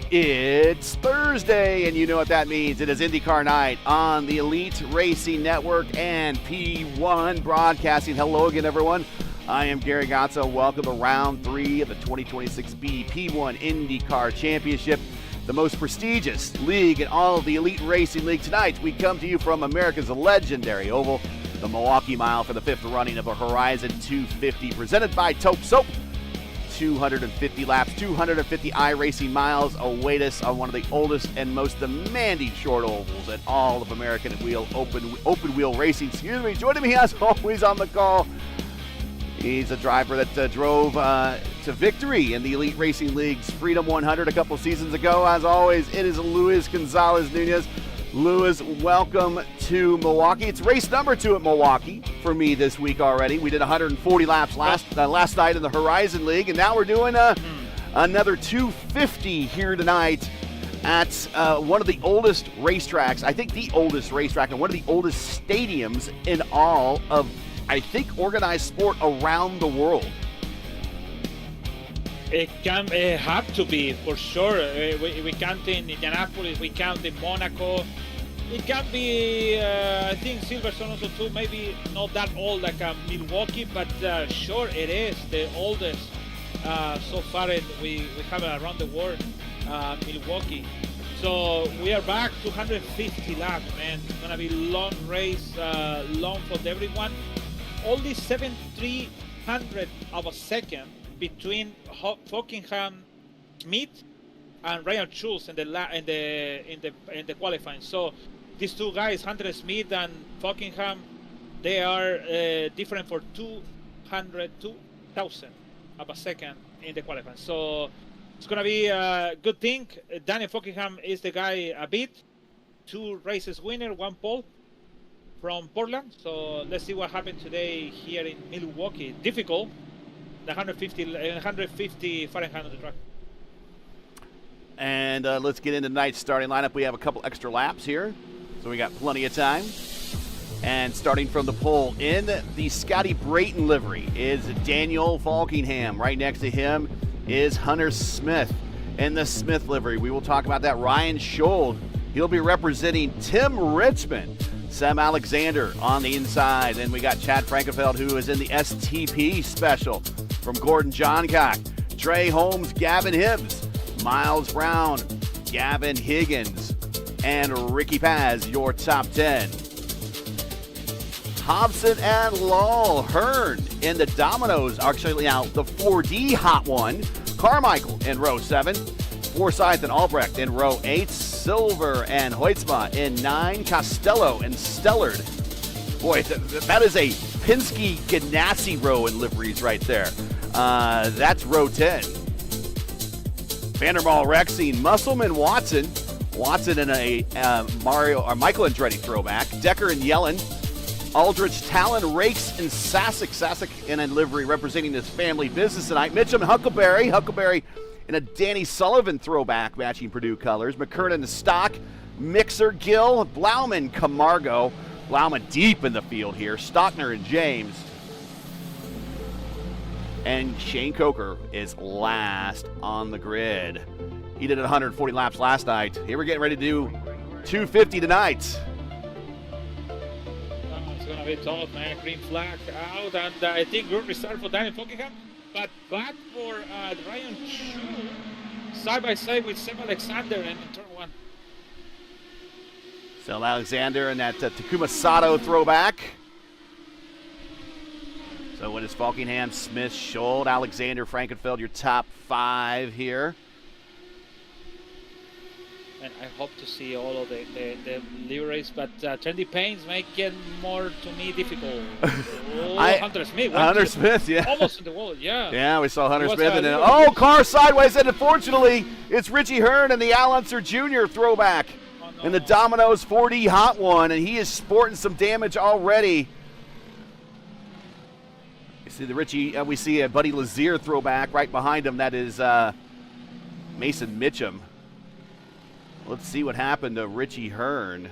It's Thursday, and you know what that means. It is IndyCar night on the Elite Racing Network and P1 Broadcasting. Hello again, everyone. I am Gary Gatza. Welcome to round 3 of the 2026 P1 IndyCar Championship, the most prestigious league in all of the Elite Racing League. Tonight, we come to you from America's legendary oval, the Milwaukee Mile, for the 5th running of a Horizon 250, presented by Taupe Soap. 250 laps, 250 iRacing miles await us on one of the oldest and most demanding short ovals in all of American open wheel racing. Excuse me. Joining me as always on the call, he's a driver that drove to victory in the Elite Racing League's Freedom 100 a couple seasons ago. As always, it is Luis Gonzalez Nunez. Luis, welcome to Milwaukee. It's race number 2 at Milwaukee for me this week already. We did 140 laps last night in the Horizon League, and now we're doing another 250 here tonight at one of the oldest racetracks, I think the oldest racetrack, and one of the oldest stadiums in all of, I think, organized sport around the world. It can have to be, for sure. We count in Indianapolis, we count in Monaco. It can be, I think, Silverstone also too, maybe not that old like Milwaukee, but sure it is the oldest so far we have around the world, Milwaukee. So we are back to 150 laps, man. It's going to be long race, long for everyone. Only 7/300 of a second between Fockingham, Smith, and Ryan Schultz in the qualifying. So these two guys, Hunter Smith and Fockingham, they are different for 202,000 of a second in the qualifying. So it's gonna be a good thing. Daniel Fockingham is the guy a bit, 2 races winner, 1 pole from Portland. So let's see what happened today here in Milwaukee. Difficult. The 150 Fahrenheit on the track. And let's get into tonight's starting lineup. We have a couple extra laps here, so we got plenty of time. And starting from the pole in the Scotty Brayton livery is Daniel Fockingham. Right next to him is Hunter Smith in the Smith livery. We will talk about that. Ryan Schultz, he'll be representing Tim Richmond. Sam Alexander on the inside. Then we got Chad Frankenfeld, who is in the STP special from Gordon Johncock. Trey Holmes, Gavin Hibbs, Miles Brown, Gavin Higgins, and Ricky Paz, your top 10. Hobson and Lowell, Hearn in the Dominoes, actually now the 4D Hot One. Carmichael in row 7. Forsyth and Albrecht in row 8. Silver and Hoytsma in 9. Costello and Stellard. Boy, that is a Penske Ganassi row in liveries right there. That's row 10. Vandermaal, Rexing, Musselman, Watson. Watson in a Michael Andretti throwback. Decker and Yellen. Aldrich, Talon, Rakes, and Sasek. Sasek in a livery representing his family business tonight. Mitchum and Huckleberry. Huckleberry in a Danny Sullivan throwback matching Purdue colors. McKernan the stock. Mixer, Gill, Blauman, Camargo. Blauman deep in the field here. Stockner and James. And Shane Coker is last on the grid. He did 140 laps last night. Here we're getting ready to do 250 tonight. It's going to be tough, man. Green flag out, and I think good restart for Daniel Fockingham. But bad for Ryan Schultz, side by side with Sam Alexander in turn 1. So Alexander and that Takuma Sato throwback. So what is Fockingham, Smith, Schultz, Alexander, Frankenfeld, your top 5 here? And I hope to see all of the liveries, but trendy paints make it more, to me, difficult. Hunter Smith. Hunter Smith, yeah. Almost in the wall, yeah. Yeah, we saw Hunter Smith. And then, car sideways. And unfortunately, it's Richie Hearn and the Al Unser Jr. throwback in the Domino's 4D Hot One, and he is sporting some damage already. You see the Richie, we see a Buddy Lazier throwback right behind him. That is Mason Mitchum. Let's see what happened to Richie Hearn.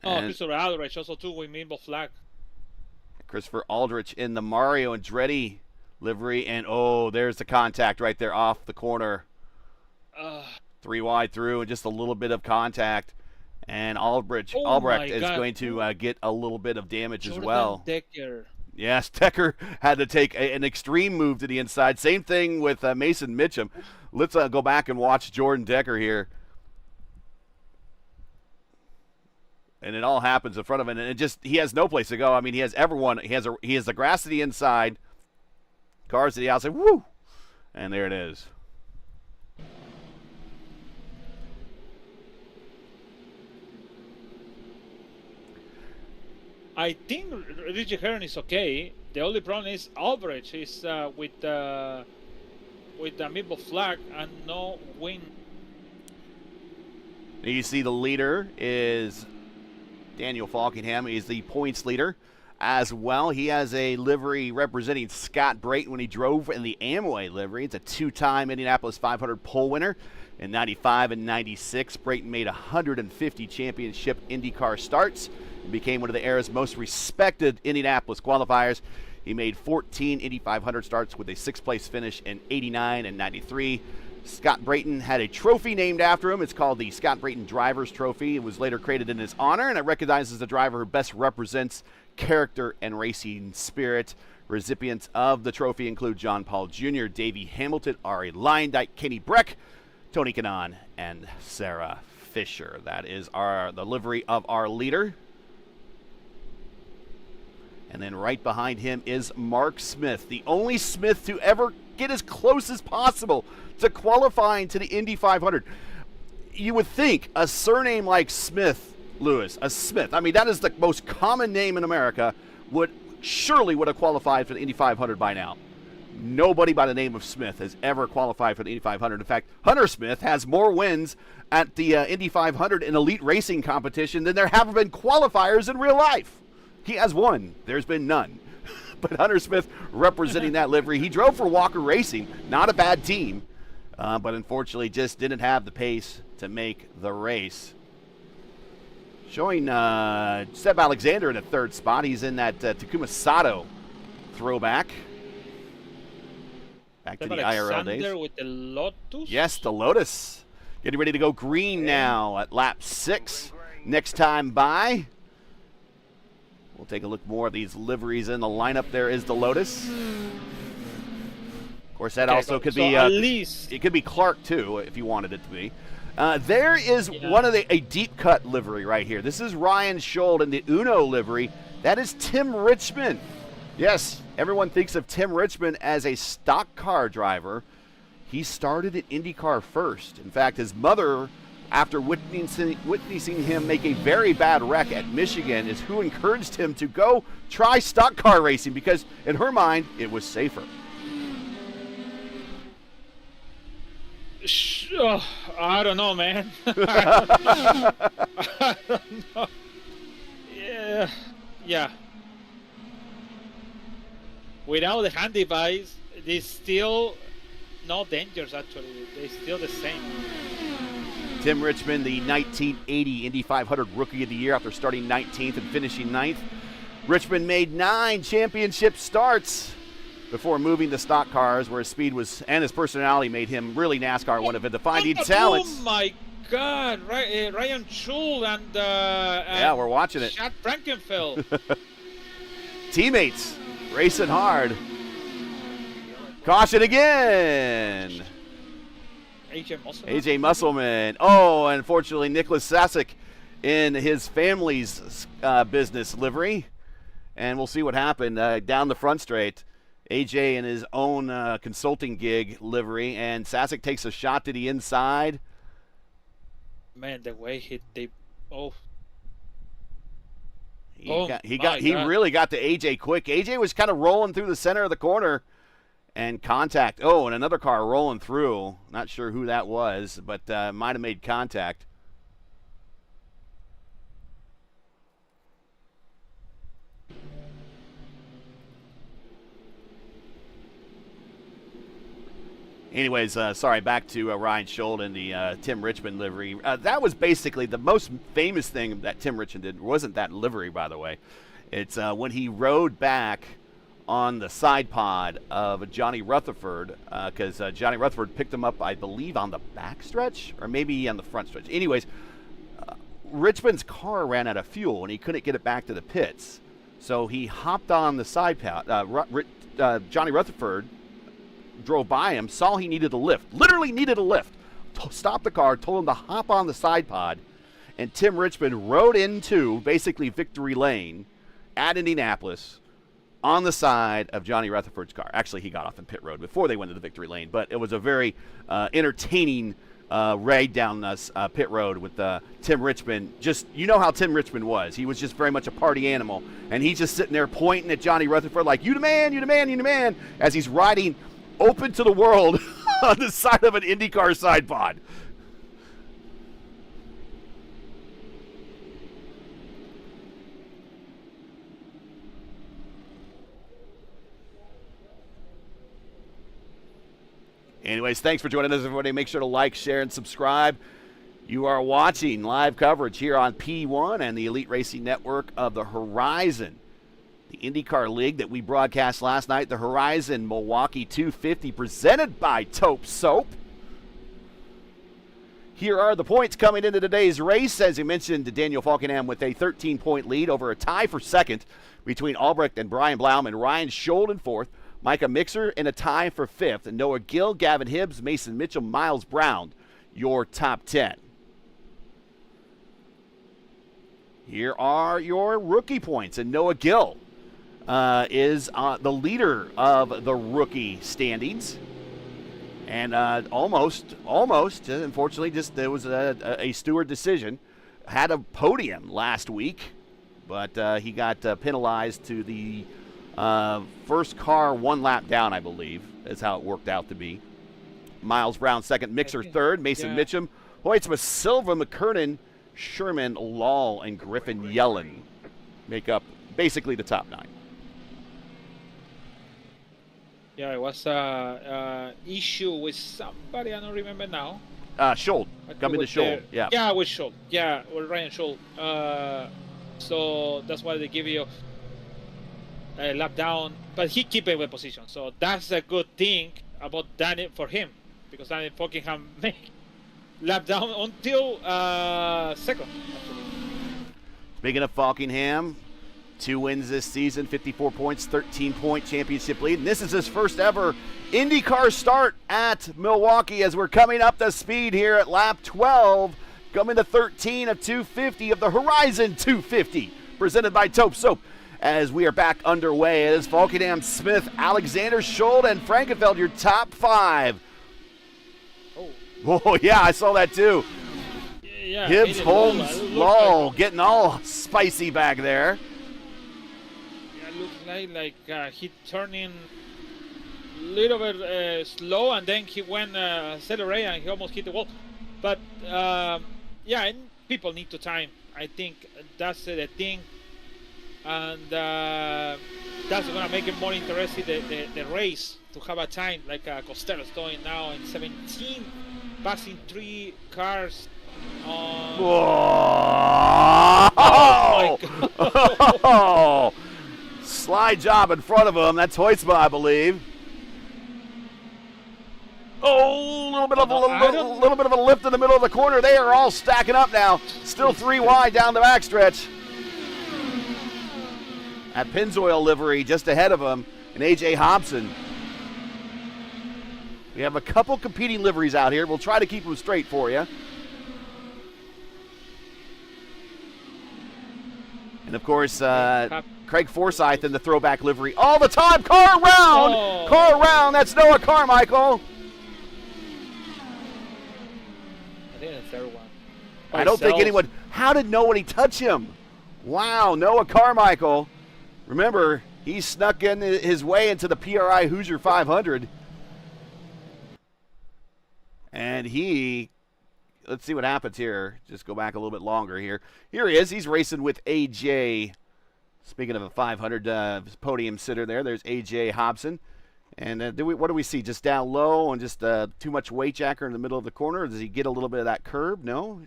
Christopher Aldrich also too with Minbo flag. Christopher Aldrich in the Mario Andretti livery. And, there's the contact right there off the corner. 3 wide through and just a little bit of contact. And Albrecht is going to get a little bit of damage as well. Decker. Yes, Decker had to take an extreme move to the inside. Same thing with Mason Mitchum. Let's go back and watch Jordan Decker here. And it all happens in front of him, and he has no place to go. I mean, he has everyone. He has the grass to the inside, cars to the outside. Woo! And there it is. I think Richie Hearn is okay. The only problem is Albrecht is with the maple flag and no win. You see the leader is Daniel Falkingham. He's the points leader as well. He has a livery representing Scott Brayton when he drove in the Amway livery. It's a 2-time Indianapolis 500 pole winner. In 95 and 96, Brayton made 150 championship IndyCar starts and became one of the era's most respected Indianapolis qualifiers. He made 14 Indy 500 starts with a 6th-place finish in 89 and 93. Scott Brayton had a trophy named after him. It's called the Scott Brayton Drivers Trophy. It was later created in his honor, and it recognizes the driver who best represents character and racing spirit. Recipients of the trophy include John Paul Jr., Davey Hamilton, Ari Leyendijk, Kenny Breck, Tony Kanaan, and Sarah Fisher. That is the livery of our leader. And then right behind him is Mark Smith, the only Smith to ever get as close as possible to qualifying to the Indy 500. You would think a surname like Smith, Lewis, a Smith, I mean, that is the most common name in America, would have qualified for the Indy 500 by now. Nobody by the name of Smith has ever qualified for the Indy 500. In fact, Hunter Smith has more wins at the Indy 500 in elite racing competition than there have been qualifiers in real life. He has one. There's been none. But Hunter Smith representing that livery. He drove for Walker Racing, not a bad team, but unfortunately just didn't have the pace to make the race. Showing Seb Alexander in a 3rd spot. He's in that Takuma Sato throwback. Back to the IRL days. With the Lotus? Yes, the Lotus. Getting ready to go green now at lap 6. Next time by. We'll take a look more at these liveries in the lineup. There is the Lotus. Of course, that also could be at least. It could be Clark too, if you wanted it to be. There is a deep cut livery right here. This is Ryan Schold in the Uno livery. That is Tim Richmond. Yes, everyone thinks of Tim Richmond as a stock car driver. He started at IndyCar first. In fact, his mother, after witnessing him make a very bad wreck at Michigan, is who encouraged him to go try stock car racing because, in her mind, it was safer. I don't know, man. I don't know. Yeah. Without the hand device, there's still no dangers, actually. They're still the same. Tim Richmond, the 1980 Indy 500 Rookie of the Year after starting 19th and finishing 9th. Richmond made 9 championship starts before moving to stock cars, where his speed and his personality made him really NASCAR one of the defining talents. Oh my God, Ryan Schul and yeah, we're watching it. Chad Frankenfeld. Teammates racing hard. Caution again. AJ Musselman. Oh, unfortunately, Nicholas Sasek in his family's business livery. And we'll see what happened down the front straight. AJ in his own consulting gig livery, and Sasek takes a shot to the inside. Man, the way he really got to AJ quick. AJ was kind of rolling through the center of the corner, and contact. Oh, and another car rolling through. Not sure who that was, but might have made contact. Anyways, sorry, back to Ryan Schold and the Tim Richmond livery. That was basically the most famous thing that Tim Richmond did. It wasn't that livery, by the way. It's when he rode back on the side pod of Johnny Rutherford because Johnny Rutherford picked him up, I believe, on the back stretch or maybe on the front stretch. Anyways, Richmond's car ran out of fuel and he couldn't get it back to the pits. So he hopped on the side pod. Johnny Rutherford drove by him, saw he needed a lift, literally needed a lift, stopped the car, told him to hop on the side pod, and Tim Richmond rode into basically victory lane at Indianapolis on the side of Johnny Rutherford's car. Actually, he got off in pit road before they went to the victory lane, but it was a very entertaining raid down pit road with Tim Richmond. Just, you know how Tim Richmond was. He was just very much a party animal, and he's just sitting there pointing at Johnny Rutherford like, you the man, you the man, you the man, as he's riding open to the world on the side of an IndyCar side pod. Anyways, thanks for joining us, everybody. Make sure to like, share, and subscribe. You are watching live coverage here on P1 and the Elite Racing Network of the Horizon, the IndyCar League that we broadcast last night, the Horizon Milwaukee 250, presented by Taupe Soap. Here are the points coming into today's race. As you mentioned, Daniel Falkenham with a 13-point lead over a tie for second between Albrecht and Brian Blaum, and Ryan Schold in fourth. Micah Mixer in a tie for fifth, and Noah Gill, Gavin Hibbs, Mason Mitchell, Miles Brown, your top 10. Here are your rookie points, and Noah Gill is the leader of the rookie standings, and almost, unfortunately, just there was a steward decision. Had a podium last week, but he got penalized to the first car one lap down, I believe, is how it worked out to be. Miles Brown second, Mixer third, Mason Mitchum, Hoytsma, Silva, McKernan, Sherman, Lal, and Griffin Yellen make up basically the top 9. Yeah, it was issue with somebody, I don't remember now. Schold, coming to Schold, yeah. Yeah, with Schold, yeah, with Ryan Schold. So that's why they give you a lap down, but he keep it with position. So that's a good thing about Daniel for him, because Daniel Falkenham make lap down until second. Actually. Speaking of Falkenham, 2 wins this season, 54 points, 13-point championship lead. And this is his first ever IndyCar start at Milwaukee as we're coming up to speed here at lap 12, coming to 13 of 250 of the Horizon 250, presented by Taupe Soap. As we are back underway, it is Falkenham, Smith, Alexander, Schold, and Frankenfeld, your top 5. Oh, yeah, I saw that too. Yeah, Hibbs, Holmes, Lal, getting all spicy back there. Yeah, it looks like he turned in a little bit slow, and then he went accelerate and he almost hit the wall. But yeah, and people need to time. I think that's the thing. And that's going to make it more interesting, the race, to have a time like Costello's doing now in 17, passing 3 cars. Oh, my God. Oh, slide job in front of him. That's Hoytsma, I believe. Oh, a little bit of a lift in the middle of the corner. They are all stacking up now. Still 3 wide down the backstretch. At Pennzoil livery just ahead of him, and A.J. Hobson. We have a couple competing liveries out here. We'll try to keep them straight for you. And, of course, Craig Forsyth in the throwback livery all the time. Car around! Oh. Car around! That's Noah Carmichael. I think the third one. I don't think anyone... How did nobody touch him? Wow, Noah Carmichael. Remember, he snuck in his way into the PRI Hoosier 500. And let's see what happens here. Just go back a little bit longer here. Here he is. He's racing with A.J. Speaking of a 500 podium sitter there, there's A.J. Hobson. And what do we see? Just down low and just too much weight jacker in the middle of the corner? Or does he get a little bit of that curb? No.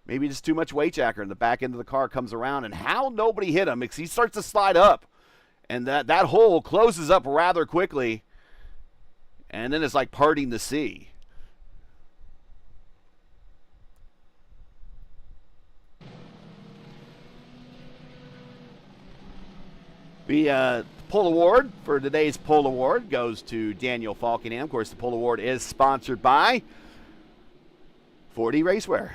Maybe just too much weight jacker, and the back end of the car comes around, and how nobody hit him because he starts to slide up. And that hole closes up rather quickly. And then it's like parting the sea. The pole award for today's pole award goes to Daniel Falkenham. Of course, the pole award is sponsored by 4D Racewear.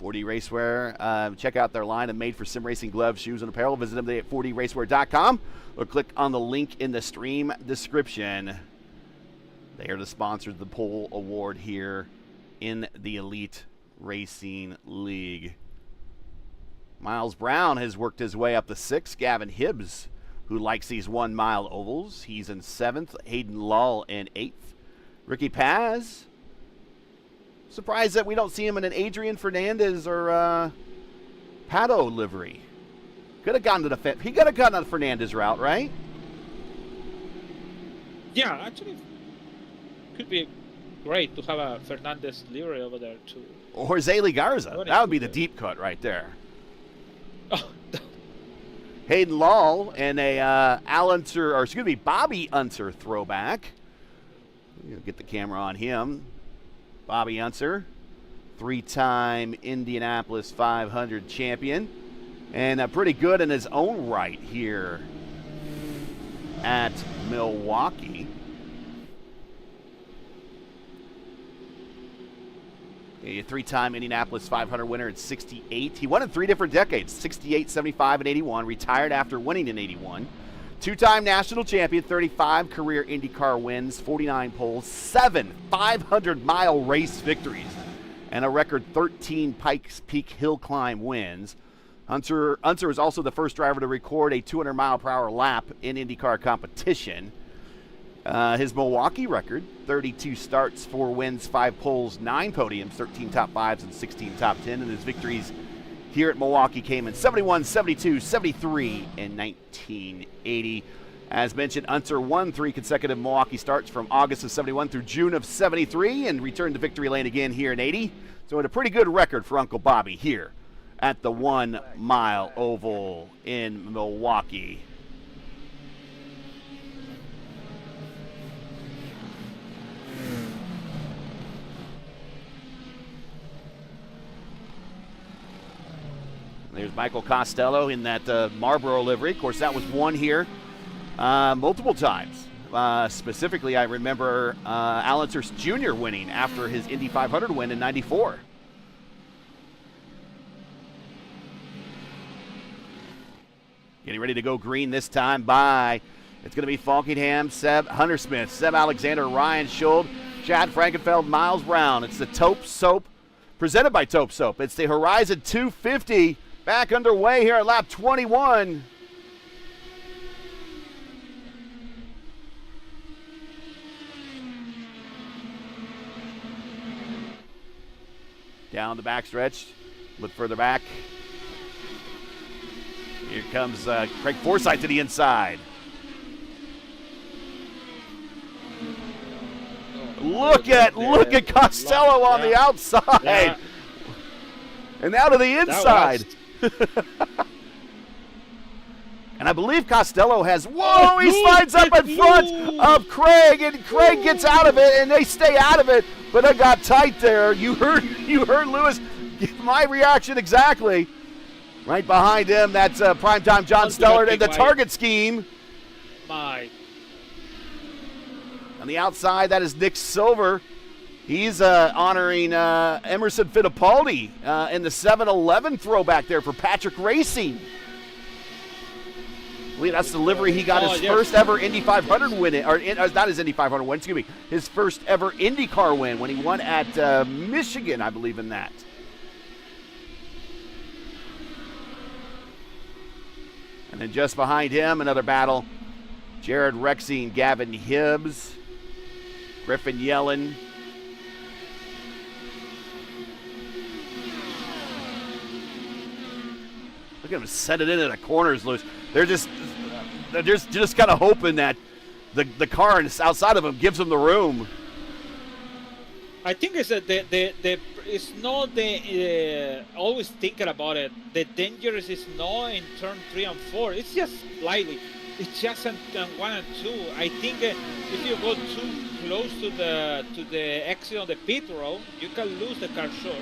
4D Racewear. Check out their line of made-for-sim racing gloves, shoes, and apparel. Visit them today at 4dracewear.com or click on the link in the stream description. They are the sponsors of the pole award here in the Elite Racing League. Miles Brown has worked his way up to 6th. Gavin Hibbs, who likes these 1 mile ovals, he's in 7th. Hayden Lull in 8th. Ricky Paz, surprised that we don't see him in an Adrian Fernandez or Pato livery. Could have gone to the he could have gone on the Fernandez route, right? Yeah, actually, could be great to have a Fernandez livery over there too. Or Zaylee Garza. That would be the deep cut right there. Oh. Hayden Lull and a Bobby Unser throwback. Get the camera on him. Bobby Unser, 3-time Indianapolis 500 champion, and pretty good in his own right here at Milwaukee. A 3-time Indianapolis 500 winner in 68. He won in 3 different decades, 68, 75, and 81. Retired after winning in 81. 2-time national champion, 35 career IndyCar wins, 49 poles, 7 500-mile race victories, and a record 13 Pikes Peak hill climb wins. Unser is also the first driver to record a 200-mile-per-hour lap in IndyCar competition. His Milwaukee record, 32 starts, 4 wins, 5 poles, 9 podiums, 13 top 5s, and 16 top 10. And his victories here at Milwaukee came in 71, 72, 73, and 1980. As mentioned, Unser won 3 consecutive Milwaukee starts from August of 71 through June of 73 and returned to victory lane again here in 80. So a pretty good record for Uncle Bobby here at the 1 mile oval in Milwaukee. There's Michael Costello in that Marlboro livery. Of course, that was won here multiple times. Specifically, I remember Al Unser Jr. winning after his Indy 500 win in '94. Getting ready to go green this time by, it's going to be Falkenham, Seb Hunter Smith, Seb Alexander, Ryan Schuld, Chad Frankenfeld, Miles Brown. It's the Taupe Soap, presented by Taupe Soap. It's the Horizon 250. Back underway here at lap 21. Down the backstretch. Look further back. Here comes Craig Forsythe to the inside. Look at Costello on the outside. Yeah. And out of the inside. And I believe Costello has, whoa, he slides up in front of Craig, and Craig gets out of it, and they stay out of it, but it got tight there. You heard Lewis give my reaction exactly. Right behind him, that's primetime John Stellard and the target scheme. My. On the outside, that is Nick Silver. He's honoring Emerson Fittipaldi in the 7-11 throwback there for Patrick Racing. I believe that's the livery he got his first ever Indy 500 win, or not his Indy 500 win, excuse me, his first ever IndyCar win when he won at Michigan, I believe in that. And then just behind him, another battle, Jared Rexing, Gavin Hibbs, Griffin Yellen. Look at him set it into the corners, Lewis. They're just kind of hoping that the car outside of him gives them the room. I think it's that it's not the always thinking about it. The dangerous is not in turn 3 and 4. It's just slightly. it's just on 1 and 2. I think if you go too close to the exit on the pit road, you can lose the car short.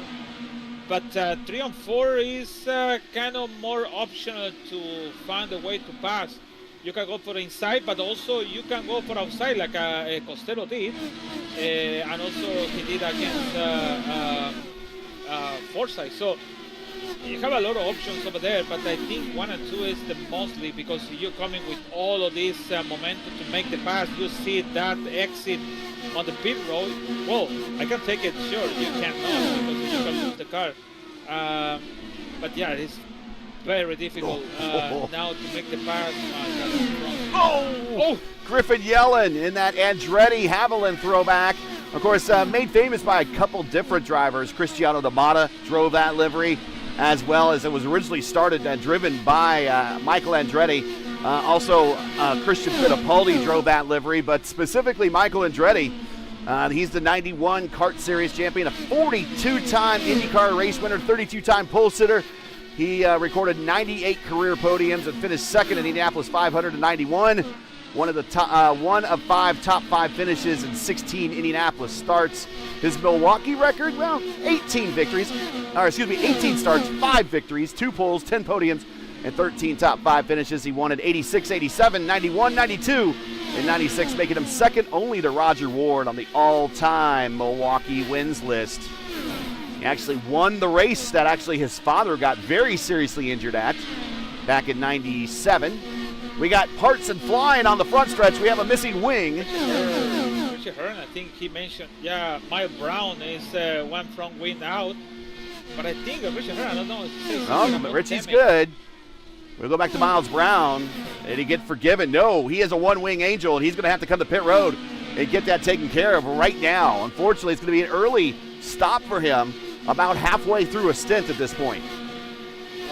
But 3 and 4 is kind of more optional to find a way to pass. You can go for inside, but also you can go for outside, like Costello did, and also he did against Forsyth. So you have a lot of options over there, but I think 1 and 2 is the mostly because you're coming with all of this momentum to make the pass. You see that exit on the pit road. Well, I can take it, sure, you cannot because you can lose the car. But yeah, it's very difficult now to make the pass. Griffin Yellen in that Andretti Haviland throwback. Of course, made famous by a couple different drivers. Cristiano D'Amata drove that livery, as well as it was originally started and driven by Michael Andretti. Also, Christian Fittipaldi drove that livery, but specifically Michael Andretti. He's the 91 Kart Series champion, a 42-time IndyCar race winner, 32-time pole sitter. He recorded 98 career podiums and finished second in Indianapolis 500 in 91. One of 5 top 5 finishes in 16 Indianapolis starts. His Milwaukee record, well, 18 starts, 5 victories, 2 poles, 10 podiums, and 13 top 5 finishes. He won in 86, 87, 91, 92, and 96, making him second only to Roger Ward on the all-time Milwaukee wins list. He actually won the race that actually his father got very seriously injured at back in 97. We got parts and flying on the front stretch. We have a missing wing. Richie Hearn, I think he mentioned, Miles Brown is one front wing out. But I think Richie Hearn, I don't know. But Richie's good. We'll go back to Miles Brown. Did he get forgiven? No, he is a one-wing angel, and he's going to have to come to pit road and get that taken care of right now. Unfortunately, it's going to be an early stop for him about halfway through a stint at this point.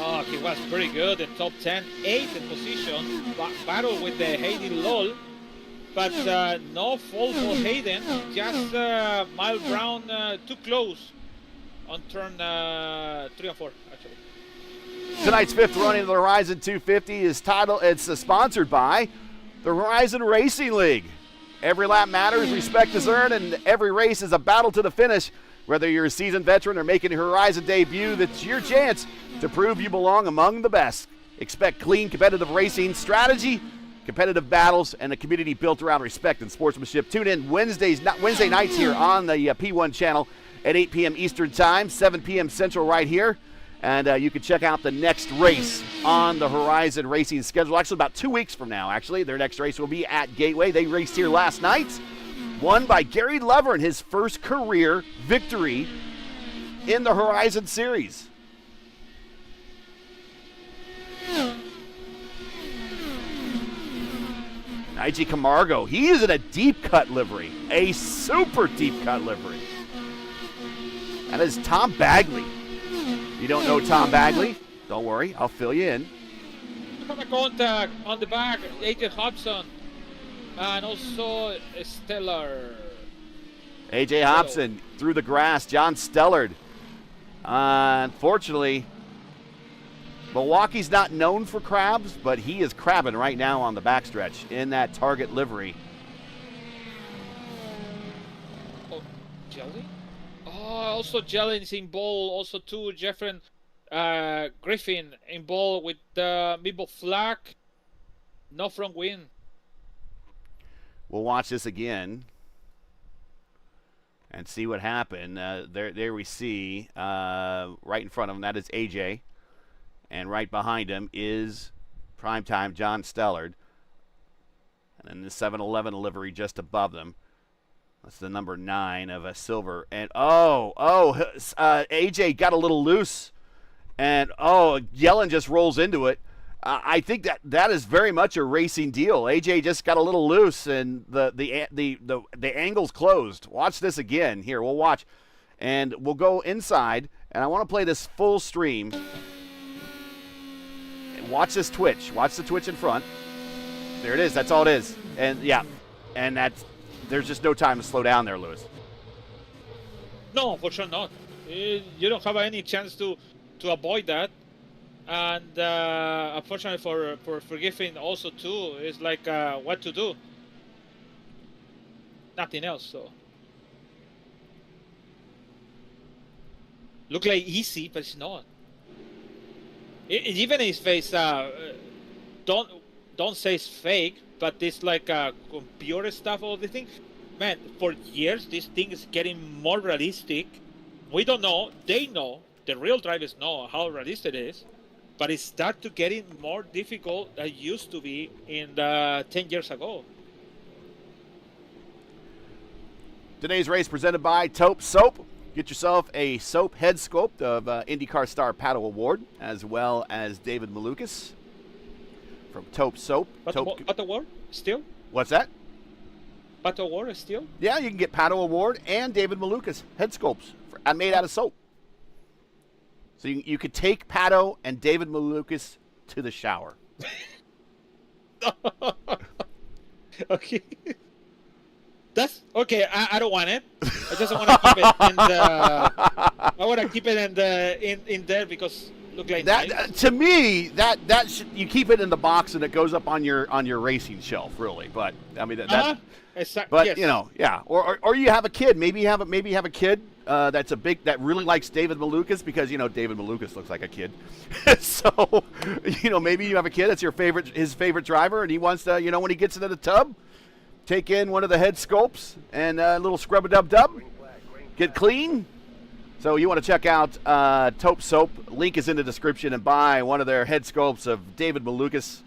Oh, he was pretty good in top 10, 8th in position, battle with the Hayden Lowell, but no fault for Hayden, just Miles Brown too close on turn 3 and 4, actually. Tonight's 5th running of the Horizon 250 is titled, it's sponsored by the Horizon Racing League. Every lap matters, respect is earned, and every race is a battle to the finish. Whether you're a seasoned veteran or making a Horizon debut, that's your chance to prove you belong among the best. Expect clean, competitive racing strategy, competitive battles, and a community built around respect and sportsmanship. Tune in Wednesday nights here on the P1 channel at 8 p.m. Eastern Time, 7 p.m. Central right here. And you can check out the next race on the Horizon Racing schedule. Actually, about 2 weeks from now, actually. Their next race will be at Gateway. They raced here last night. Won by Gary Lever in his first career victory in the Horizon Series. Nigel Camargo, he is in a deep cut livery, a super deep cut livery. That is Tom Bagley. You don't know Tom Bagley? Don't worry, I'll fill you in. Have a contact on the back, AJ Hobson. And also Stellar. A.J. Hobson through the grass. John Stellard. Unfortunately, Milwaukee's not known for crabs, but he is crabbing right now on the backstretch in that Target livery. Oh, Jelly? Oh, also Jelly's in ball. Also too, Jeffrey Griffin in ball with Meatball Flack. No front win. We'll watch this again and see what happened. There we see right in front of him, that is AJ. And right behind him is primetime John Stellard. And then the 7-Eleven livery just above them. That's the number 9 of a silver. And AJ got a little loose. And Yellen just rolls into it. I think that is very much a racing deal. AJ just got a little loose, and the angle's closed. Watch this again. Here, we'll watch, and we'll go inside. And I want to play this full stream. And watch this twitch. Watch the twitch in front. There it is. That's all it is. And yeah, and there's just no time to slow down there, Lewis. No, for sure not. You don't have any chance to avoid that. And unfortunately for Griffin also too, is like what to do. Nothing else. So look like easy, but it's not. Even his face, don't say it's fake, but it's like computer stuff. All the thing, man. For years, this thing is getting more realistic. We don't know. They know. The real drivers know how realistic it is. But it starts to getting more difficult than it used to be in 10 years ago. Today's race presented by Taupe Soap. Get yourself a soap head sculpt of IndyCar Star Paddle Award, as well as David Malukas from Taupe Soap. But award still? What's that? But award still? Yeah, you can get Paddle Award and David Malukas head sculpts made out of soap. So you could take Pato and David Malukas to the shower. Okay. That's okay. I don't want it. I just want to keep it in the. I want to keep it in there because look like that. Nice. To me, that you keep it in the box and it goes up on your racing shelf, really. But I mean that. But yes. You know, yeah. Or you have a kid. Maybe you have a kid that really likes David Malukas because David Malukas looks like a kid. So maybe you have a kid that's his favorite driver, and he wants to when he gets into the tub, take in one of the head sculpts and a little scrub-a-dub-dub, get clean. So you want to check out Taupe Soap. Link is in the description, and buy one of their head sculpts of David Malukas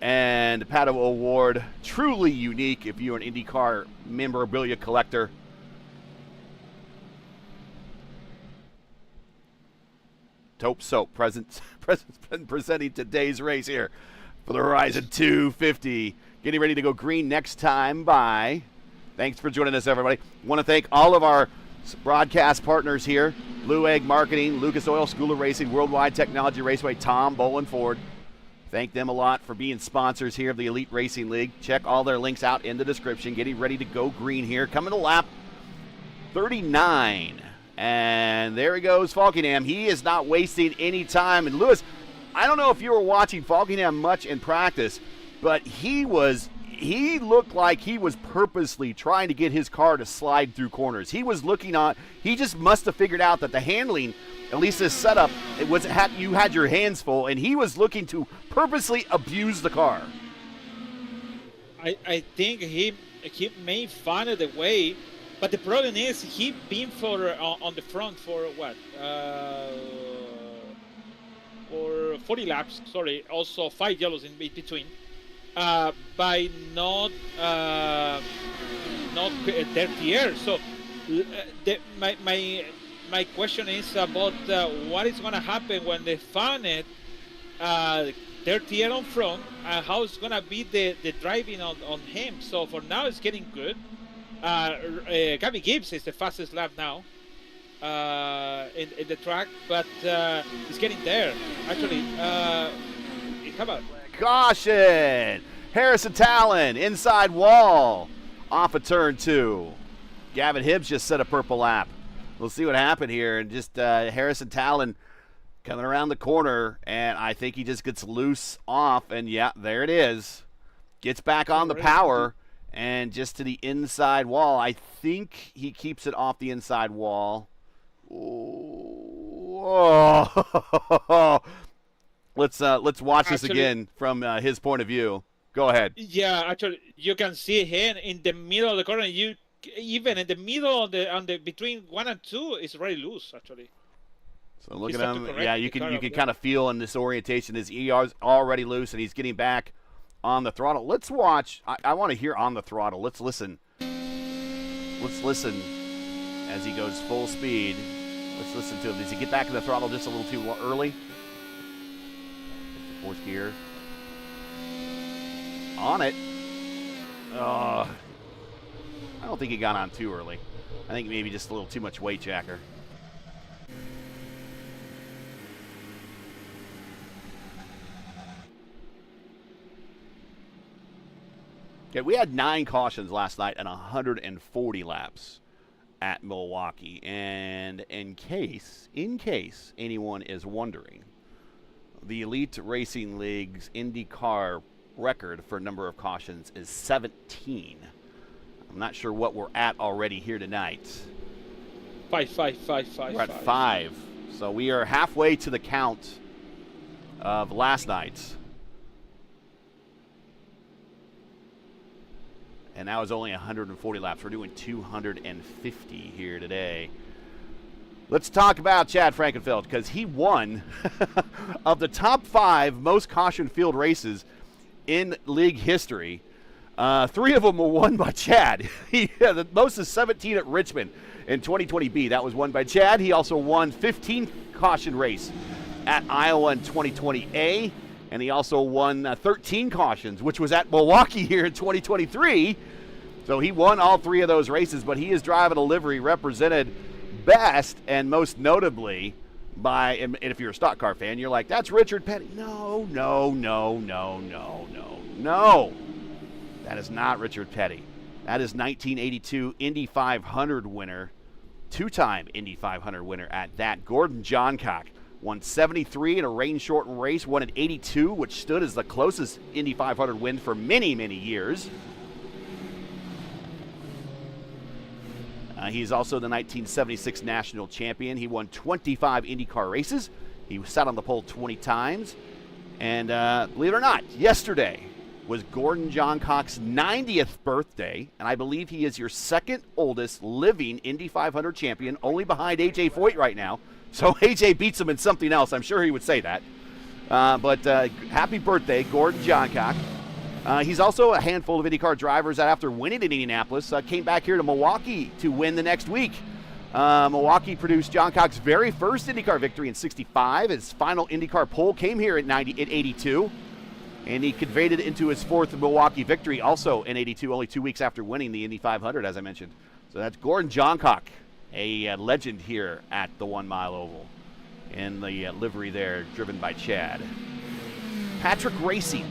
and Pato Award. Truly unique if you're an IndyCar memorabilia collector. Taupe Soap presenting today's race here for the Horizon 250. Getting ready to go green next time by. Thanks for joining us, everybody. Want to thank all of our broadcast partners here: Blue Egg Marketing, Lucas Oil, School of Racing, Worldwide Technology, Raceway, Tom, Boland Ford. Thank them a lot for being sponsors here of the Elite Racing League. Check all their links out in the description. Getting ready to go green here. Coming to lap 39. And there he goes, Falkingham. He is not wasting any time. And Lewis, I don't know if you were watching Falkingham much in practice, but he looked like he was purposely trying to get his car to slide through corners. He was he just must have figured out that the handling, at least this setup, you had your hands full, and he was looking to purposely abuse the car. I think he may find the way, but the problem is he been on the front for what? For 40 laps. Sorry, also 5 yellows in between. By not dirty air. So my question is about what is going to happen when they find it dirty air on front, and how it's going to be the driving on him. So for now, it's getting good. Gabby Gibbs is the fastest lap now in the track, but it's getting there. Actually, how about? Caution! Harrison Talon, inside wall, off of turn 2. Gavin Hibbs just set a purple lap. We'll see what happened here. And just Harrison Talon coming around the corner, and I think he just gets loose off. And, yeah, there it is. Gets back on the power and just to the inside wall. I think he keeps it off the inside wall. Whoa. Let's watch this again from his point of view. Go ahead. Yeah, actually, you can see him in the middle of the corner. Even in the middle of the between 1 and 2 is very loose, actually. So look at him. Yeah, you can kind of feel in this orientation his ER is already loose, and he's getting back on the throttle. Let's watch. I want to hear on the throttle. Let's listen. Let's listen as he goes full speed. Let's listen to him. Does he get back in the throttle just a little too early? Fourth gear. On it. I don't think he got on too early. I think maybe just a little too much weight, Jacker. Okay, we had 9 cautions last night and 140 laps at Milwaukee. And in case anyone is wondering, the Elite Racing League's IndyCar record for number of cautions is 17. I'm not sure what we're at already here tonight. Five. We're at 5. So we are halfway to the count of last night's. And that was only 140 laps. We're doing 250 here today. Let's talk about Chad Frankenfeld, because he won of the top 5 most caution-filled races in league history. 3 of them were won by Chad. The most is 17 at Richmond in 2020B. That was won by Chad. He also won 15 caution race at Iowa in 2020A. And he also won 13 cautions, which was at Milwaukee here in 2023. So he won all 3 of those races, but he is driving a livery represented best and most notably by, and if you're a stock car fan, you're like, that's Richard Petty. No. That is not Richard Petty. That is 1982 Indy 500 winner, 2-time Indy 500 winner at that, Gordon Johncock. Won 73 in a rain-shortened race, won at 82, which stood as the closest Indy 500 win for many, many years. He's also the 1976 national champion. He won 25 IndyCar races. He sat on the pole 20 times. And believe it or not, yesterday was Gordon Johncock's 90th birthday, and I believe he is your second oldest living Indy 500 champion, only behind A.J. Foyt right now. So A.J. beats him in something else. I'm sure he would say that. But happy birthday, Gordon Johncock. He's also a handful of IndyCar drivers that after winning in Indianapolis came back here to Milwaukee to win the next week. Milwaukee produced Johncock's very first IndyCar victory in '65. His final IndyCar pole came here at '82. And he conveyed it into his 4th Milwaukee victory, also in '82, only 2 weeks after winning the Indy 500, as I mentioned. So that's Gordon Johncock, a legend here at the 1 Mile Oval. In the livery there, driven by Chad. Patrick Racing.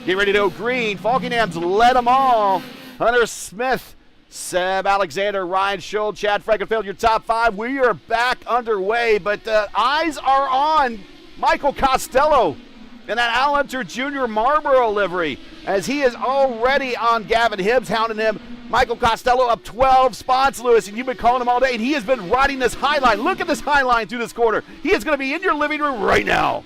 Get ready to go green. Falkingham's led them all. Hunter Smith, Seb Alexander, Ryan Scholl, Chad Frankenfeld, your top 5. We are back underway, but eyes are on Michael Costello in that Al Hunter Jr. Marlboro livery, as he is already on Gavin Hibbs, hounding him. Michael Costello up 12 spots, Lewis, and you've been calling him all day, and he has been riding this high line. Look at this high line through this corner. He is going to be in your living room right now.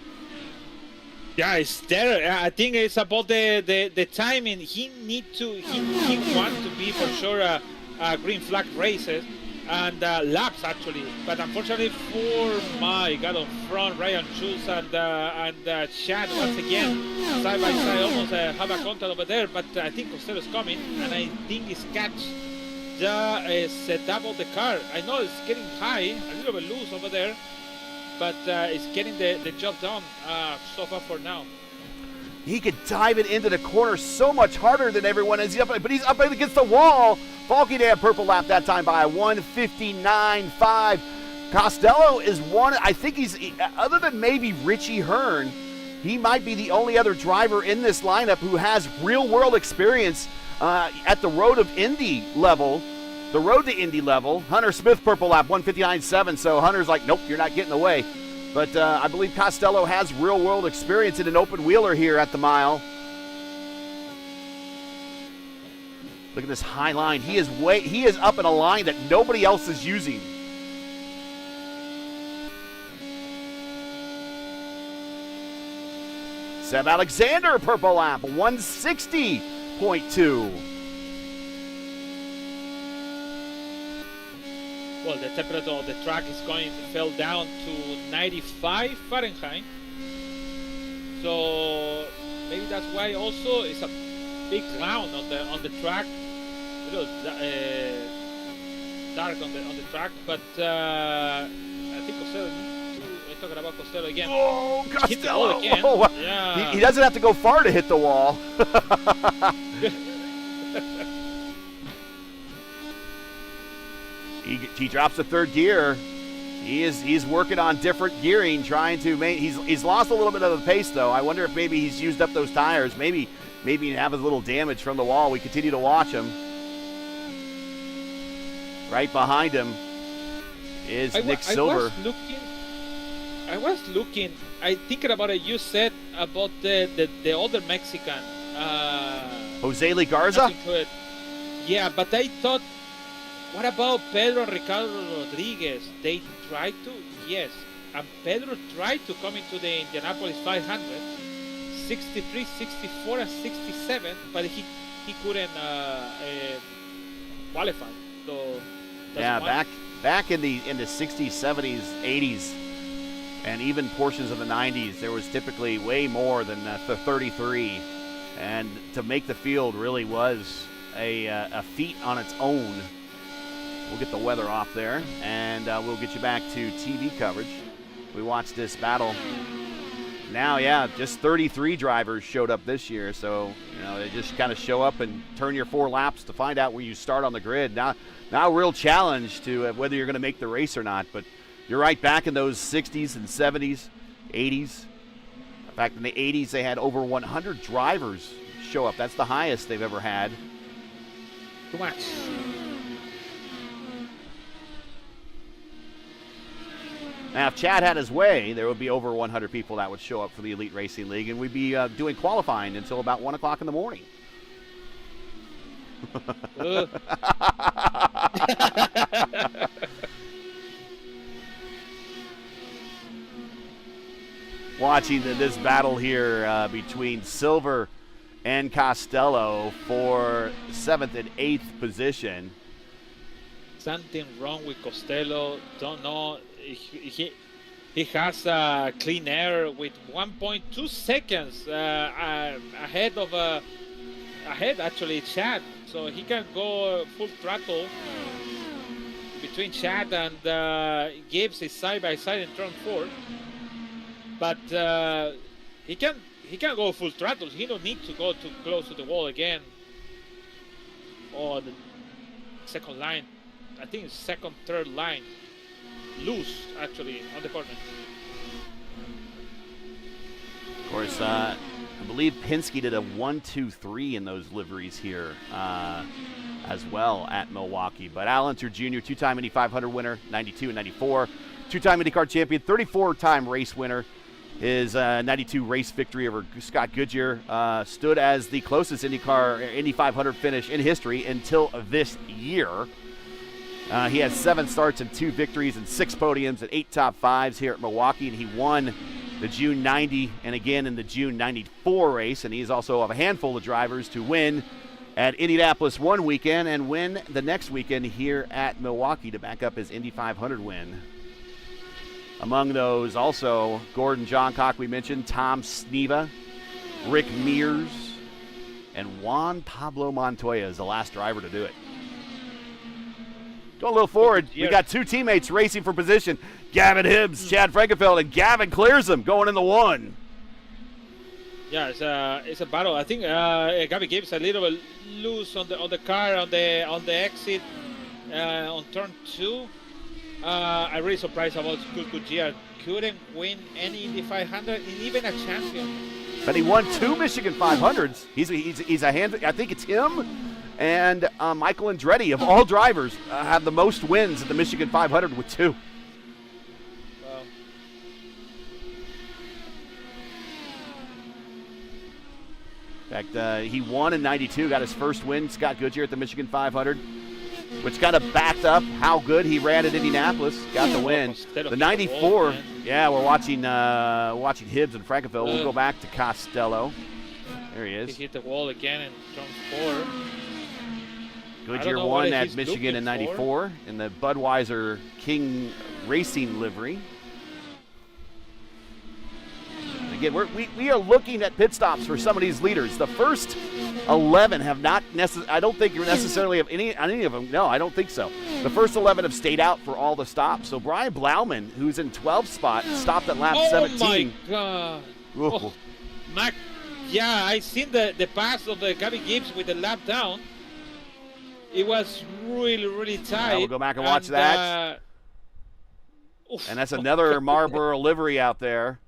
Yeah, it's there. I think it's about the timing. He wants to be for sure a green flag races and laps actually. But unfortunately for my God on front, Ryan Schultz and Chad once again side by side, almost have a contact over there. But I think Costello's coming, and I think he's catch the setup of the car. I know it's getting high, a little bit loose over there, but it's getting the job done so far for now. He could dive it into the corner so much harder than everyone is, but he's up against the wall. Falkingham purple lap that time by a 1:59.5. Costello is one, I think he's, other than maybe Richie Hearn, he might be the only other driver in this lineup who has real world experience at the road of Indy level. The road to Indy level. Hunter Smith purple lap 1:59.7. So Hunter's like, nope, you're not getting away. But I believe Costello has real world experience in an open wheeler here at the mile. Look at this high line. He is up in a line that nobody else is using. Seb Alexander purple lap 160.2. Well, the temperature of the track is fell down to 95 Fahrenheit. So maybe that's why also it's a big cloud on the track. A little dark on the track, but I think Costello needs to. We're talking about Costello again. Oh, Costello! Hit the wall again. Oh, yeah. He doesn't have to go far to hit the wall. He drops the third gear. He's working on different gearing, trying to make. He's lost a little bit of the pace though. I wonder if maybe he's used up those tires. Maybe have a little damage from the wall. We continue to watch him. Right behind him, is Nick Silver. I was looking. I thinking about it. You said about the older Mexican. Jose Lee Garza? Yeah, but I thought, what about Pedro and Ricardo Rodriguez? They tried to, yes. And Pedro tried to come into the Indianapolis 500, 63, 64, and 67, but he couldn't qualify. So yeah, back in the 60s, 70s, 80s, and even portions of the 90s, there was typically way more than the 33, and to make the field really was a feat on its own. We'll get the weather off there, and we'll get you back to TV coverage. We watched this battle. Now, yeah, just 33 drivers showed up this year, so they just kind of show up and turn your 4 laps to find out where you start on the grid. Now a real challenge to whether you're going to make the race or not, but you're right, back in those 60s and 70s, 80s. In fact, in the 80s, they had over 100 drivers show up. That's the highest they've ever had. Too much. Now, if Chad had his way, there would be over 100 people that would show up for the Elite Racing League, and we'd be doing qualifying until about 1 o'clock in the morning. Watching this battle here between Silver and Costello for 7th and 8th position. Something wrong with Costello. Don't know. He has clean air with 1.2 seconds ahead actually Chad, so he can go full throttle between Chad and Gibbs is side by side in turn 4, but he can go full throttle. He don't need to go too close to the wall again, or the second line. I think it's second, third line. Loose, actually, on the corner. Of course, I believe Penske did a 1-2-3 in those liveries here as well at Milwaukee. But Al Unser Jr., 2-time Indy 500 winner, 92 and 94. 2-time IndyCar champion, 34-time race winner. His 92 race victory over Scott Goodyear stood as the closest Indy 500 finish in history until this year. He has 7 starts and 2 victories and 6 podiums and 8 top 5s here at Milwaukee, and he won the June 90 and again in the June 94 race, and he's also of a handful of drivers to win at Indianapolis one weekend and win the next weekend here at Milwaukee to back up his Indy 500 win. Among those also Gordon Johncock, we mentioned, Tom Sneva, Rick Mears, and Juan Pablo Montoya is the last driver to do it. Go a little forward. We got 2 teammates racing for position. Gavin Hibbs, Chad Frankenfeld, and Gavin clears him going in the 1. Yeah, it's a battle. I think Gavin Gibbs a little bit loose on the car on the exit on turn 2. I'm really surprised about Scott Goodyear. Couldn't win any Indy 500 and even a champion. But he won 2 Michigan 500s. He's a hand. I think it's him. And Michael Andretti, of all drivers, have the most wins at the Michigan 500 with 2. Wow. In fact, he won in 92, got his first win, Scott Goodyear, at the Michigan 500, which kind of backed up how good he ran at Indianapolis. Got the win. The 94, yeah, we're watching Hibbs and Frankenfeld. We'll go back to Costello. There he is. He hit the wall again in turn 4. Goodyear won at Michigan in 94 in the Budweiser King Racing livery. Again, we are looking at pit stops for some of these leaders. The first 11 have not I don't think you're necessarily of any of them. No, I don't think so. The first 11 have stayed out for all the stops. So Brian Blauman, who's in 12th spot, stopped at lap 17. Oh my God! Oh, Mac, yeah, I seen the pass of the Gavin Gibbs with the lap down. It was really, really tight. We'll go back and watch that. And that's another Marlboro livery out there.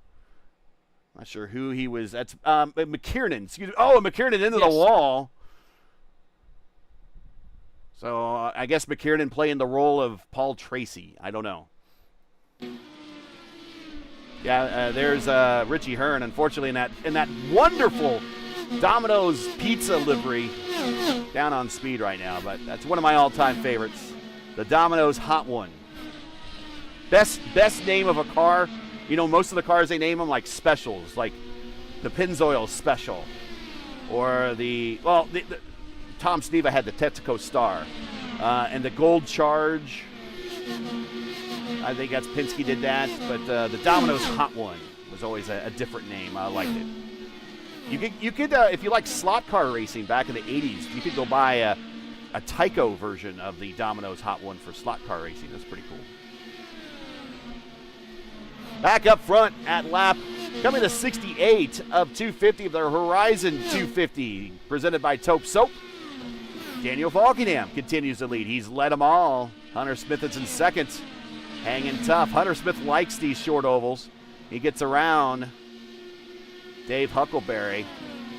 Not sure who he was. That's McKiernan. Excuse me. Oh, McKiernan into the wall. So I guess McKiernan playing the role of Paul Tracy. I don't know. Yeah, there's Richie Hearn. Unfortunately, in that wonderful Domino's pizza livery, down on speed right now. But that's one of my all-time favorites, the Domino's Hot One. Best name of a car. You know, most of the cars they name them like specials, like the Pennzoil Special, or the Tom Sneva had the Texaco Star, and the Gold Charge. I think that's Penske did that, but the Domino's Hot One was always a different name. I liked it. You could if you like slot car racing back in the 80s, you could go buy a Tyco version of the Domino's Hot One for slot car racing. That's pretty cool. Back up front at lap coming to 68 of 250 of their Horizon 250, presented by Taupe Soap. Daniel Falkenham continues to lead. He's led them all. Hunter Smith is in second, hanging tough. Hunter Smith likes these short ovals. He gets around Dave Huckleberry.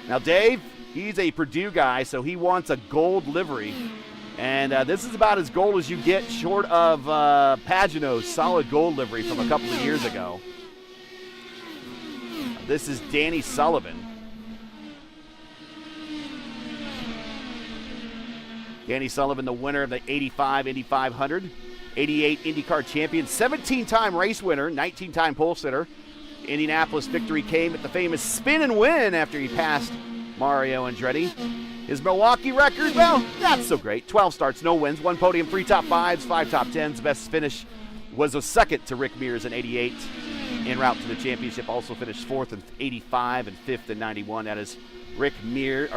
Now Dave, he's a Purdue guy, so he wants a gold livery. And this is about as gold as you get, short of Pagano's solid gold livery from a couple of years ago. This is Danny Sullivan. Danny Sullivan, the winner of the 85 Indy 500, 88 IndyCar champion, 17-time race winner, 19-time pole sitter. Indianapolis victory came at the famous spin and win after he passed Mario Andretti. His Milwaukee record, well, not so great. 12 starts, no wins, 1 podium, 3 top 5s, 5 top 10s. Best finish was a second to Rick Mears in 88. En route to the championship, also finished 4th in 85 and 5th in 91. That is Rick Mears,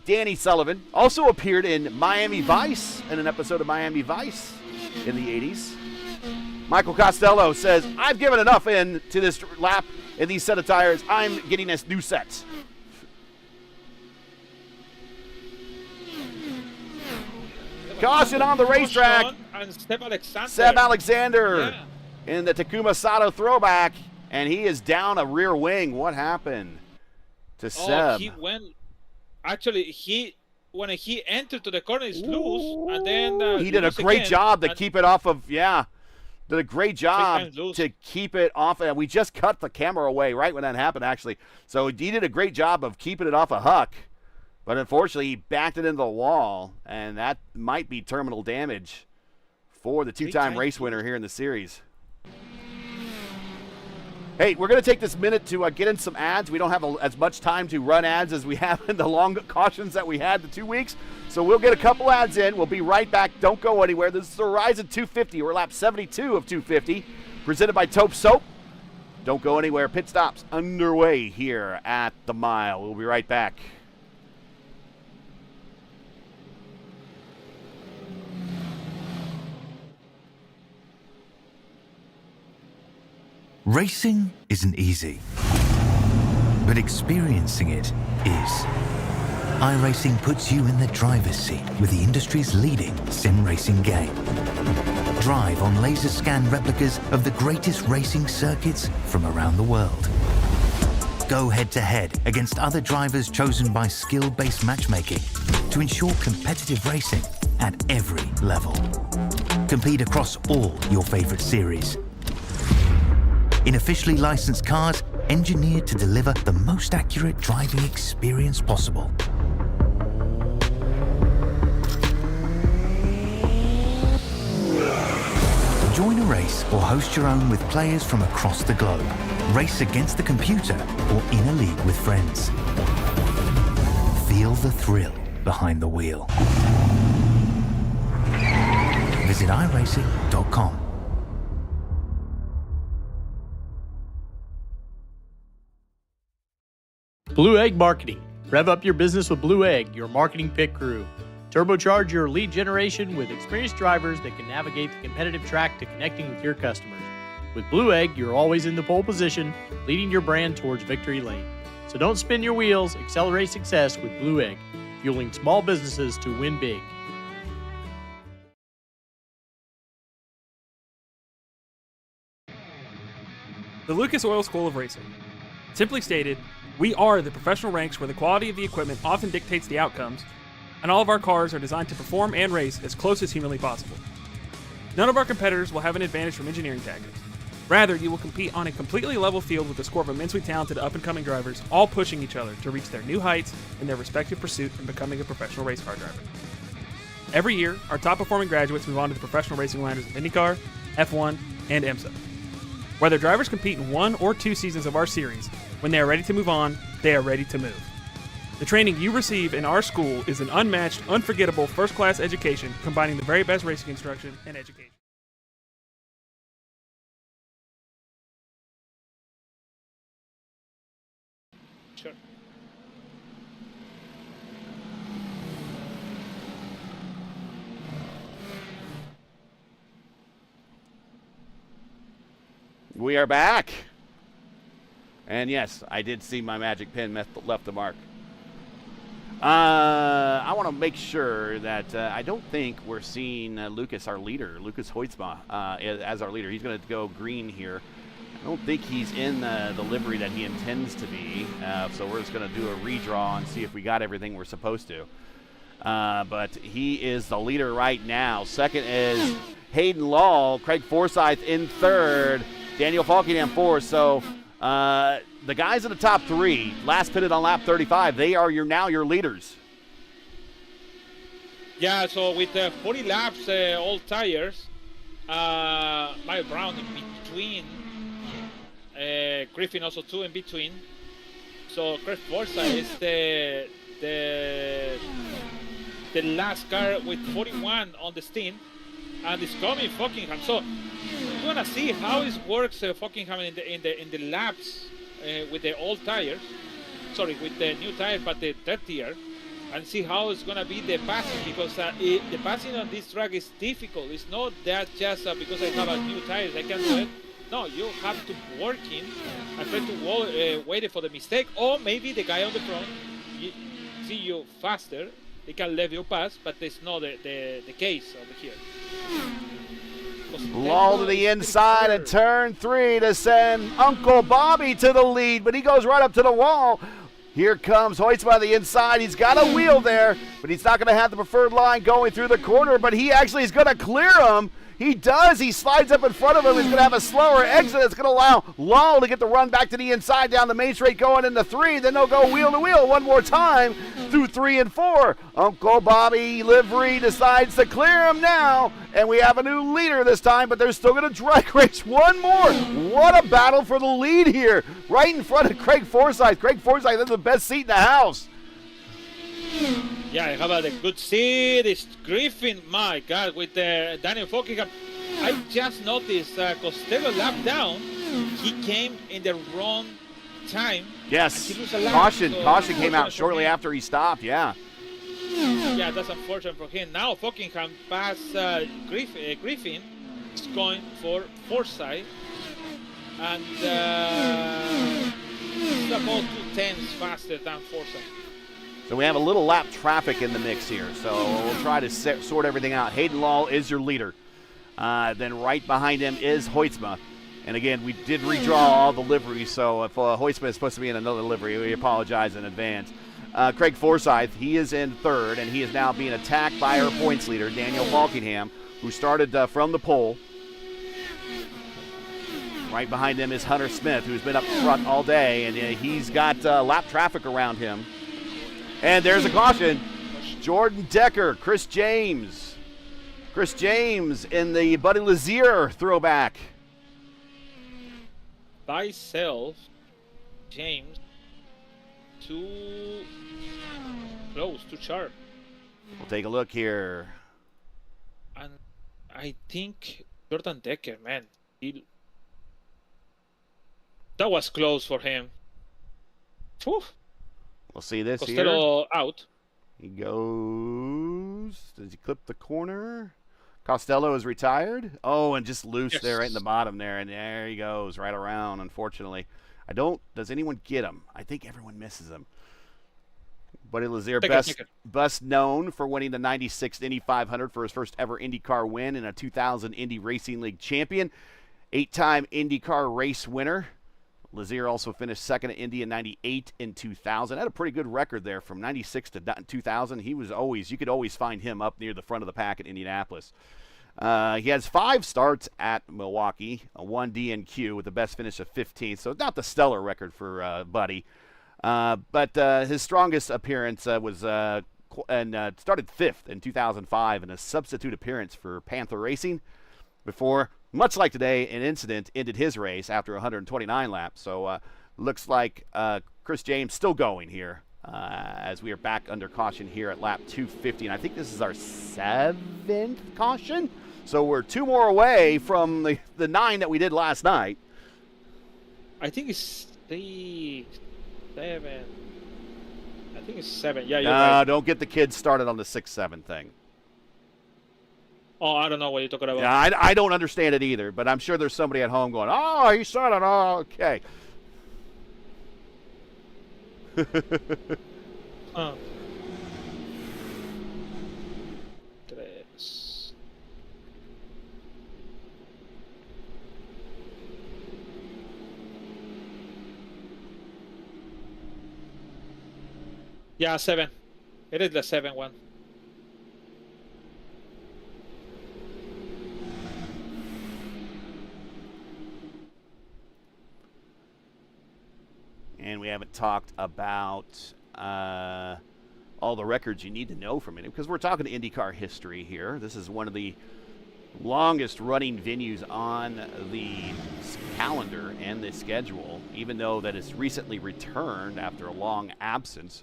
Danny Sullivan. Also appeared in Miami Vice, in an episode of Miami Vice in the 80s. Michael Costello says, I've given enough in to this lap in these set of tires. I'm getting us new sets. Caution on the racetrack. And Seb Alexander in the Takuma Sato throwback, and he is down a rear wing. What happened to Seb? He went. Actually, when he entered to the corner, he's loose, and then he did a great job to keep it off of. Did a great job to keep it off. We just cut the camera away right when that happened, actually. So he did a great job of keeping it off of Huck. But unfortunately, he backed it into the wall, and that might be terminal damage for the two-time race winner here in the series. Hey, we're going to take this minute to get in some ads. We don't have as much time to run ads as we have in the long cautions that we had the 2 weeks. So we'll get a couple ads in. We'll be right back. Don't go anywhere. This is the Horizon 250. We're lap 72 of 250, presented by Taupe Soap. Don't go anywhere. Pit stops underway here at the mile. We'll be right back. Racing isn't easy, but experiencing it is. iRacing puts you in the driver's seat with the industry's leading sim racing game. Drive on laser scan replicas of the greatest racing circuits from around the world. Go head-to-head against other drivers chosen by skill-based matchmaking to ensure competitive racing at every level. Compete across all your favorite series. In officially licensed cars, engineered to deliver the most accurate driving experience possible. Join a race or host your own with players from across the globe. Race against the computer or in a league with friends. Feel the thrill behind the wheel. Visit iRacing.com. Blue Egg Marketing. Rev up your business with Blue Egg, your marketing pit crew. Turbocharge your lead generation with experienced drivers that can navigate the competitive track to connecting with your customers. With Blue Egg, you're always in the pole position, leading your brand towards victory lane. So don't spin your wheels, accelerate success with Blue Egg, fueling small businesses to win big. The Lucas Oil School of Racing. Simply stated, we are the professional ranks where the quality of the equipment often dictates the outcomes, and all of our cars are designed to perform and race as close as humanly possible. None of our competitors will have an advantage from engineering tactics. Rather, you will compete on a completely level field with a score of immensely talented up-and-coming drivers, all pushing each other to reach their new heights in their respective pursuit in becoming a professional race car driver. Every year, our top-performing graduates move on to the professional racing ladders of IndyCar, F1, and IMSA. Whether drivers compete in 1 or 2 seasons of our series, when they are ready to move on, they are ready to move. The training you receive in our school is an unmatched, unforgettable, first-class education combining the very best racing instruction and education. Sure. We are back. And yes, I did see my magic pen left the mark. I want to make sure that I don't think we're seeing Lucas, our leader, Lucas Hoytsma, as our leader. He's going to go green here. I don't think he's in the livery that he intends to be, so we're just going to do a redraw and see if we got everything we're supposed to. But he is the leader right now. Second is Hayden Law, Craig Forsyth in third, Daniel Falkingham fourth. So the guys in the top 3, last pitted on lap 35, they are now your leaders. Yeah, so with 40 laps, all tires, Mario Brown in between, Griffin also 2 in between. So Craig Forsyth is the last car with 41 on the stint, and it's coming Falkingham. So you wanna see how it works, Falkingham in the laps with the old tires. Sorry, with the new tires, but the third tier, and see how it's gonna be the passing, because the passing on this track is difficult. It's not that just because I have a new tires I can do it. No, you have to work in and try to wait for the mistake, or maybe the guy on the front see you faster, they can let you pass, but that's not the case over here. Law to the inside and turn 3 to send Uncle Bobby to the lead, but he goes right up to the wall. Here comes Hoyts by the inside. He's got a wheel there, but he's not going to have the preferred line going through the corner, but he actually is going to clear him. He does. He slides up in front of him. He's going to have a slower exit. It's going to allow Law to get the run back to the inside down the main straight going into 3. Then they'll go wheel to wheel one more time through 3 and 4. Uncle Bobby Livery decides to clear him now. And we have a new leader this time, but they're still going to drag race one more. What a battle for the lead here. Right in front of Craig Forsyth. Craig Forsyth has the best seat in the house. Yeah, how about the good seat? It's Griffin, my God, with Daniel Falkingham. I just noticed Costello lap down. He came in the wrong time. Yes, caution came out shortly after he stopped, yeah. Yeah, that's unfortunate for him. Now Falkingham passed Griffin. He's going for Forsyth. And it's about 2/10 faster than Forsyth. So we have a little lap traffic in the mix here, so we'll try to sort everything out. Hayden Law is your leader. Then right behind him is Hoytsma. And again, we did redraw all the liveries, so if Hoytsma is supposed to be in another livery, we apologize in advance. Craig Forsyth, he is in third, and he is now being attacked by our points leader, Daniel Falkingham, who started from the pole. Right behind him is Hunter Smith, who's been up front all day, and he's got lap traffic around him. And there's a caution. Jordan Decker, Chris James. Chris James in the Buddy Lazier throwback. Thyself, James, too close, too sharp. We'll take a look here. And I think Jordan Decker, man, that was close for him. Whew. We'll see this Costello here. Out. He goes. Does he clip the corner? Costello is retired. Oh, and just loose there right in the bottom there. And there he goes right around, unfortunately. Does anyone get him? I think everyone misses him. Buddy Lazier, best known for winning the 96th Indy 500 for his first ever IndyCar win and a 2000 Indy Racing League champion. 8-time IndyCar race winner. Lazier also finished second at Indy in 98 and 2000. Had a pretty good record there from 96 to 2000. He was always, you could always find him up near the front of the pack at Indianapolis. He has 5 starts at Milwaukee, a 1 DNQ with the best finish of 15th. So not the stellar record for Buddy. But his strongest appearance was started 5th in 2005 in a substitute appearance for Panther Racing before, much like today, an incident ended his race after 129 laps. So looks like Chris James still going here as we are back under caution here at lap 250. And I think this is our 7th caution. So we're 2 more away from the 9 that we did last night. I think it's 7. I think it's 7. Yeah, you're right. Don't get the kids started on the 6-7 thing. Oh, I don't know what you're talking about. Yeah, I don't understand it either, but I'm sure there's somebody at home going, oh, he started. Oh, okay. Tres. Yeah, 7. It is the 7 one. And we haven't talked about all the records you need to know from it, because we're talking IndyCar history here. This is one of the longest running venues on the calendar and the schedule, even though that it's recently returned after a long absence.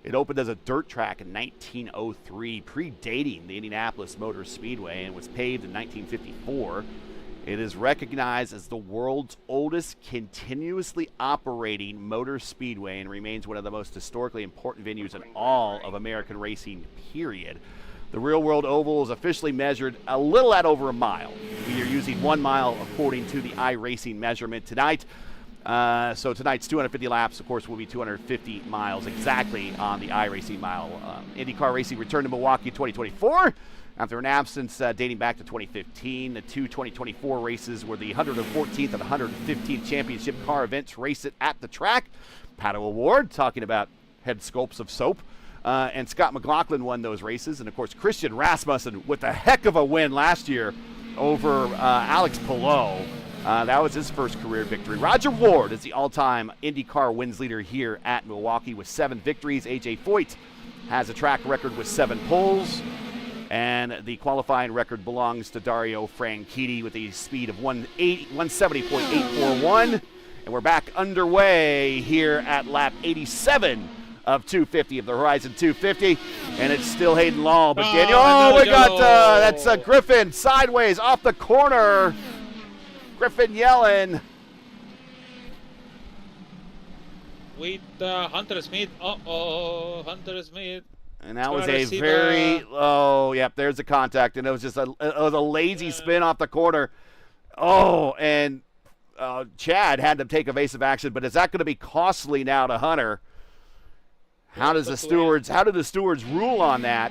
It opened as a dirt track in 1903, predating the Indianapolis Motor Speedway, and was paved in 1954. It is recognized as the world's oldest continuously operating motor speedway and remains one of the most historically important venues in all of American racing, period. The real-world oval is officially measured a little at over a mile. We are using 1 mile according to the iRacing measurement tonight. So tonight's 250 laps, of course, will be 250 miles exactly on the iRacing mile. IndyCar racing returned to Milwaukee in 2024. After an absence dating back to 2015, the 2 2024 races were the 114th and 115th championship car events raced at the track. Pato Award, talking about head sculpts of soap. And Scott McLaughlin won those races. And, of course, Christian Rasmussen with a heck of a win last year over Alex Palou. That was his first career victory. Roger Ward is the all-time IndyCar wins leader here at Milwaukee with 7 victories. A.J. Foyt has a track record with 7 poles. And the qualifying record belongs to Dario Franchitti with a speed of 170.841. And we're back underway here at lap 87 of 250 of the Horizon 250. And it's still Hayden Law. But Daniel, we got, that's Griffin sideways off the corner. Griffin yelling. With Hunter Smith. Hunter Smith. And that was a very, there's the contact. And it was just a lazy spin off the corner. And Chad had to take evasive action. But is that going to be costly now to Hunter? How did the stewards rule on that?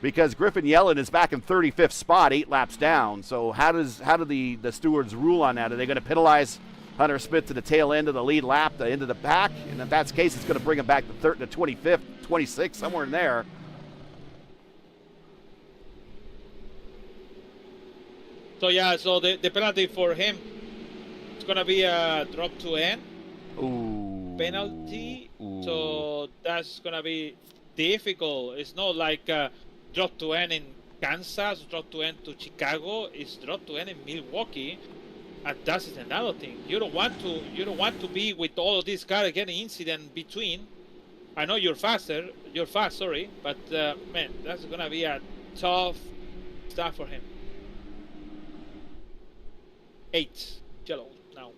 Because Griffin Yellen is back in 35th spot, 8 laps down. So how do the stewards rule on that? Are they going to penalize Hunter Smith to the tail end of the lead lap, the end of the pack? And if that's the case, it's going to bring him back to 25th, 26th, somewhere in there. So the penalty for him, it's going to be a drop to end penalty. Ooh. So that's going to be difficult. It's not like drop to end in Kansas, drop to end to Chicago. It's drop to end in Milwaukee. And that's another thing. You don't want to be with all of these cars getting incident between. I know you're fast, sorry, but man, that's gonna be a tough stuff for him. 8 yellow now.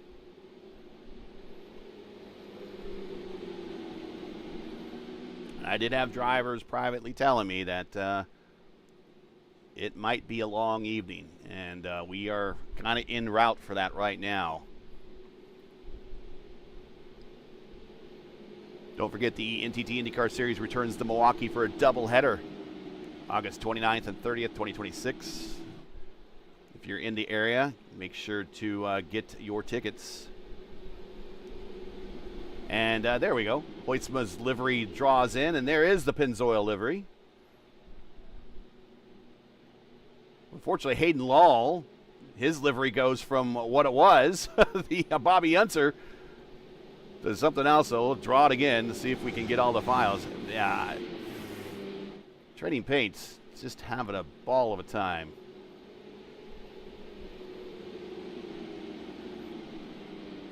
I did have drivers privately telling me that it might be a long evening, and we are kind of en route for that right now. Don't forget the NTT IndyCar Series returns to Milwaukee for a doubleheader, August 29th and 30th, 2026. If you're in the area, make sure to get your tickets. And there we go. Hoytsma's livery draws in, and there is the Pennzoil livery. Unfortunately, Hayden Lall, his livery goes from what it was, the Bobby Unser, to something else. So we'll draw it again to see if we can get all the files. Yeah, Trading Paints just having a ball of a time.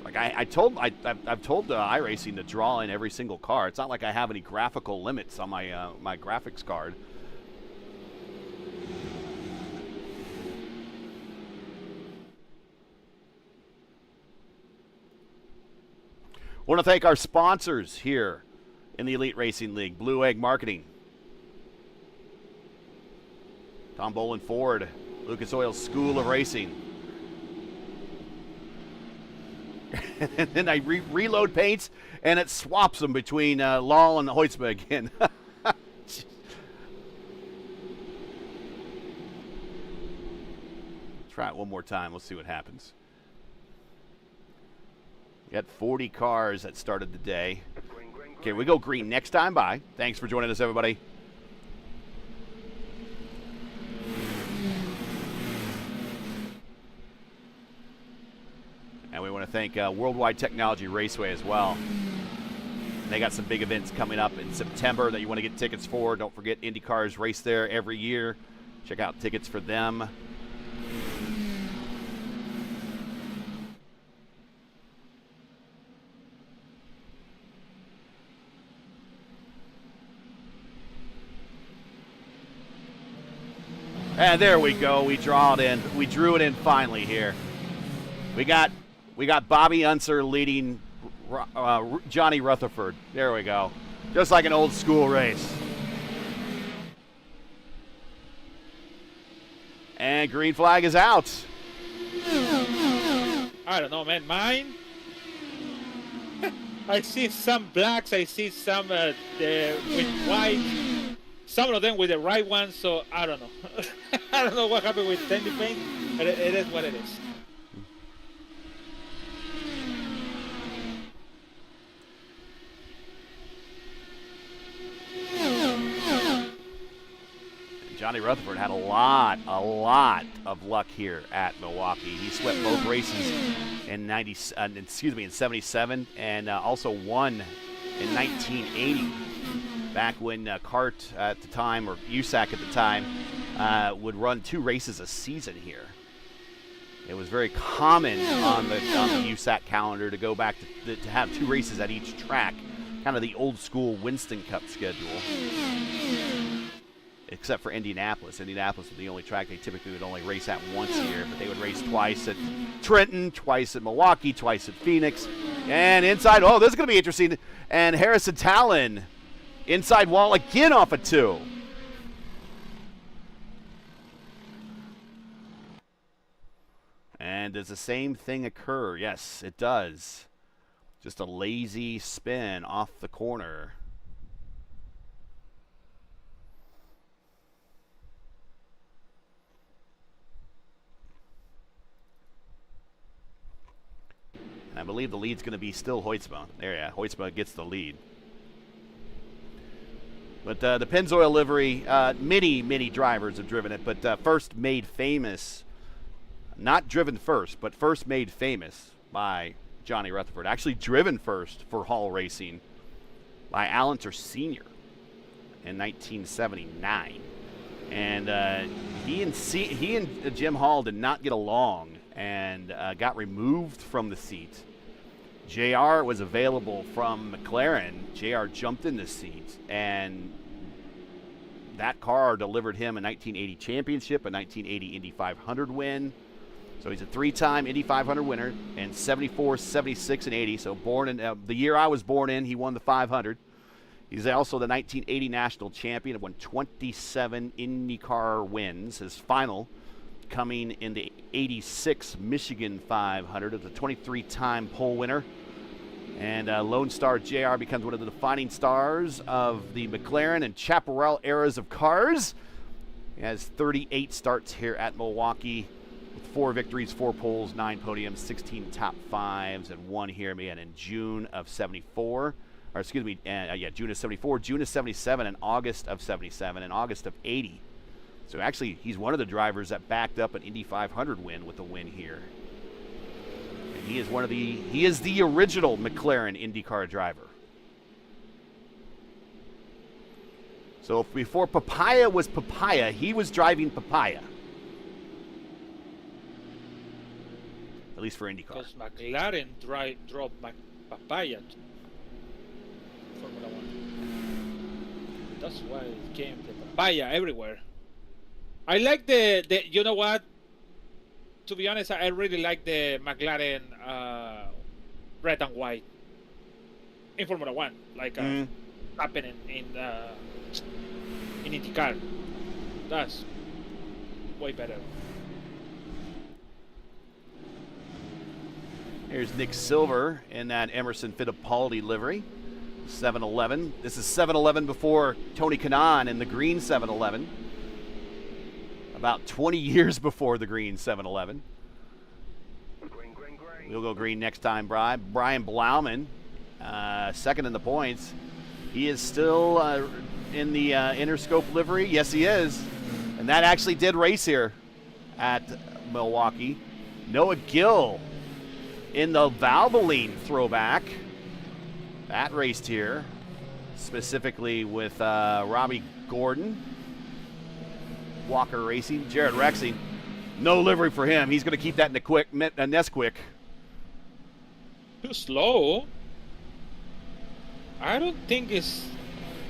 Like I've told iRacing to draw in every single car. It's not like I have any graphical limits on my my graphics card. Want to thank our sponsors here in the Elite Racing League: Blue Egg Marketing, Tom Boland Ford, Lucas Oil School of Racing. And then I reload paints, and it swaps them between Lall and Hoytsma again. Try it one more time. We'll see what happens. We got 40 cars that started the day. Okay, we go green next time. Bye. Thanks for joining us, everybody. And we want to thank Worldwide Technology Raceway as well. They got some big events coming up in September that you want to get tickets for. Don't forget, IndyCars race there every year. Check out tickets for them. And there we go. We draw it in. We drew it in finally here. We got Bobby Unser leading Johnny Rutherford. There we go. Just like an old school race. And green flag is out. I don't know, man. Mine, I see some blacks. I see some with white. Some of them with the right one. So I don't know. I don't know what happened with Trading Paint. But it is what it is. Johnny Rutherford had a lot of luck here at Milwaukee. He swept both races in 77, and also won in 1980. Back when Cart at the time, or USAC at the time, would run 2 races a season here. It was very common on the USAC calendar to go back to have 2 races at each track, kind of the old school Winston Cup schedule. Except for Indianapolis. Indianapolis was the only track they typically would only race at once a year, but they would race twice at Trenton, twice at Milwaukee, twice at Phoenix. And inside, oh, this is going to be interesting. And Harrison Talon, inside wall again off of 2. And does the same thing occur? Yes, it does. Just a lazy spin off the corner. I believe the lead's going to be still Hoytsma. There, yeah, Hoytsma gets the lead. But the Pennzoil livery, many drivers have driven it, but first made famous, not driven first, but first made famous by Johnny Rutherford. Actually driven first for Hall Racing by Allentor Sr. in 1979. And he and Jim Hall did not get along and got removed from the seat. JR was available from McLaren. JR jumped in the seat, and that car delivered him a 1980 championship, a 1980 Indy 500 win. So he's a 3-time Indy 500 winner, and 74, 76, and 80. So born in the year I was born in, he won the 500. He's also the 1980 national champion, won 27 IndyCar wins. His final coming in the 86 Michigan 500 as a 23-time pole winner. And Lone Star JR becomes one of the defining stars of the McLaren and Chaparral eras of cars. He has 38 starts here at Milwaukee with 4 victories, 4 poles, 9 podiums, 16 top 5s, and 1 here, man, in June of 74. Or excuse me, June of 74, June of 77, and August of 77, and August of 80. So actually, he's one of the drivers that backed up an Indy 500 win with a win here. And he is the original McLaren IndyCar driver. So before Papaya was Papaya, he was driving Papaya. At least for IndyCar. Because McLaren drove Papaya to Formula 1. That's why it came the Papaya everywhere. I like the you know what? To be honest, I really like the McLaren red and white in Formula 1, like happening in IndyCar. That's way better. Here's Nick Silver in that Emerson Fittipaldi livery. 7-11. This is 7-11 before Tony Kanaan in the green 7-11. About 20 years before the green 7-11. We'll go green next time, Brian. Brian Blauman, second in the points. He is still in the Interscope livery. Yes, he is. And that actually did race here at Milwaukee. Noah Gill in the Valvoline throwback. That raced here, specifically with Robbie Gordon. Walker Racing. Jared Rexing, no livery for him. He's going to keep that in the Nesquik. Too slow. I don't think it's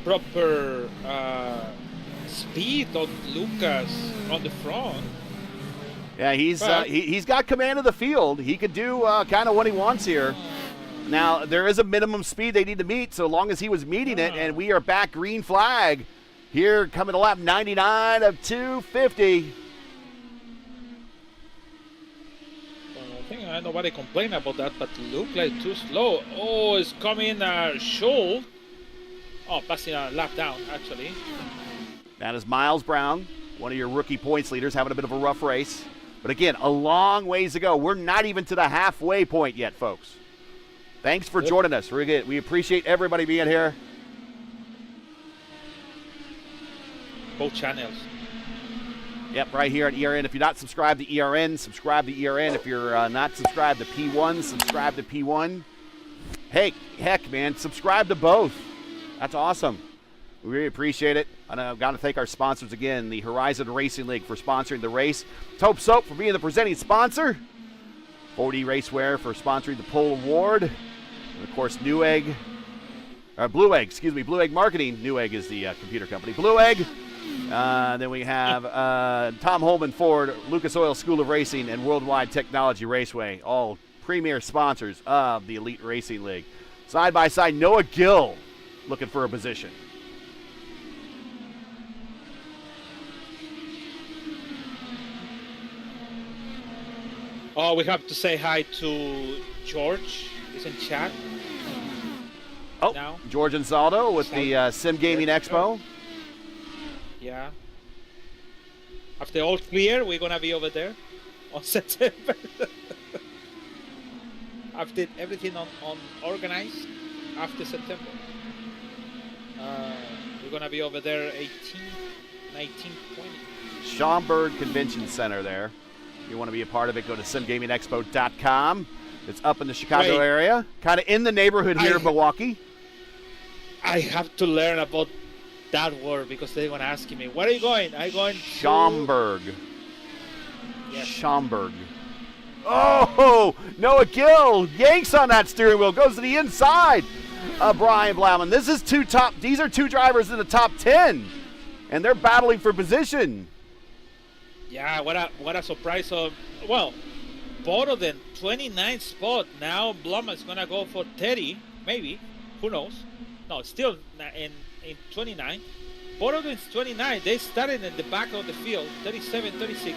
proper speed on Lucas on the front. Yeah, he's got command of the field. He could do kind of what he wants here. Now, there is a minimum speed they need to meet, so long as he was meeting it, and we are back green flag here coming to lap 99 of 250. I think nobody complained about that, but look like too slow. Oh, it's coming Scholl. Oh, passing a lap down, actually. That is Miles Brown, one of your rookie points leaders, having a bit of a rough race. But again, a long ways to go. We're not even to the halfway point yet, folks. Thanks for joining us. We appreciate everybody being here. Both channels. Yep, right here at ERN. If you're not subscribed to ERN, subscribe to ERN. If you're not subscribed to P1, subscribe to P1. Hey, heck, man, subscribe to both. That's awesome. We really appreciate it. And I've got to thank our sponsors again, the Horizon Racing League for sponsoring the race. Taupe Soap for being the presenting sponsor. 4D Racewear for sponsoring the Pole Award. And of course, Blue Egg Marketing. Newegg is the computer company. Blue Egg. Then we have Tom Holman Ford, Lucas Oil School of Racing, and Worldwide Technology Raceway, all premier sponsors of the Elite Racing League. Side by side, Noah Gill looking for a position. Oh, we have to say hi to George. He's in chat. Oh, now. George Ansaldo with the Sim Gaming Expo. Yeah. After all clear, we're going to be over there on September. After everything on organized, after September. We're going to be over there 18, 19, 20. Schaumburg Convention Center there. If you want to be a part of it, go to simgamingexpo.com. It's up in the Chicago area, kind of in the neighborhood here of Milwaukee. I have to learn about that word because they're going to ask me, where are you going? I'm going to... Schaumburg. Yes. Schaumburg. Oh, Noah Gill yanks on that steering wheel, goes to the inside of Brian Blauman. These are two drivers in the top 10, and they're battling for position. Yeah, what a surprise of, well, both of them 29th spot. Now Blauman's going to go for 30, maybe. Who knows? No, still in 29. Both of them 29. They started in the back of the field, 37, 36.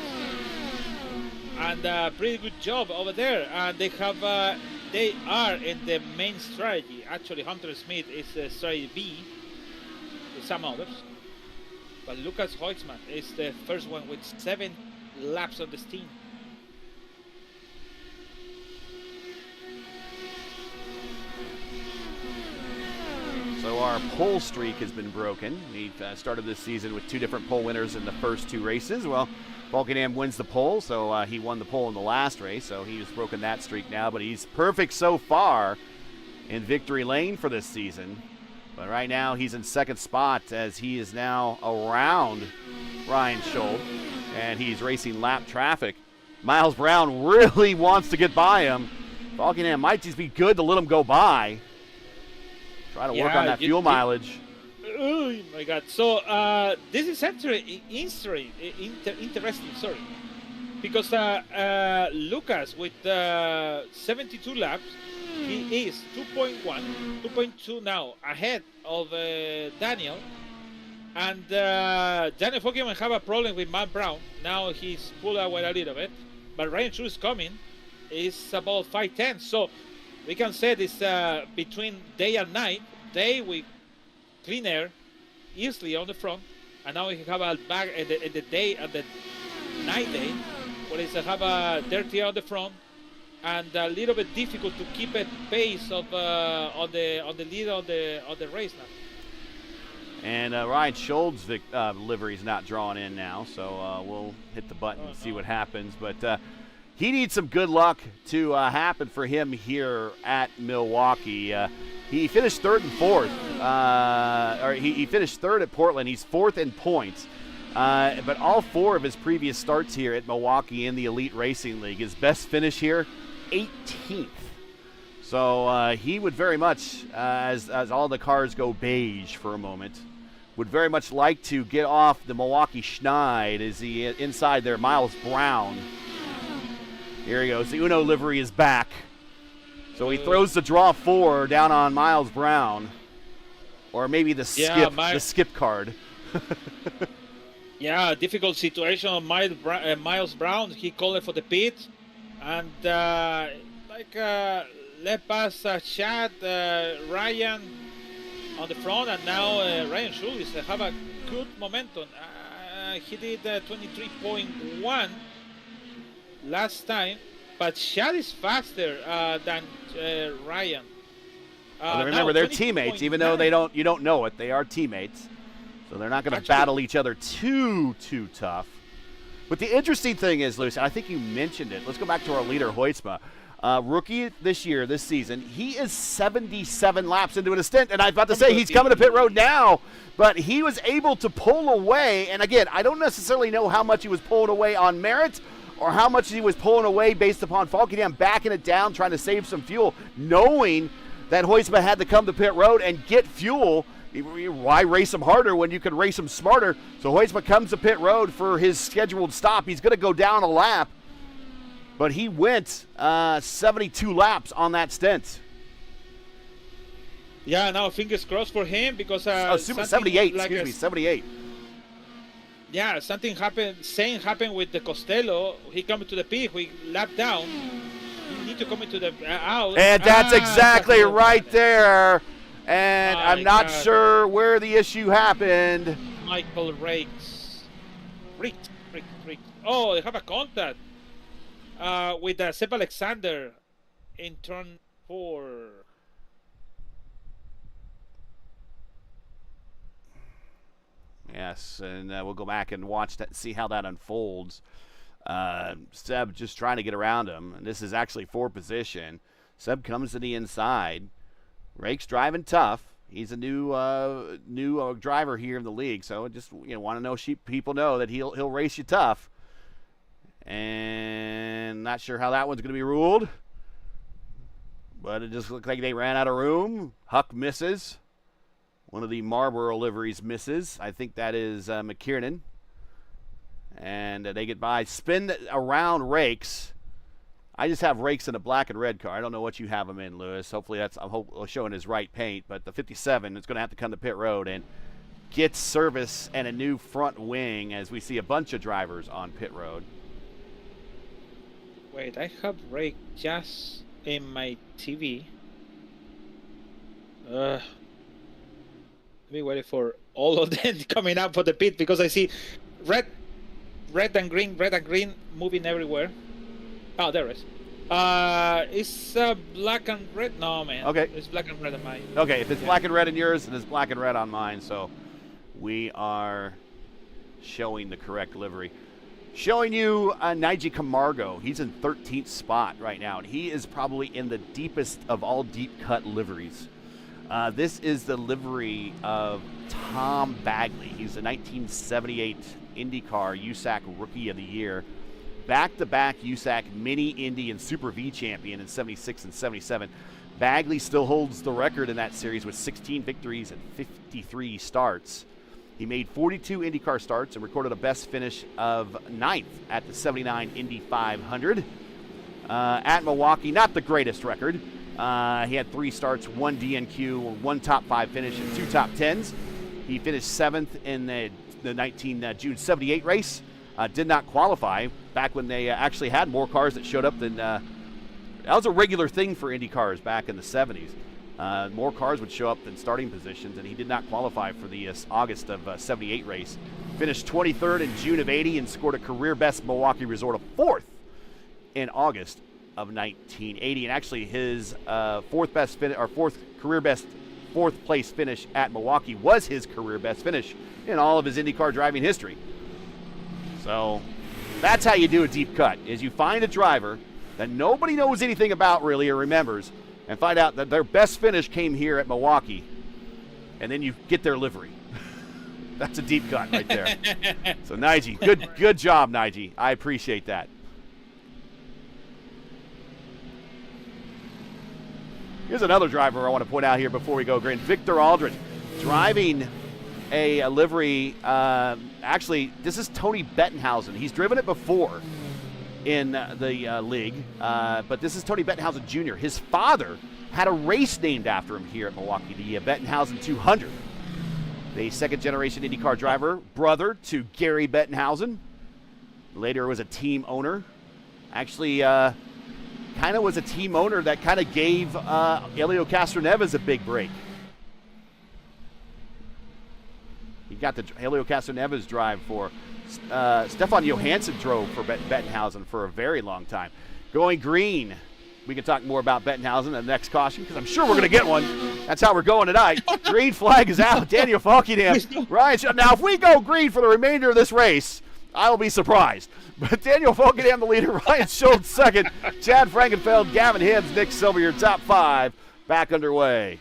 And pretty good job over there. And they are in the main strategy. Actually, Hunter Smith is strategy B with some others. But Lucas Hoixman is the first one with 7 laps on the steam. So our pole streak has been broken. We started this season with 2 different pole winners in the first 2 races. Well, Falkenham wins the pole, so he won the pole in the last race, so he's broken that streak now, but he's perfect so far in victory lane for this season. But right now he's in second spot as he is now around Ryan Schold, and he's racing lap traffic. Miles Brown really wants to get by him. Falkenham might just be good to let him go by. Try to work on that fuel mileage. Oh my God! So this is actually interesting. Sorry, because Lucas with 72 laps, he is 2.2 now ahead of Daniel, and Daniel Falkenham have a problem with Matt Brown. Now he's pulled away a little bit, but Ryan Schold is coming. Is about 5:10, so we can say this between day and night. Day with clean air, easily on the front, and now we have a back at the day and the night day, where it's have a dirty on the front, and a little bit difficult to keep a pace of on the lead of the race now. And Ryan Scold's livery is not drawn in now, so we'll hit the button and see what happens. But he needs some good luck to happen for him here at Milwaukee. He finished 3rd and 4th. Or he finished 3rd at Portland. He's 4th in points. But all 4 of his previous starts here at Milwaukee in the Elite Racing League, his best finish here, 18th. So he would very much, as all the cars go beige for a moment, would very much like to get off the Milwaukee Schneid as he inside there, Miles Brown. Here he goes. The Uno livery is back. So he throws the draw 4 down on Miles Brown. Or maybe the skip card. Yeah, difficult situation on Miles Brown. He called it for the pit. And let pass Chad, Ryan on the front. And now Ryan Schold have a good momentum. He did 23.1 last time, but Chad is faster than Ryan. Well, remember, they're teammates, even though you don't know it. They are teammates, so they're not going to battle each other too tough. But the interesting thing is, Lucy, I think you mentioned it. Let's go back to our leader, Hoytsma. Rookie this season, he is 77 laps into a stint, and I was about to say he's coming to pit road now, but he was able to pull away. And again, I don't necessarily know how much he was pulling away on merit, or how much he was pulling away based upon Falkenham backing it down, trying to save some fuel, knowing that Hoytsma had to come to pit road and get fuel. Why race him harder when you can race him smarter? So Hoytsma comes to pit road for his scheduled stop. He's going to go down a lap, but he went 72 laps on that stint. Yeah, now fingers crossed for him because 78, excuse me, 78. Yeah, something happened. Same happened with the Costello. He come to the pit. We lap down. You need to come into the out. And that's exactly right there. And I'm not sure where the issue happened. Michael Rakes. Rick. Oh, they have a contact with Seb Alexander in turn 4. Yes, and we'll go back and watch that, see how that unfolds. Seb just trying to get around him, and this is actually for position. Seb comes to the inside. Rake's driving tough. He's a new driver here in the league, so just want to know people know that he'll race you tough. And not sure how that one's going to be ruled, but it just looks like they ran out of room. Huck misses. One of the Marlboro liveries misses. I think that is McKiernan. And they get by. Spin around Rakes. I just have Rakes in a black and red car. I don't know what you have him in, Lewis. Hopefully I'm showing his right paint. But the 57 is going to have to come to pit road and get service and a new front wing as we see a bunch of drivers on pit road. Wait, I have Rake just in my TV. Let me wait for all of them coming up for the pit because I see red and green moving everywhere. Oh, there it is. It's black and red. No, man. Okay. It's black and red on mine. Okay, if it's black and red in yours, then it's black and red on mine. So we are showing the correct livery. Showing you Nigel Camargo. He's in 13th spot right now, and he is probably in the deepest of all deep cut liveries. This is the livery of Tom Bagley. He's the 1978 IndyCar USAC Rookie of the Year. Back-to-back USAC Mini Indy and Super V champion in 76 and 77. Bagley still holds the record in that series with 16 victories and 53 starts. He made 42 IndyCar starts and recorded a best finish of 9th at the 79 Indy 500. At Milwaukee, not the greatest record. He had 3 starts, 1 DNQ, 1 top 5 finish, and 2 top 10s. He finished 7th in the June 78 race. Did not qualify back when they actually had more cars that showed up than that was a regular thing for Indy cars back in the 70s. More cars would show up than starting positions, and he did not qualify for the August of 78 race. Finished 23rd in June of 80 and scored a career best Milwaukee resort of 4th in August of 1980. And actually his fourth career best 4th place finish at Milwaukee was his career best finish in all of his IndyCar driving history. So that's how you do a deep cut, is you find a driver that nobody knows anything about really or remembers, and find out that their best finish came here at Milwaukee, and then you get their livery. That's a deep cut right there. So Nigel, good job, Nigel. I appreciate that. Here's another driver I want to point out here before we go, Grant. Victor Aldridge, driving a livery. Actually, this is Tony Bettenhausen. He's driven it before in the league, but this is Tony Bettenhausen Jr. His father had a race named after him here at Milwaukee, the Bettenhausen 200. The second-generation IndyCar driver, brother to Gary Bettenhausen. Later was a team owner. Actually, kind of was a team owner that kind of gave Helio Castroneves a big break. He got the Helio Castroneves drive for Stefan Johansson drove for Bettenhausen for a very long time. Going green. We can talk more about Bettenhausen in the next caution because I'm sure we're going to get one. That's how we're going tonight. Green flag is out. Daniel Falkenham. Ryan, now, if we go green for the remainder of this race, I will be surprised. But Daniel Falkenham, the leader. Ryan Schultz, second. Chad Frankenfeld, Gavin Hibbs, Nick Silver, your top 5. Back underway.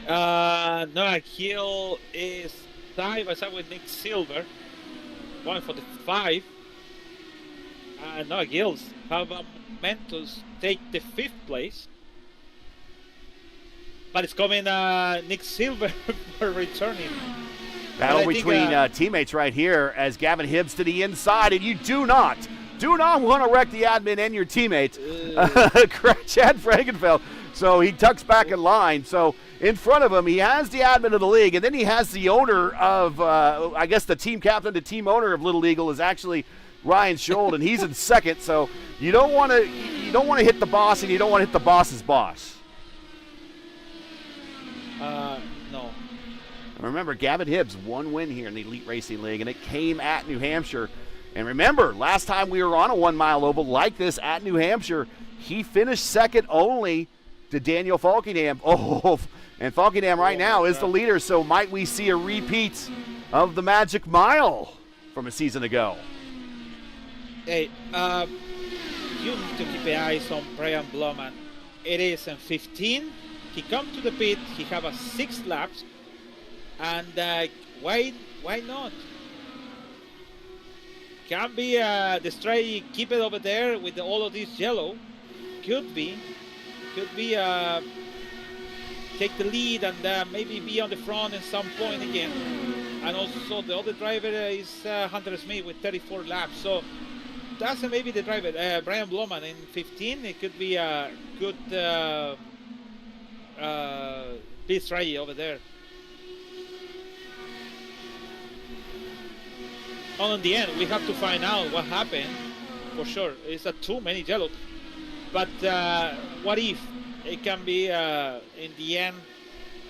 Noah Hill is side by side with Nick Silver, going for the 5. Noah Gills, how about Mentos take the 5th place? But it's coming Nick Silver for returning. Battle between teammates right here as Gavin Hibbs to the inside, and you do not want to wreck the admin and your teammate, Chad Frankenfeld. So he tucks back in line. So in front of him, he has the admin of the league, and then he has the owner of, I guess the team captain, the team owner of Little Eagle is actually Ryan Schultz, and he's in second. So you don't want to hit the boss, and you don't want to hit the boss's boss. No. Remember, Gavin Hibbs, 1 win here in the Elite Racing League, and it came at New Hampshire. And remember, last time we were on a 1-mile oval like this at New Hampshire, he finished second only to Daniel Falkenham. Oh, and Falkenham right now is the leader, so might we see a repeat of the Magic Mile from a season ago? Hey, you need to keep your eyes on Brian Bloman. It is in 15. He come to the pit. He have a 6 laps, and why not? Can be the strategy. Keep it over there with all of this yellow. Could be take the lead and maybe be on the front at some point again. And also the other driver is Hunter Smith with 34 laps. So that's maybe the driver, Brian Bloman in 15. It could be a good pit strategy over there. And in the end, we have to find out what happened for sure. It's too many yellow. But what if it can be in the end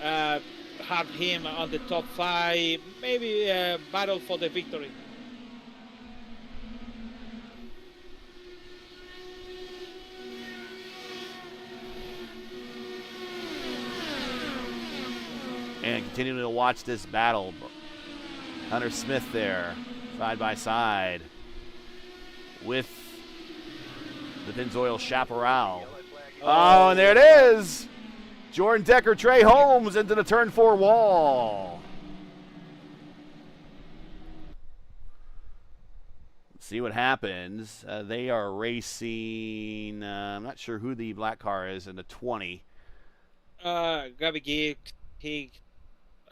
have him on the top 5, maybe battle for the victory. And continuing to watch this battle. Hunter Smith there, side by side with the Pennzoil Chaparral. Oh, and there it is. Jordan Decker, Trey Holmes into the turn 4 wall. Let's see what happens. They are racing, I'm not sure who the black car is in the 20. Gabby Gig.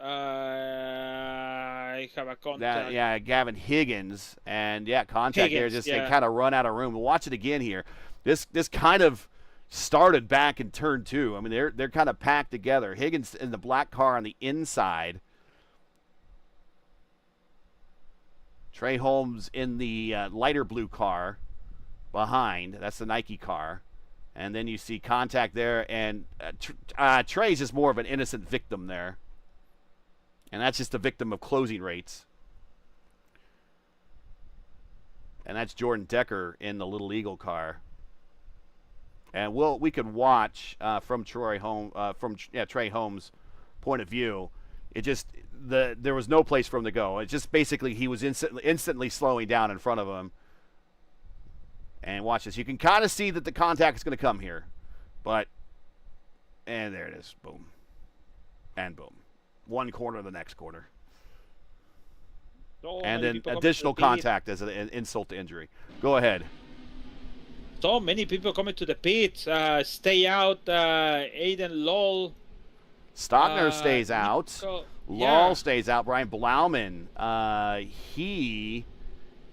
I have a contact. Gavin Higgins. And, contact there. Just kind of run out of room. We'll watch it again here. This kind of started back in turn 2. I mean, they're kind of packed together. Higgins in the black car on the inside. Trey Holmes in the lighter blue car behind. That's the Nike car. And then you see contact there. And Trey's just more of an innocent victim there. And that's just a victim of closing rates. And that's Jordan Decker in the Little Eagle car. And we could watch from Trey Holmes' point of view. It just there was no place for him to go. It just basically he was instantly slowing down in front of him. And watch this. You can kind of see that the contact is going to come here, and there it is. Boom, and boom. One corner, the next corner. And then additional contact as an insult to injury. Go ahead. So many people coming to the pits. Stay out. Aiden Lowell. Stockner stays out. Lowell stays out. Brian Blauman. He.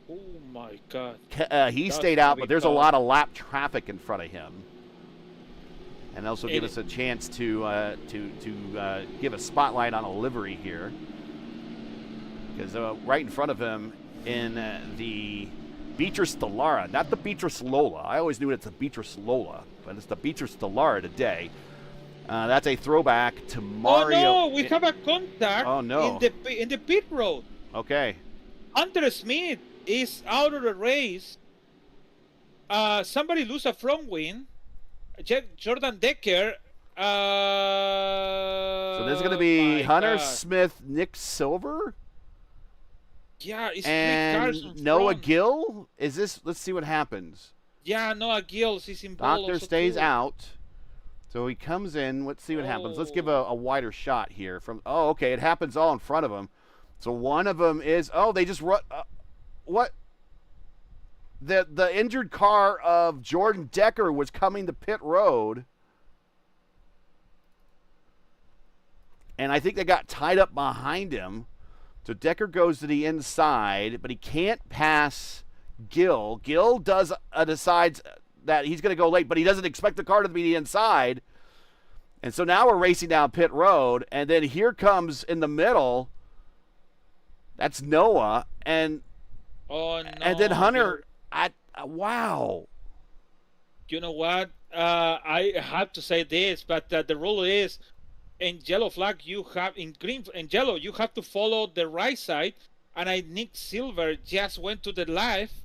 Oh my God. He stayed out, but there's a lot of lap traffic in front of him. And also give us a chance to give a spotlight on a livery here. Because right in front of him in the Beatrice Stellara, not the Beatrice Lola. I always knew it's the Beatrice Lola, but it's the Beatrice Stellara today. That's a throwback to Mario. Oh no, we have a contact. Oh no. In the pit road. Okay. Hunter Smith is out of the race. Somebody lose a front wing. Jordan Decker. So this is going to be Hunter Smith, Nick Silver. Yeah, it's and Noah Gill. Is this? Let's see what happens. Yeah, Noah Gill is involved. Doctor stays out, so he comes in. Let's see what happens. Let's give a wider shot here. Okay, it happens all in front of him. So one of them is. They just run. What? The injured car of Jordan Decker was coming to pit road. And I think they got tied up behind him. So Decker goes to the inside, but he can't pass Gill. Gill decides that he's going to go late, but he doesn't expect the car to be the inside. And so now we're racing down pit road, and then here comes in the middle, that's Noah, and then Hunter. Wow. You know what? I have to say this, but the rule is, in yellow flag in green and yellow you have to follow the right side, and Nick Silver just went to the left.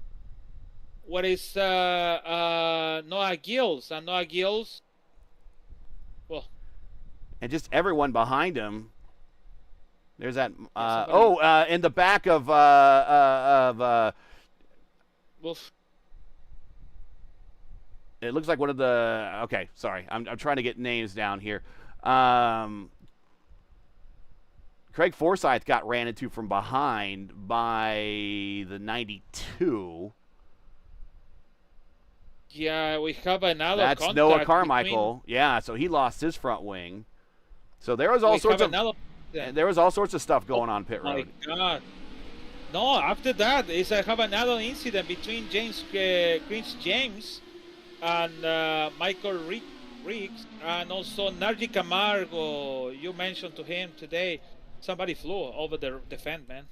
What is Noah Gills? And Noah Gills, well, and just everyone behind him. There's that. In the back of it looks like one of the. Okay, sorry, I'm trying to get names down here. Craig Forsyth got ran into from behind by the 92. Yeah, we have another. That's Noah Carmichael. Yeah, so he lost his front wing. So there was all sorts of. There was all sorts of stuff going on pit road. My God. No, after that, I have another incident between Chris James and Michael Riggs, and also Narji Camargo. You mentioned to him today. Somebody flew over the fence, man.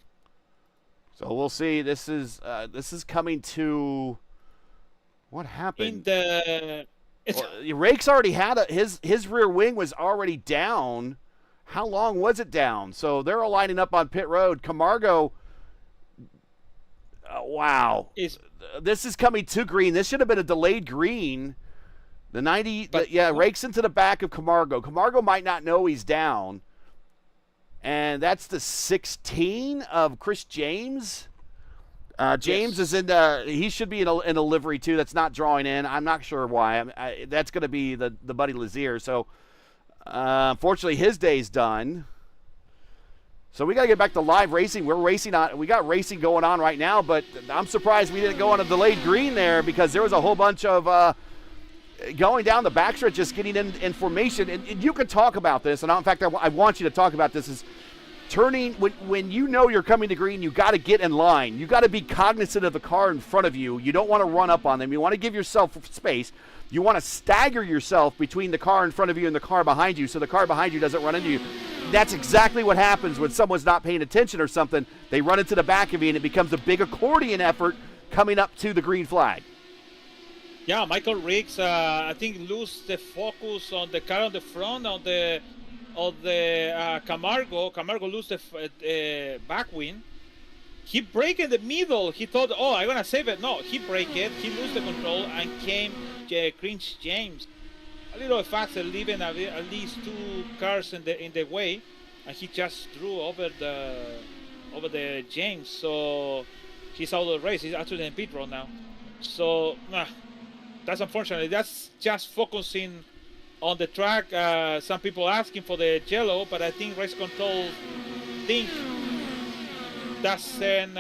So we'll see. This is coming to what happened. Rake's already had his rear wing was already down. How long was it down? So they're all lining up on pit road. Camargo. Wow. This is coming to green. This should have been a delayed green. The 90, rakes into the back of Camargo. Camargo might not know he's down. And that's the 16 of Chris James. James is in he should be in a livery too. That's not drawing in. I'm not sure why. That's going to be the Buddy Lazier. So unfortunately, his day's done. So we got to get back to live racing. We got racing going on right now, but I'm surprised we didn't go on a delayed green there because there was a whole bunch of going down the backstretch, just getting in formation. And you could talk about this. And in fact, I want you to talk about this. Is turning, when you know you're coming to green, you got to get in line. You got to be cognizant of the car in front of you. You don't want to run up on them. You want to give yourself space. You want to stagger yourself between the car in front of you and the car behind you so the car behind you doesn't run into you. That's exactly what happens when someone's not paying attention or something. They run into the back of you and it becomes a big accordion effort coming up to the green flag. Yeah, Michael Riggs, I think, lose the focus on the car on the front of the Camargo. Camargo lose the back wing. He break in the middle. He thought, oh, I'm gonna save it. No, he break it. He lose the control and came Chris James a little faster, leaving at least 2 cars in the way, and he just drew over the James. So he's out of the race. He's actually in pit road now. So that's unfortunate. That's just focusing on the track. Some people asking for the yellow, but I think race control think doesn't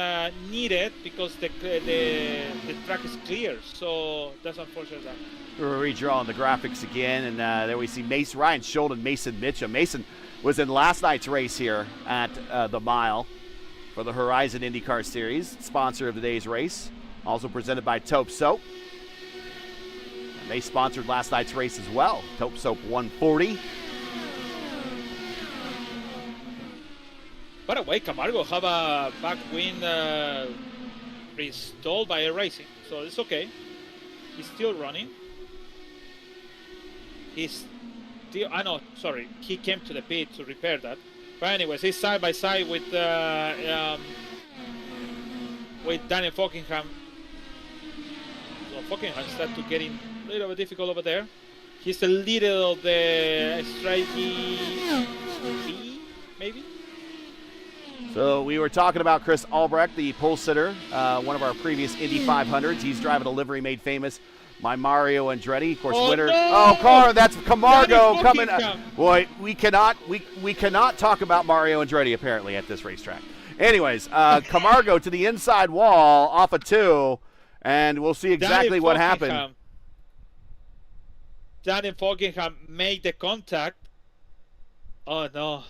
need it because the track is clear. So that's unfortunate. We're redrawing the graphics again, and there we see Ryan Schulden, Mason Mitchum. Mason was in last night's race here at the mile for the Horizon IndyCar Series, sponsor of today's race, also presented by Taupe Soap. And they sponsored last night's race as well. Taupe Soap 140. By the way, Camargo have a back wing installed by iRacing, so it's okay. He's still running. He's still, he came to the pit to repair that. But anyways, he's side by side with Daniel Fockingham. So Fockingham started to getting a little bit difficult over there. He's the leader of the Strikey B, maybe? So we were talking about Chris Albrecht, the pole sitter, one of our previous Indy 500s. He's driving a livery made famous by Mario Andretti, of course, winner. No! Oh, car, that's Camargo coming. Boy, we cannot talk about Mario Andretti apparently at this racetrack. Anyways, Camargo to the inside wall off of 2, and we'll see exactly what happened. Daniel Fockingham made the contact. Oh no.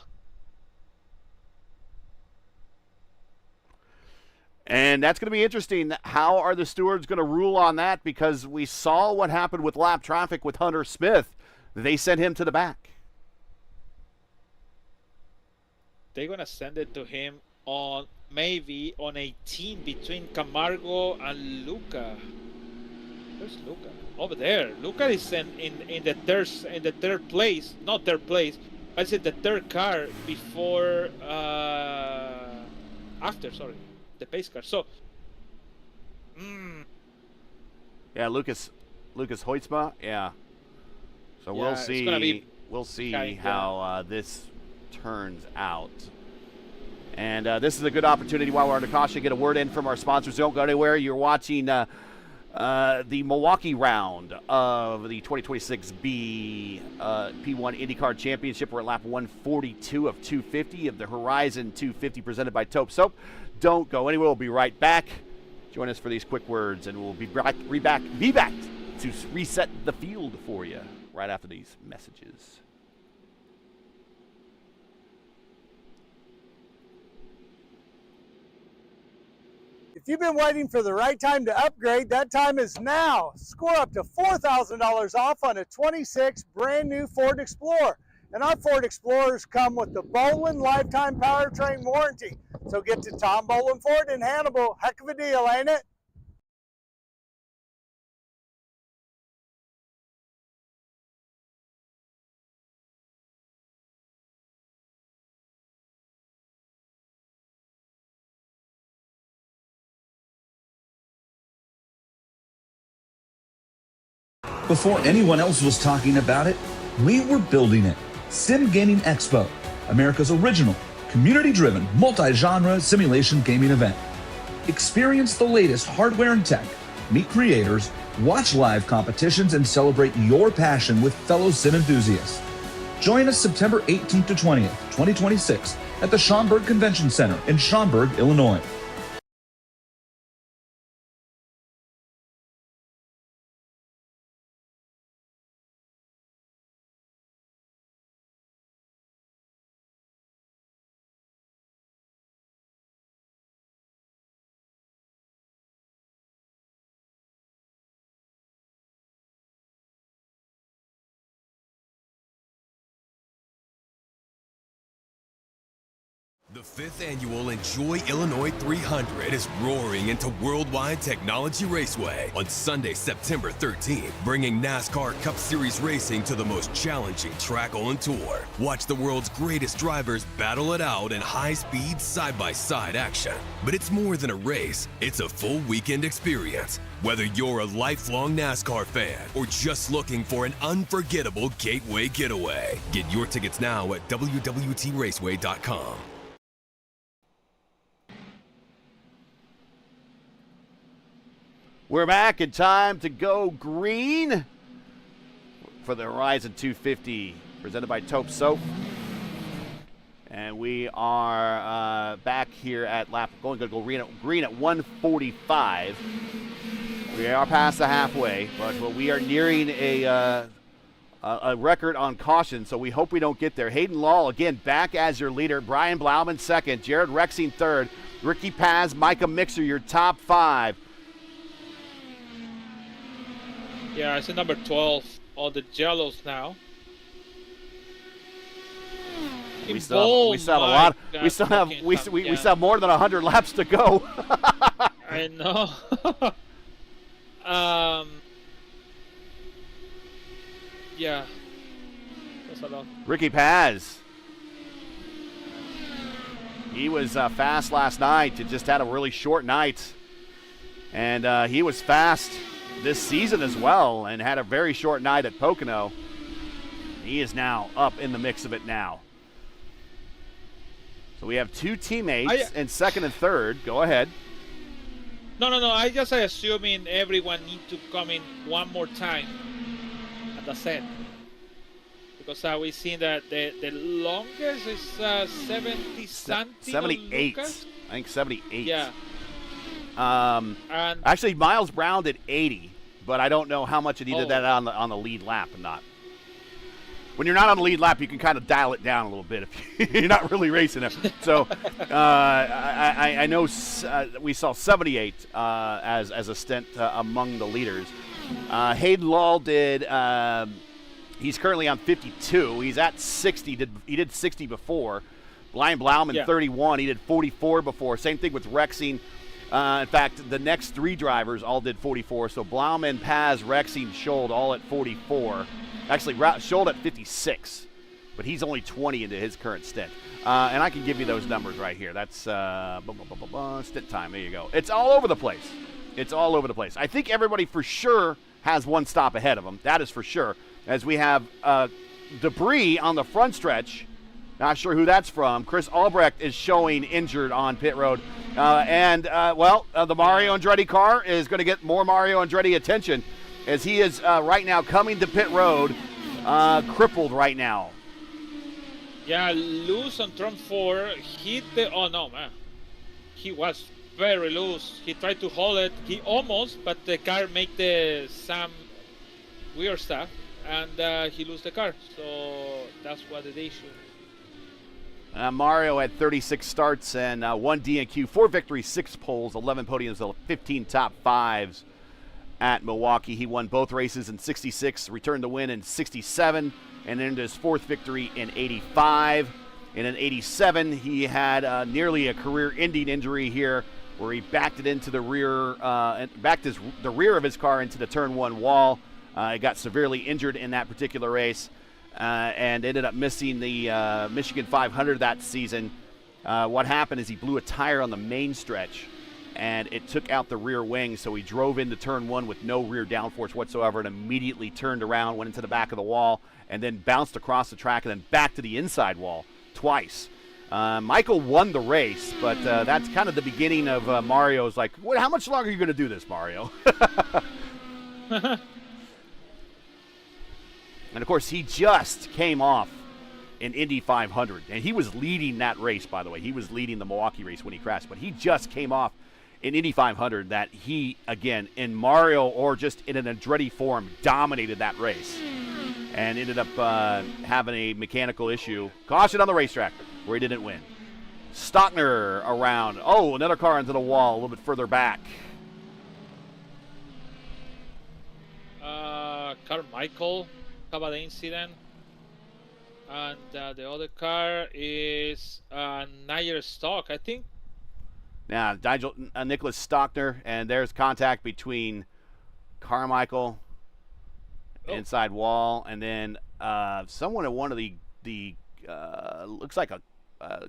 And that's going to be interesting. How are the stewards going to rule on that? Because we saw what happened with lap traffic with Hunter Smith. They sent him to the back. They're going to send it to him on maybe on 18 between Camargo and Luca. Where's Luca? Over there. Luca is in the third place. Not third place. I said the third car before after, sorry. The pace car. So, yeah, Lucas Hoytsma. Yeah. So yeah, we'll see how this turns out. And this is a good opportunity while we're under caution to get a word in from our sponsors. Don't go anywhere. You're watching the Milwaukee round of the 2026 P1 IndyCar Championship. We're at lap 142 of 250 of the Horizon 250 presented by Taupe Soap. Don't go anywhere. We'll be right back. Join us for these quick words, and we'll be back to reset the field for you right after these messages. If you've been waiting for the right time to upgrade, that time is now. Score up to $4,000 off on a 26 brand new Ford Explorer. And our Ford Explorers come with the Boland Lifetime Powertrain Warranty. So get to Tom Boland Ford in Hannibal. Heck of a deal, ain't it? Before anyone else was talking about it, we were building it. Sim Gaming Expo, America's original community-driven, multi-genre simulation gaming event. Experience the latest hardware and tech, meet creators, watch live competitions, and celebrate your passion with fellow sim enthusiasts. Join us September 18th to 20th, 2026 at the Schaumburg Convention Center in Schaumburg, Illinois. The 5th annual Enjoy Illinois 300 is roaring into Worldwide Technology Raceway on Sunday, September 13th, bringing NASCAR Cup Series racing to the most challenging track on tour. Watch the world's greatest drivers battle it out in high-speed, side-by-side action. But it's more than a race, it's a full weekend experience. Whether you're a lifelong NASCAR fan or just looking for an unforgettable gateway getaway, get your tickets now at www.raceway.com. We're back in time to go green for the Horizon 250 presented by Taupe Soap. And we are back here at lap, going to go green at 1:45. We are past the halfway, but we are nearing a record on caution, so we hope we don't get there. Hayden Law, again, back as your leader. Brian Blauman second. Jared Rexing third. Ricky Paz, Micah Mixer, your top five. Yeah, it's number 12 on the Jellos now. We still have a lot. We still have more than 100 laps to go. I know. Yeah. That's a lot. Ricky Paz. He was fast last night. He just had a really short night. And he was fast this season as well and had a very short night at Pocono. He is now up in the mix of it now. So we have two teammates in second and third. Go ahead. No. I just assuming everyone need to come in one more time at the set. Because we've seen that the longest is 70 something. 78. I think 78. Yeah. And actually, Miles Brown did 80, but I don't know how much he did that on the lead lap or not. When you're not on the lead lap, you can kind of dial it down a little bit if you're not really racing it. So I know we saw 78 as a stint among the leaders. Hayden Law did. He's currently on 52. He's at 60. He did 60 before. Brian Blauman 31. He did 44 before. Same thing with Rexing. In fact, the next three drivers all did 44. So Blauman, Paz, Rexing, Schold all at 44. Actually, Schold at 56, but he's only 20 into his current stint. And I can give you those numbers right here. That's stint time. There you go. It's all over the place. It's all over the place. I think everybody for sure has one stop ahead of them. That is for sure. As we have debris on the front stretch. Not sure who that's from. Chris Albrecht is showing injured on pit road. The Mario Andretti car is going to get more Mario Andretti attention as he is right now coming to pit road, crippled right now. Yeah, loose on turn 4. Hit the... Oh, no, man. He was very loose. He tried to hold it. He almost, but the car made some weird stuff, and he lost the car. So that's what the issue. Mario had 36 starts and 1 DNQ, 4 victories, 6 poles, 11 podiums, 15 top fives at Milwaukee. He won both races in 66, returned the win in 67, and earned his 4th victory in 85. And in 87, he had nearly a career-ending injury here where he backed it into the rear, the rear of his car into the turn 1 wall. He got severely injured in that particular race. And ended up missing the Michigan 500 that season. What happened is he blew a tire on the main stretch, and it took out the rear wing, so he drove into turn 1 with no rear downforce whatsoever and immediately turned around, went into the back of the wall, and then bounced across the track and then back to the inside wall twice. Michael won the race, but that's kind of the beginning of Mario's like, how much longer are you going to do this, Mario? And, of course, he just came off in Indy 500, and he was leading that race, by the way. He was leading the Milwaukee race when he crashed, but he just came off in Indy 500 that he, again, in Mario or just in an Andretti form, dominated that race and ended up having a mechanical issue. Caution on the racetrack where he didn't win. Stockner around. Oh, another car into the wall a little bit further back. Carmichael, about the incident. And the other car is Nigel Stock, I think. Now, Nicholas Stockner, and there's contact between Carmichael, inside wall, and then someone in one of the looks like a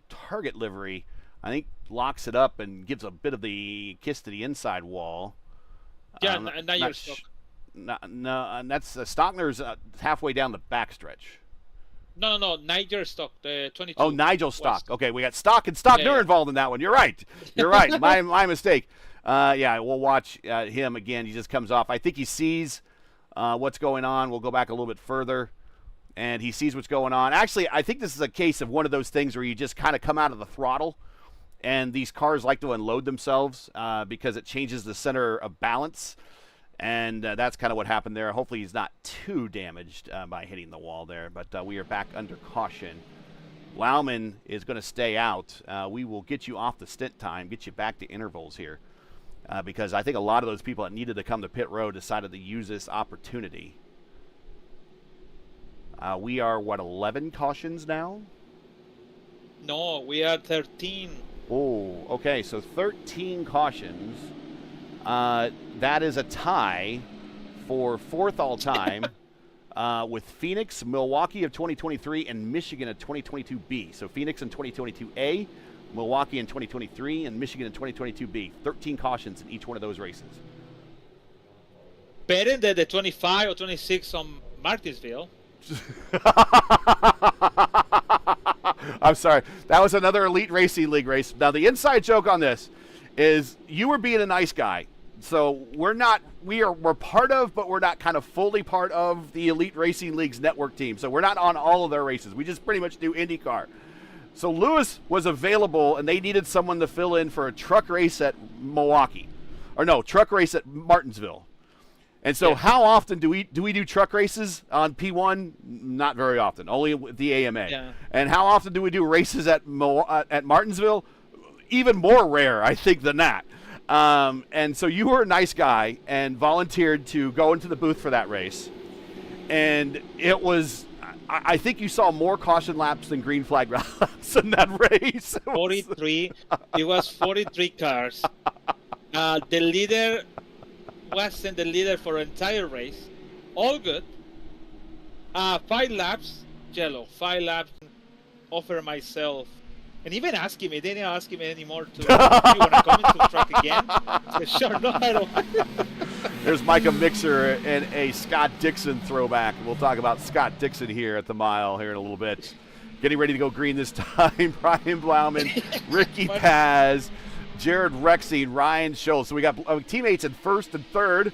Target livery, I think, locks it up and gives a bit of the kiss to the inside wall. Yeah, Nigel Stock. No, and that's Stockner's halfway down the backstretch. No, Nigel Stock, the 22. Oh, Nigel Stock. West. Okay, we got Stock and Stockner involved in that one. You're right. My mistake. Yeah, we'll watch him again. He just comes off. I think he sees what's going on. We'll go back a little bit further, and he sees what's going on. Actually, I think this is a case of one of those things where you just kind of come out of the throttle, and these cars like to unload themselves because it changes the center of balance. And that's kind of what happened there. Hopefully he's not too damaged by hitting the wall there. But we are back under caution. Lauman is going to stay out. We will get you off the stint time, get you back to intervals here. Because I think a lot of those people that needed to come to pit road decided to use this opportunity. We are, 11 cautions now? No, we are 13. Oh, okay. So 13 cautions. That is a tie for fourth all-time with Phoenix, Milwaukee of 2023, and Michigan of 2022B. So Phoenix in 2022A, Milwaukee in 2023, and Michigan in 2022B. 13 cautions in each one of those races. Better than the 25 or 26 on Martinsville. I'm sorry. That was another Elite Racing League race. Now, the inside joke on this is you were being a nice guy. So we're part of, but we're not kind of fully part of the Elite Racing League's network team. So we're not on all of their races. We just pretty much do IndyCar. So Lewis was available, and they needed someone to fill in for a truck race at Milwaukee. Or no, truck race at Martinsville. And so how often do we do truck races on P1? Not very often, only with the AMA. Yeah. And how often do we do races at Martinsville? Even more rare, I think, than that. And so you were a nice guy and volunteered to go into the booth for that race. And it was, I think you saw more caution laps than green flag laps in that race. 43. It was 43 cars. The leader wasn't the leader for the entire race. All good. 5 laps, yellow. 5 laps, offer myself. And even asking me, they didn't ask me anymore to, you want to come into the truck again? I said, sure, no, I don't. There's Micah Mixer and a Scott Dixon throwback. We'll talk about Scott Dixon here at the mile here in a little bit. Getting ready to go green this time. Brian Blauman, Ricky Paz, Jared Rexing, Ryan Schultz. So we got teammates in first and third,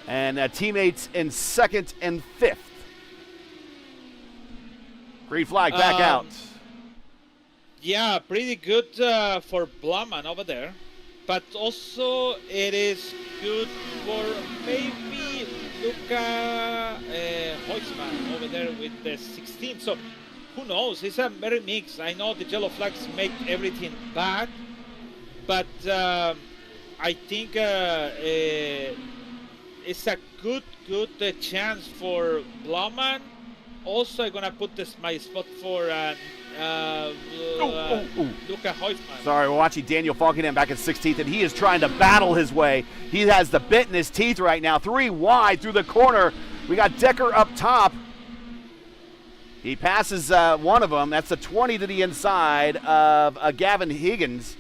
and teammates in second and fifth. Green flag back out. Yeah, pretty good for Blauman over there. But also it is good for maybe Luca Huisman over there with the 16. So who knows? It's a very mix. I know the yellow flags make everything bad. But I think it's a good chance for Blauman. Also, I'm going to put my spot for Luca Huisman. Sorry, we're watching Daniel Falkenham back in 16th, and he is trying to battle his way. He has the bit in his teeth right now. 3 wide through the corner. We got Decker up top. He passes one of them. That's a 20 to the inside of Gavin Higgins.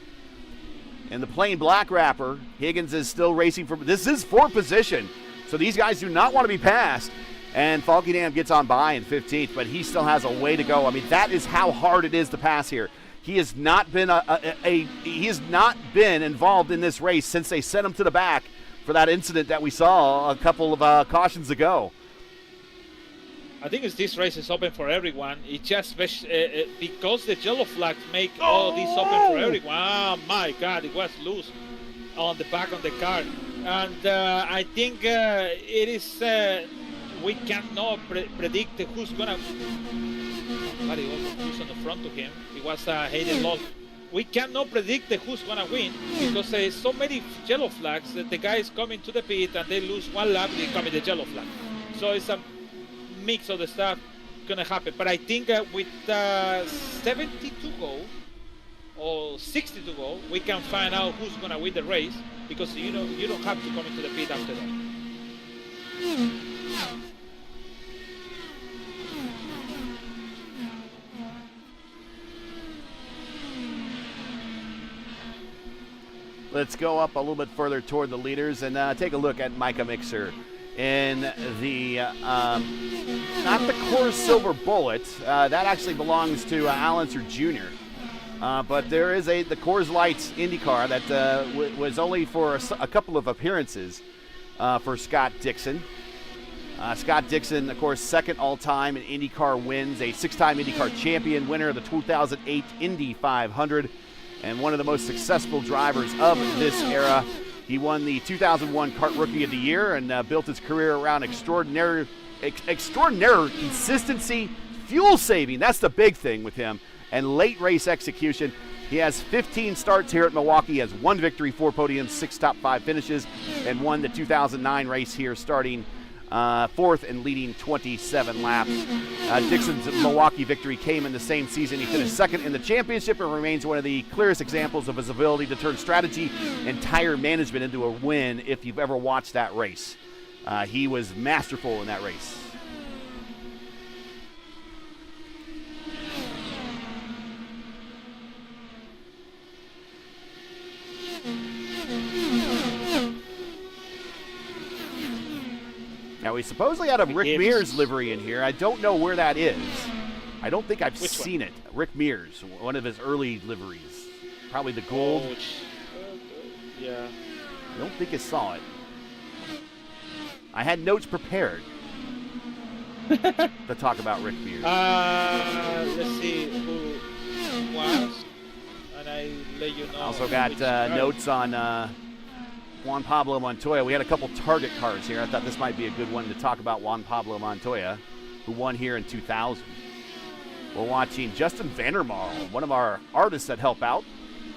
In the plain black wrapper, Higgins is still racing for. This is for position, so these guys do not want to be passed. And Falkenham gets on by in 15th, but he still has a way to go. I mean, that is how hard it is to pass here. He has not been he has not been involved in this race since they sent him to the back for that incident that we saw a couple of cautions ago. I think this race is open for everyone. It just because the yellow flags make all this open for everyone. Oh my God, it was loose on the back of the car, and I think it is. We cannot predict who's gonna. Who's on the front of him? It was Hayden Lawson. We cannot predict who's gonna win because there's so many yellow flags that the guy is coming to the pit and they lose one lap, they come in the yellow flag. So it's a mix of the stuff gonna happen. But I think with 70 to go or 60 to go, we can find out who's gonna win the race because you don't have to come into the pit after that. Let's go up a little bit further toward the leaders and take a look at Micah Mixer in the, not the Coors Silver Bullet. That actually belongs to Al Unser Jr. But there is the Coors Light IndyCar that was only for a couple of appearances for Scott Dixon. Scott Dixon, of course, second all-time in IndyCar wins, a six-time IndyCar champion, winner of the 2008 Indy 500, and one of the most successful drivers of this era. He won the 2001 Kart Rookie of the Year and built his career around extraordinary consistency, fuel saving. That's the big thing with him, and late race execution. He has 15 starts here at Milwaukee. He has 1 victory, 4 podiums, 6 top 5 finishes, and won the 2009 race here, starting fourth and leading 27 laps. Dixon's Milwaukee victory came in the same season. He finished second in the championship and remains one of the clearest examples of his ability to turn strategy and tire management into a win if you've ever watched that race. He was masterful in that race. Now, we supposedly had a Rick Mears livery in here. I don't know where that is. I don't think I've seen it. Rick Mears, one of his early liveries. Probably the gold. Yeah. I don't think I saw it. I had notes prepared to talk about Rick Mears. Let's see who was, and I let you know. Also got notes on Juan Pablo Montoya. We had a couple target cars here. I thought this might be a good one to talk about Juan Pablo Montoya, who won here in 2000. We're watching Justin Vandermarl, one of our artists that help out.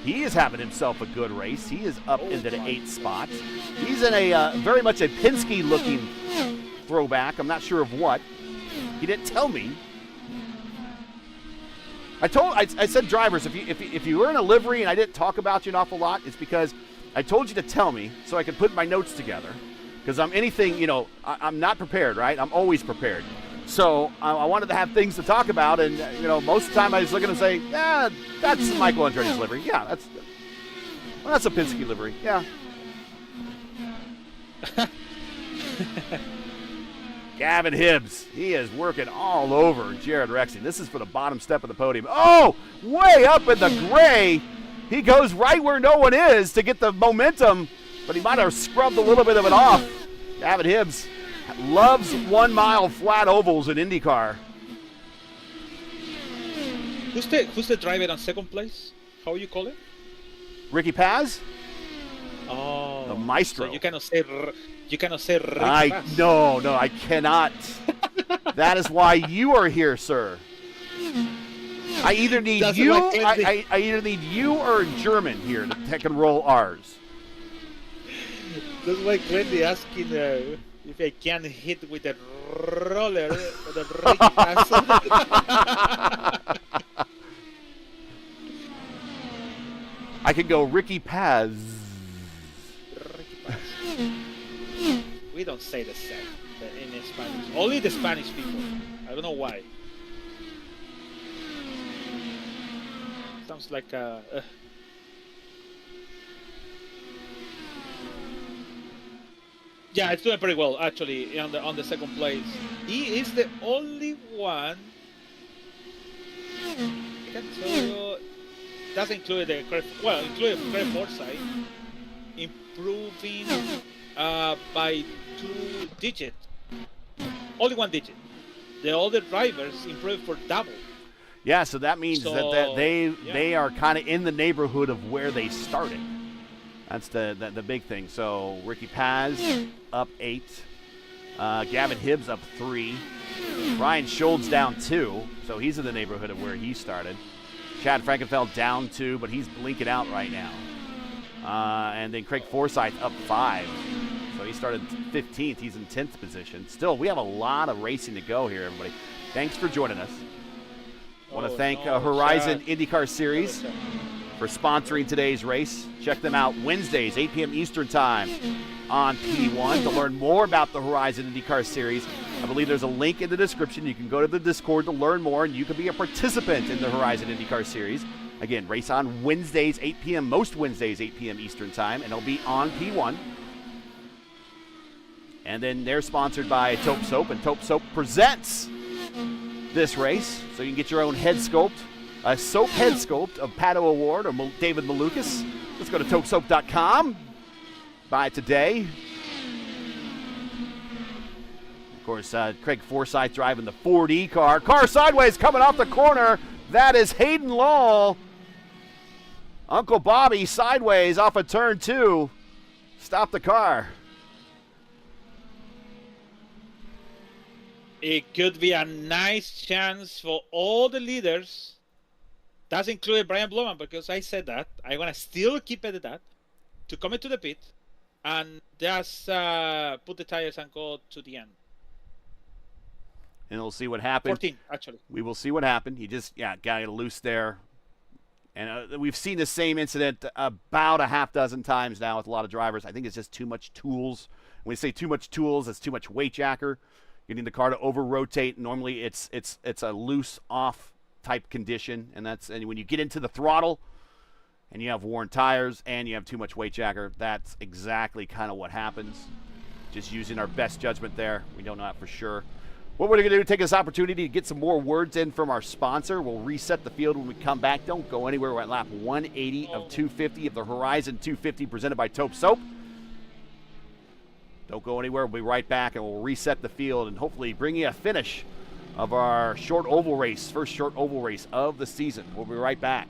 He is having himself a good race. He is up into the 8th spot. He's in a very much a Penske-looking throwback. I'm not sure of what. He didn't tell me. I said drivers, if you were in a livery and I didn't talk about you an awful lot, it's because I told you to tell me so I could put my notes together. Because I'm anything, I'm not prepared, right? I'm always prepared. So I wanted to have things to talk about, and most of the time I was looking and say, yeah, that's Michael Andretti's livery. Yeah, that's a Penske livery. Yeah. Gavin Hibbs, he is working all over Jared Rexing. This is for the bottom step of the podium. Oh, way up in the gray. He goes right where no one is to get the momentum, but he might have scrubbed a little bit of it off. Gavin Hibbs loves 1 mile flat ovals in IndyCar. Who's the driver on second place? How you call it? Ricky Paz? Oh, the maestro. So you cannot say Ricky Paz. No, I cannot. That is why you are here, sir. I either need you. I either need you or a German here to can roll R's. That's why Glendy asking if I can hit with a roller the Ricky Paz. I could go Ricky Paz. Ricky Paz. We don't say the same in Spanish. Only the Spanish people. I don't know why. Sounds like Yeah, it's doing pretty well actually on the second place. He is the only one. I can tell you, doesn't include the include Craig Forsyth, improving by 2 digits. Only 1 digit. The other drivers improved for double. Yeah, so that means that they are kind of in the neighborhood of where they started. That's the big thing. So Ricky Paz up 8, Gavin Hibbs up 3, Ryan Schultz down 2, so he's in the neighborhood of where he started. Chad Frankenfeld down 2, but he's blinking out right now. And then Craig Forsyth up 5. So he started 15th. He's in 10th position. Still, we have a lot of racing to go here, everybody. Thanks for joining us. I want to thank Horizon IndyCar Series for sponsoring today's race. Check them out Wednesdays, 8 p.m. Eastern Time on P1 to learn more about the Horizon IndyCar Series. I believe there's a link in the description. You can go to the Discord to learn more, and you can be a participant in the Horizon IndyCar Series. Again, race on Wednesdays, 8 p.m., most Wednesdays, 8 p.m. Eastern Time, and it'll be on P1. And then they're sponsored by Taupe Soap, and Taupe Soap presents this race. So you can get your own head sculpt, a soap head sculpt of Pato Award or David Malukas. Let's go to taupesoap.com. Buy it today. Of course, Craig Forsyth driving the Ford E-Car. Car sideways coming off the corner. That is Hayden Law. Uncle Bobby sideways off of turn 2. Stop the car. It could be a nice chance for all the leaders. That's included Brian Blowman, because I said that. I want to still keep it at that. To come into the pit and just put the tires and go to the end. And we'll see what happens. 14, actually. We will see what happened. He just, got it loose there. And we've seen the same incident about a half dozen times now with a lot of drivers. I think it's just too much tools. When we say too much tools, it's too much weight jacker. Getting the car to over-rotate. Normally it's a loose off type condition. And when you get into the throttle and you have worn tires and you have too much weight jacker, that's exactly kind of what happens. Just using our best judgment there. We don't know that for sure. What we're going to do is take this opportunity to get some more words in from our sponsor. We'll reset the field when we come back. Don't go anywhere. We're at lap 180 of 250 of the Horizon 250 presented by Taupe Soap. Don't go anywhere. We'll be right back, and we'll reset the field and hopefully bring you a finish of our short oval race, first short oval race of the season. We'll be right back.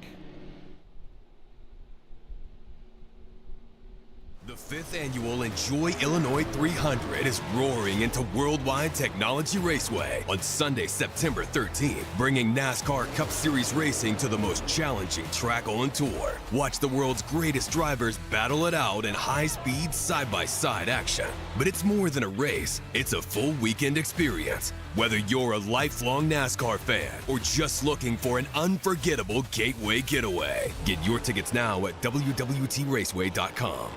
The 5th annual Enjoy Illinois 300 is roaring into Worldwide Technology Raceway on Sunday, September 13th, bringing NASCAR Cup Series racing to the most challenging track on tour. Watch the world's greatest drivers battle it out in high-speed, side-by-side action. But it's more than a race, it's a full weekend experience. Whether you're a lifelong NASCAR fan or just looking for an unforgettable gateway getaway, get your tickets now at www.raceway.com.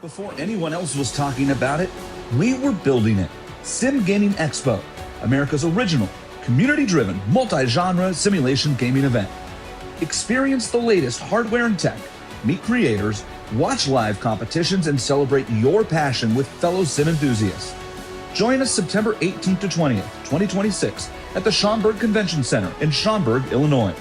Before anyone else was talking about it, we were building it. Sim Gaming Expo, America's original, community-driven, multi-genre simulation gaming event. Experience the latest hardware and tech, meet creators, watch live competitions, and celebrate your passion with fellow sim enthusiasts. Join us September 18th to 20th, 2026 at the Schaumburg Convention Center in Schaumburg, Illinois.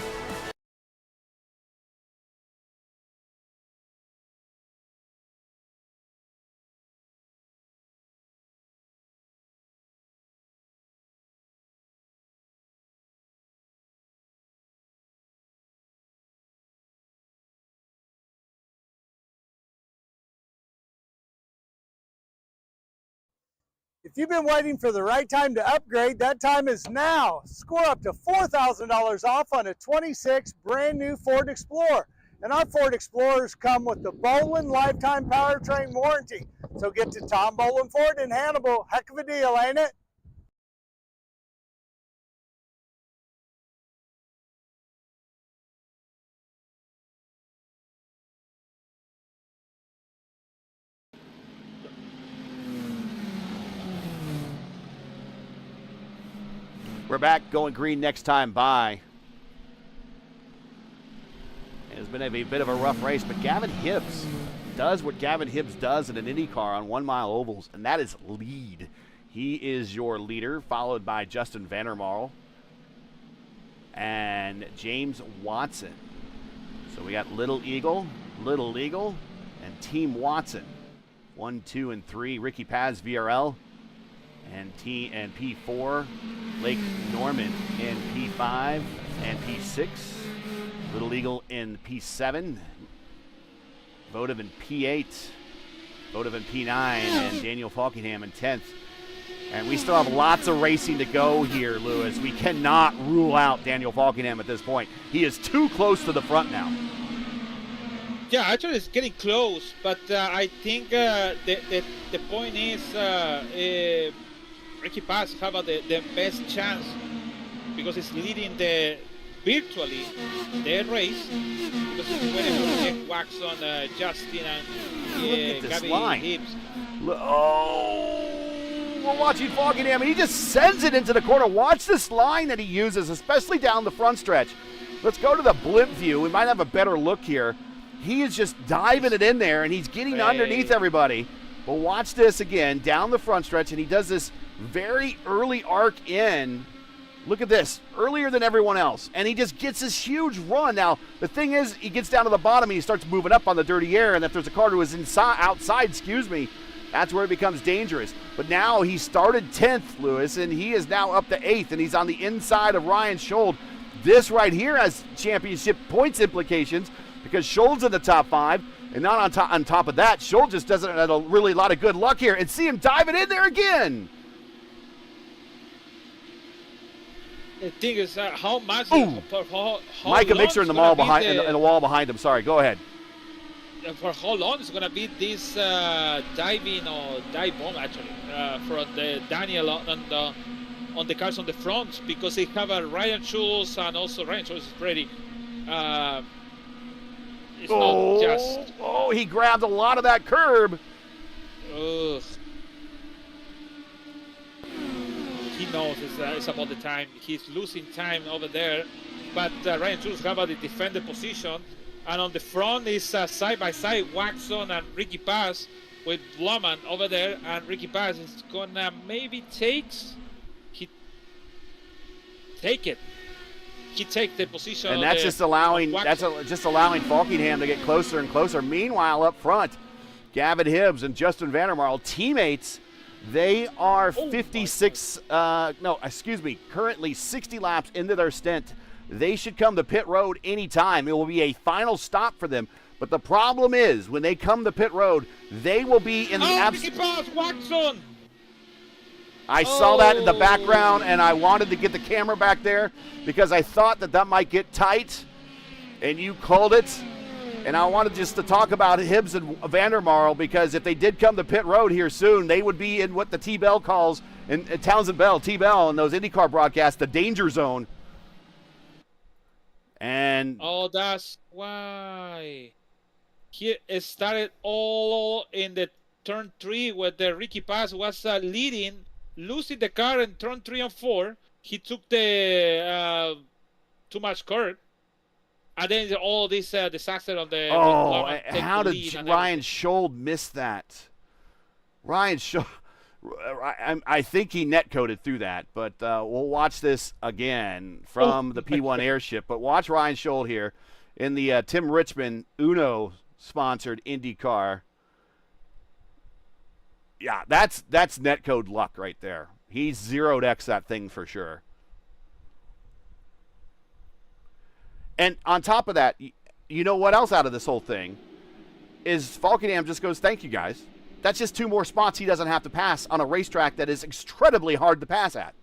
If you've been waiting for the right time to upgrade, that time is now. Score up to $4,000 off on a 26 brand new Ford Explorer. And our Ford Explorers come with the Boland Lifetime Powertrain Warranty. So get to Tom Boland Ford in Hannibal. Heck of a deal, ain't it? We're back, going green next time by. It's been a bit of a rough race, but Gavin Hibbs does what Gavin Hibbs does in an IndyCar on 1 mile ovals, and that is lead. He is your leader, followed by Justin Vandermarl and James Watson. So we got Little Eagle, and Team Watson. 1, 2, and 3. Ricky Paz, VRL, and P4. Lake Norman in P5 and P6. Little Eagle in P7. Votive in P8. Votive in P9, and Daniel Falkingham in 10th. And we still have lots of racing to go here, Lewis. We cannot rule out Daniel Falkingham at this point. He is too close to the front now. Yeah, actually it's getting close, but I think the point is Ricky Paz have the best chance because he's leading virtually the race because he's waiting for Nick Waxon, Justin, and Look at this Gabby line. Hibbs. We're watching Falkingham, and he just sends it into the corner. Watch this line that he uses, especially down the front stretch. Let's go to the blimp view. We might have a better look here. He is just diving it in there, and he's getting underneath everybody. But watch this again, down the front stretch, and he does this very early arc in. Look at this, earlier than everyone else. And he just gets this huge run. Now, the thing is, he gets down to the bottom, and he starts moving up on the dirty air, and if there's a car who is outside, that's where it becomes dangerous. But now he started 10th, Lewis, and he is now up to 8th, and he's on the inside of Ryan Schold. This right here has championship points implications, because Schold's in the top 5, and not on top of that, Schold just doesn't have a lot of good luck here. And see him diving in there again. The thing is, how much? Micah Mixer in the wall behind, in the wall behind him. Sorry, go ahead. For how long is going to be this diving or dive bomb actually for the Daniel on the cars on the front, because they have a Ryan Schultz, and also Ryan Schultz is ready. It's not just. Oh, he grabbed a lot of that curb. Ugh. He knows it's about the time. He's losing time over there, but Ryan Schultz have the defender position, and on the front is side by side Waxon and Ricky Paz with Blumman over there, and Ricky Paz is gonna maybe take it. He take the position, and that's just allowing Falkingham to get closer and closer. Meanwhile, up front, Gavin Hibbs and Justin Vandermarl, teammates. They are currently 60 laps into their stint. They should come to pit road anytime. It will be a final stop for them. But the problem is, when they come to pit road, they will be in the Waxon. I saw that in the background, and I wanted to get the camera back there because I thought that might get tight, and you called it. And I wanted just to talk about Hibbs and Vandermarl, because if they did come to pit road here soon, they would be in what the T-Bell calls, in Townsend Bell, T-Bell, in those IndyCar broadcasts, the danger zone. And that's why. He started all in the turn 3 where the Ricky Paz was leading, losing the car in turn 3 and 4. He took the too much curb. And then all this disaster on the. How did Ryan Schold miss that? Ryan Schold, I think he netcoded through that, but we'll watch this again from the P1 airship. But watch Ryan Schold here in the Tim Richmond Uno-sponsored IndyCar. Yeah, that's netcode luck right there. He's zeroed X that thing for sure. And on top of that, you know what else out of this whole thing is Falkingham just goes, thank you, guys. That's just 2 more spots he doesn't have to pass on a racetrack that is incredibly hard to pass at.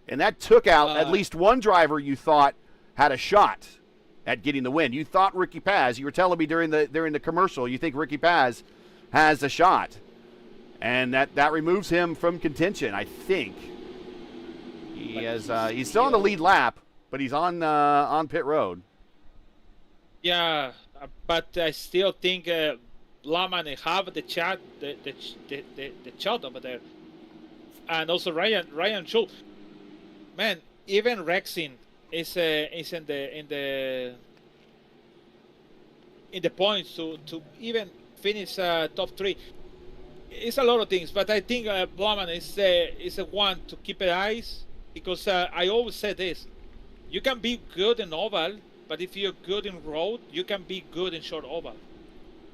And that took out at least one driver you thought had a shot at getting the win. You thought Ricky Paz. You were telling me during the commercial, you think Ricky Paz has a shot. And that removes him from contention, I think. He's still on the lead lap, but he's on pit road. Yeah, but I still think Laman have the shot over there, and also Ryan Schultz. Man, even Rexin is in the in the points to even finish top 3. It's a lot of things, but I think Blauman is a one to keep an eyes, because I always say this: you can be good in oval, but if you're good in road, you can be good in short oval,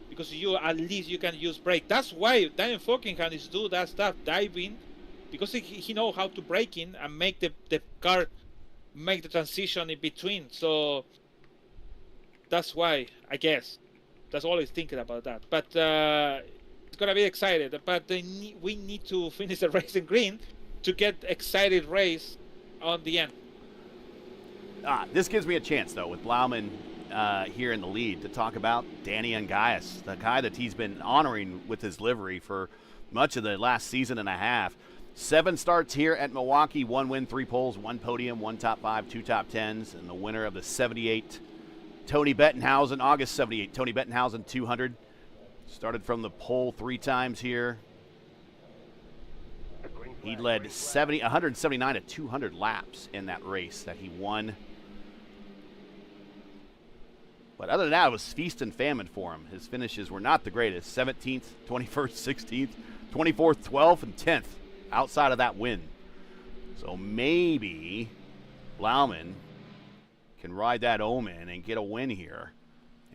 because at least you can use brake. That's why Daniel Falkenham is do that stuff, diving, because he know how to brake in and make the car make the transition in between. So that's why, I guess, that's all he's thinking about that. But it's gonna be excited. But we need to finish the race in green to get excited race on the end. This gives me a chance, though, with Blauman here in the lead, to talk about Danny Ungaius, the guy that he's been honoring with his livery for much of the last season and a half. 7 starts here at Milwaukee, 1 win, 3 poles, 1 podium, 1 top 5, 2 top 10s, and the winner of the 78 Tony Bettenhausen, August 78, Tony Bettenhausen 200. Started from the pole 3 times here. He led 179 to 200 laps in that race that he won. But other than that, it was feast and famine for him. His finishes were not the greatest. 17th, 21st, 16th, 24th, 12th, and 10th outside of that win. So maybe Blauman can ride that omen and get a win here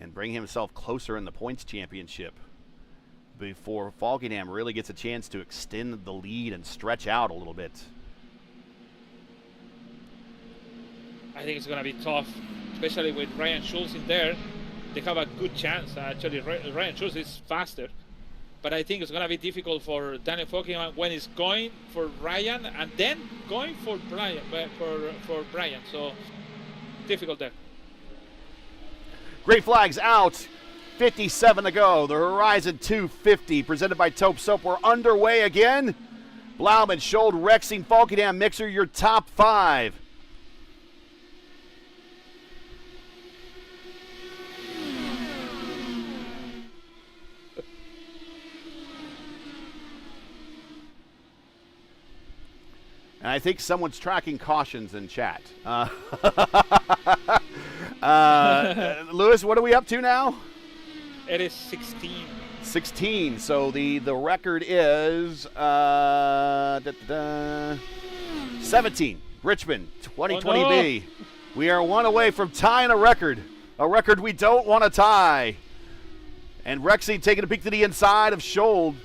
and bring himself closer in the points championship before Falkenham really gets a chance to extend the lead and stretch out a little bit. I think it's going to be tough, especially with Ryan Schultz in there. They have a good chance. Actually, Ryan Schultz is faster. But I think it's going to be difficult for Daniel Falkenham when he's going for Ryan and then going for Brian. For Brian. So, difficult there. Great flags out. 57 to go. The Horizon 250 presented by Taupe Soap. We're underway again. Blauman, Schold, Rexing, Falkenham, Mixer, your top 5. And I think someone's tracking cautions in chat. Lewis, what are we up to now? It is 16. 16. So the record is 17. Richmond, 2020B. Oh, no. We are 1 away from tying a record we don't want to tie. And Rexing taking a peek to the inside of Schold.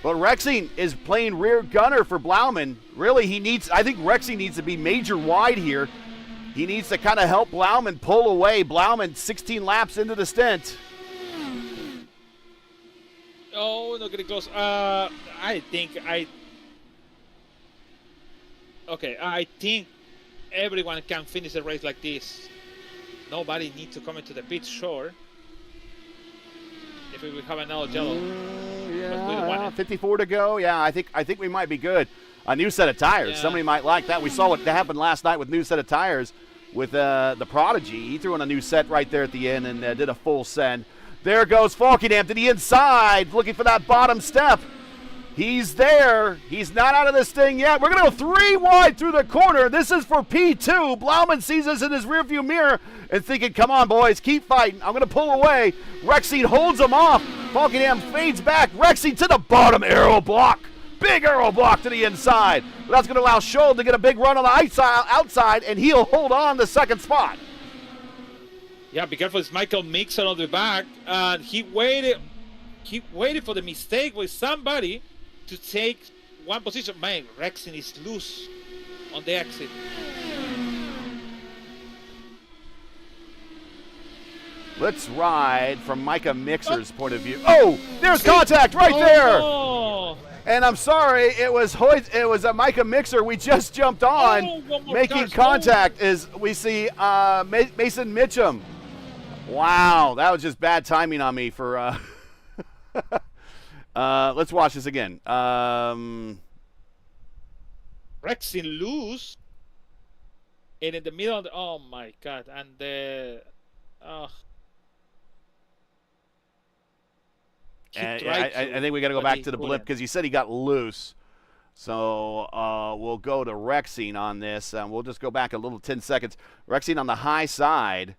But Rexing is playing rear gunner for Blauman. Really, I think Rexing needs to be major wide here. He needs to kind of help Blauman pull away. Blauman 16 laps into the stint. Oh, not getting close. I think everyone can finish a race like this. Nobody needs to come into the pit, sure. If we will have another yellow. Yeah, 54 to go. Yeah, I think we might be good. A new set of tires. Yeah. Somebody might like that. We saw what happened last night with new set of tires with the Prodigy. He threw in a new set right there at the end and did a full send. There goes Falkenham to the inside, looking for that bottom step. He's there. He's not out of this thing yet. We're going to go 3 wide through the corner. This is for P2. Blauman sees us in his rearview mirror and thinking, come on, boys, keep fighting. I'm going to pull away. Rexing holds him off. Falkenham fades back. Rexing to the bottom aero block. Big aero block to the inside. That's going to allow Schold to get a big run on the outside, and he'll hold on the second spot. Yeah, be careful. It's Michael Mixon on the back. And he waited for the mistake with somebody to take one position. Man, Rexing is loose on the exit. Let's ride from Micah Mixer's point of view. Oh, there's contact right there. No. And I'm sorry, it was a Micah Mixer. We just jumped on, making contact. As we see Mason Mitchum. Wow, that was just bad timing on me for. Let's watch this again. Rexing loose. And in the middle of oh my God. And I think we got to go back to the blip because you said he got loose. So we'll go to Rexing on this. We'll just go back a little 10 seconds. Rexing on the high side.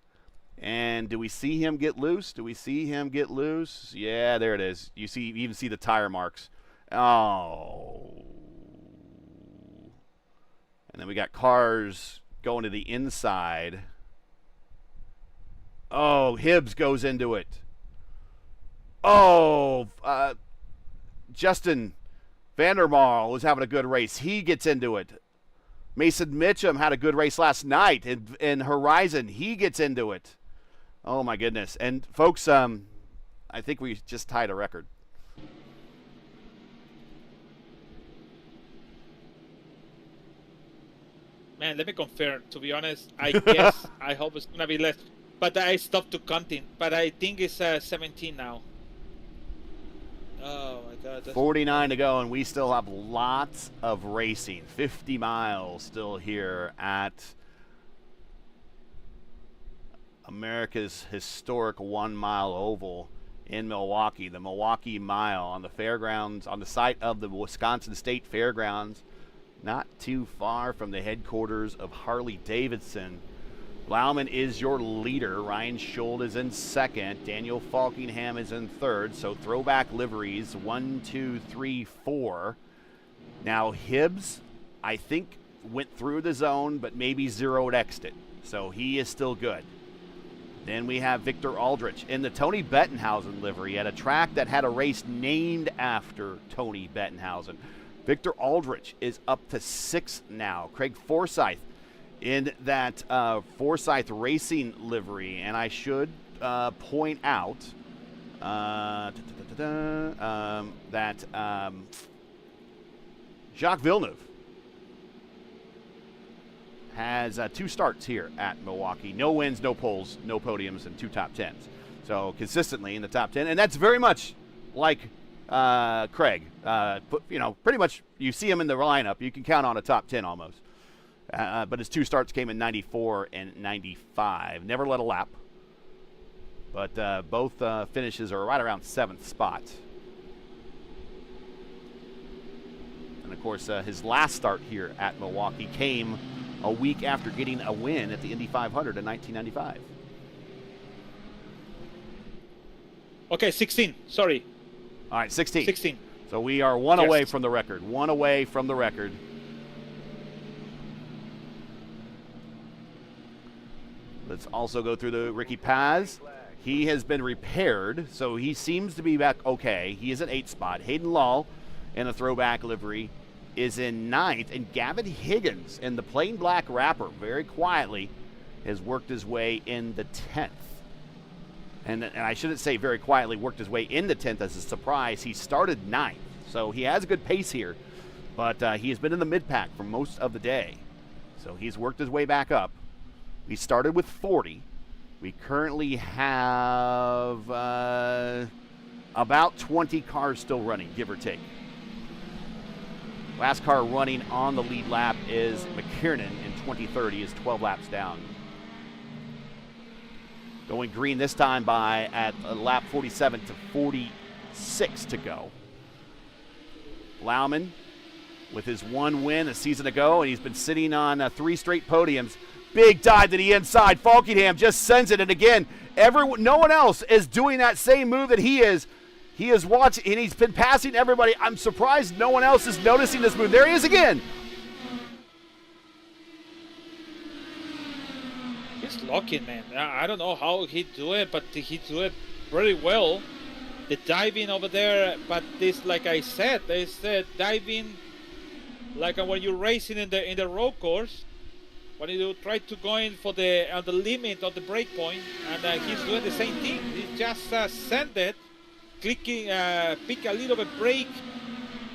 And do we see him get loose? Do we see him get loose? Yeah, there it is. You even see the tire marks. Oh. And then we got cars going to the inside. Oh, Hibbs goes into it. Oh, Justin Vandermarl was having a good race. He gets into it. Mason Mitchum had a good race last night in Horizon. He gets into it. Oh, my goodness. And, folks, I think we just tied a record. Man, let me confirm. To be honest, I guess I hope it's going to be less. But I stopped to counting. But I think it's 17 now. Oh, my God. 49 to go, and we still have lots of racing. 50 miles still here at America's historic 1 mile oval in Milwaukee. The Milwaukee Mile on the fairgrounds, on the site of the Wisconsin State Fairgrounds, not too far from the headquarters of Harley-Davidson. Laumann is your leader. Ryan Schuld is in second. Daniel Falkingham is in third. So throwback liveries, 1, 2, 3, 4. Now Hibbs, I think, went through the zone, but maybe zeroed X'd it. So he is still good. Then we have Victor Aldrich in the Tony Bettenhausen livery at a track that had a race named after Tony Bettenhausen. Victor Aldrich is up to 6th now. Craig Forsyth in that Forsyth Racing livery. And I should point out that Jacques Villeneuve has 2 starts here at Milwaukee. No wins, no poles, no podiums, and 2 top 10s. So consistently in the top 10. And that's very much like Craig. Pretty much you see him in the lineup. You can count on a top 10 almost. But his 2 starts came in 94 and 95. Never led a lap. But both finishes are right around 7th spot. And, of course, his last start here at Milwaukee came a week after getting a win at the Indy 500 in 1995. Okay, 16. Sorry. All right, 16. 16. So we are one Yes. away from the record. One away from the record. Let's also go through the Ricky Paz. He has been repaired, so he seems to be back okay. He is at 8th spot. Hayden Law in the throwback livery is in 9th, and Gavin Higgins in the plain black wrapper, very quietly, has worked his way in the 10th. And I shouldn't say very quietly worked his way in the 10th as a surprise. He started 9th, so he has a good pace here, but he has been in the mid-pack for most of the day. So he's worked his way back up. We started with 40. We currently have about 20 cars still running, give or take. Last car running on the lead lap is McKiernan in 2030, is 12 laps down. Going green this time by at lap 47 to 46 to go. Laumann with his 1 win a season ago, and he's been sitting on 3 straight podiums. Big dive to the inside. Falkingham just sends it, and again, no one else is doing that same move that he is. He is watching, and he's been passing everybody. I'm surprised no one else is noticing this move. There he is again. He's lucky, man. I don't know how he do it, but he do it very well. The diving over there, but this, like I said, there's diving like when you're racing in the road course. When you try to go in for the limit of the brake point, and he's doing the same thing. He just send it, clicking, pick a little bit brake,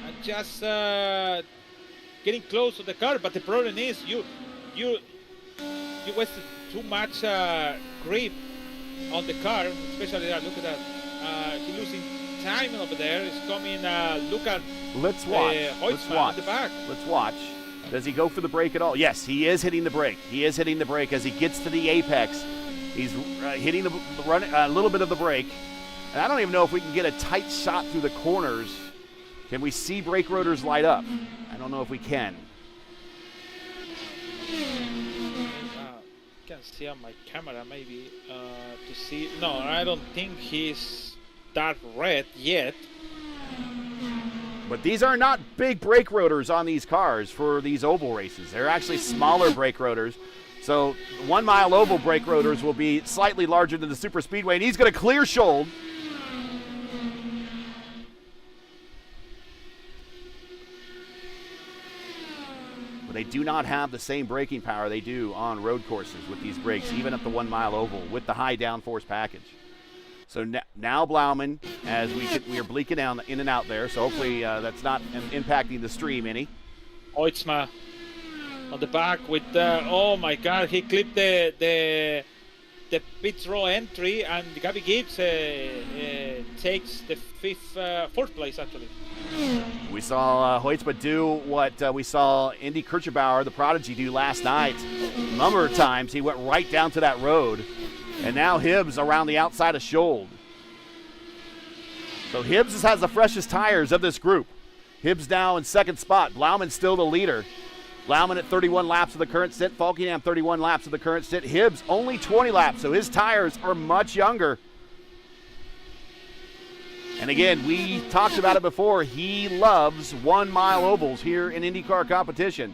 and just getting close to the car. But the problem is you wasted too much grip on the car, especially there. Look at that. He's losing time over there. He's coming. Look at. Let's watch. Let's watch. In the back. Let's watch. Does he go for the brake at all? Yes, he is hitting the brake. He is hitting the brake as he gets to the apex. He's hitting a little bit of the brake. And I don't even know if we can get a tight shot through the corners. Can we see brake rotors light up? I don't know if we can. can see on my camera maybe to see. No, I don't think he's that red yet. But these are not big brake rotors on these cars for these oval races. They're actually smaller brake rotors. So 1 mile oval brake rotors will be slightly larger than the super speedway, and he's going to clear Scholl. But they do not have the same braking power they do on road courses with these brakes, even at the 1 mile oval with the high downforce package. So now Blauman, as we are bleaking down in and out there, so hopefully that's not impacting the stream any. Oitsma on the back with oh my God, he clipped the pit row entry, and Gabby Gibbs takes the fourth place actually. We saw Hoytsma do what we saw Indy Kirchbauer, the prodigy, do last night. A number of times he went right down to that road. And now Hibbs around the outside of Scholl. So Hibbs has the freshest tires of this group. Hibbs now in second spot. Blauman still the leader. Blauman at 31 laps of the current stint. Falkingham 31 laps of the current stint. Hibbs only 20 laps, so his tires are much younger. And again, we talked about it before. He loves 1 mile ovals here in IndyCar competition.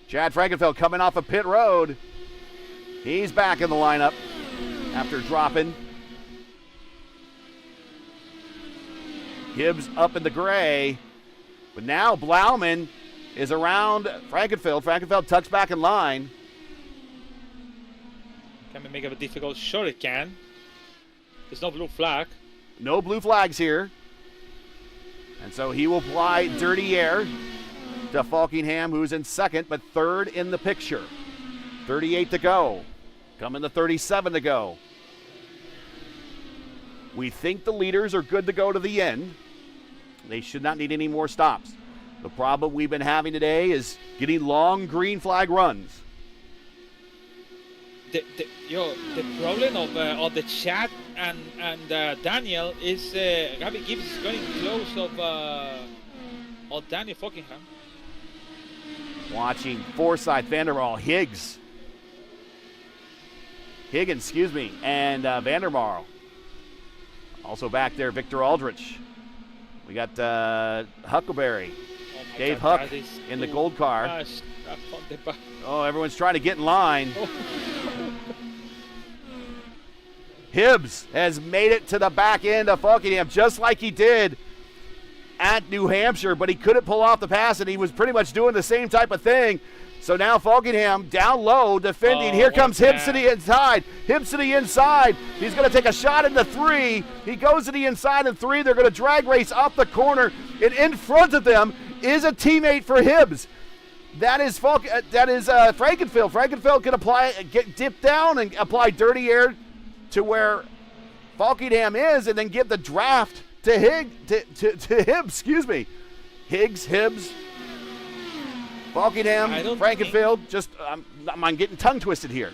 Chad Frankenfeld coming off of pit road. He's back in the lineup after dropping. Hibbs up in the gray. But now Blauman is around Frankenfeld. Frankenfeld tucks back in line. Can we make it a difficult? Sure it can. There's no blue flag. No blue flags here. And so he will apply dirty air to Falkingham, who's in second, but third in the picture. 38 to go. Coming to 37 to go. We think the leaders are good to go to the end. They should not need any more stops. The problem we've been having today is getting long green flag runs. The problem of the chat and Daniel is Gabby Gibbs is going close of Daniel Falkingham. Watching Forsyth, Vandermarl, Higgins, and Vandermarl. Also back there, Victor Aldrich. We got Huckleberry, Dave Huck in the gold car. Oh, everyone's trying to get in line. Hibbs has made it to the back end of Falkingham just like he did at New Hampshire, but he couldn't pull off the pass, and he was pretty much doing the same type of thing. So now Falkingham down low defending. Here comes Hibbs to the inside. Hibbs to the inside. He's going to take a shot into 3. He goes to the inside in 3. They're going to drag race up the corner, and in front of them is a teammate for Hibbs. That is Frankenfeld. Frankenfeld can dip down and apply dirty air to where Falkingham is, and then give the draft to Hibbs. Higgs, Hibbs, Falkingham, Frankenfeld. I'm getting tongue twisted here.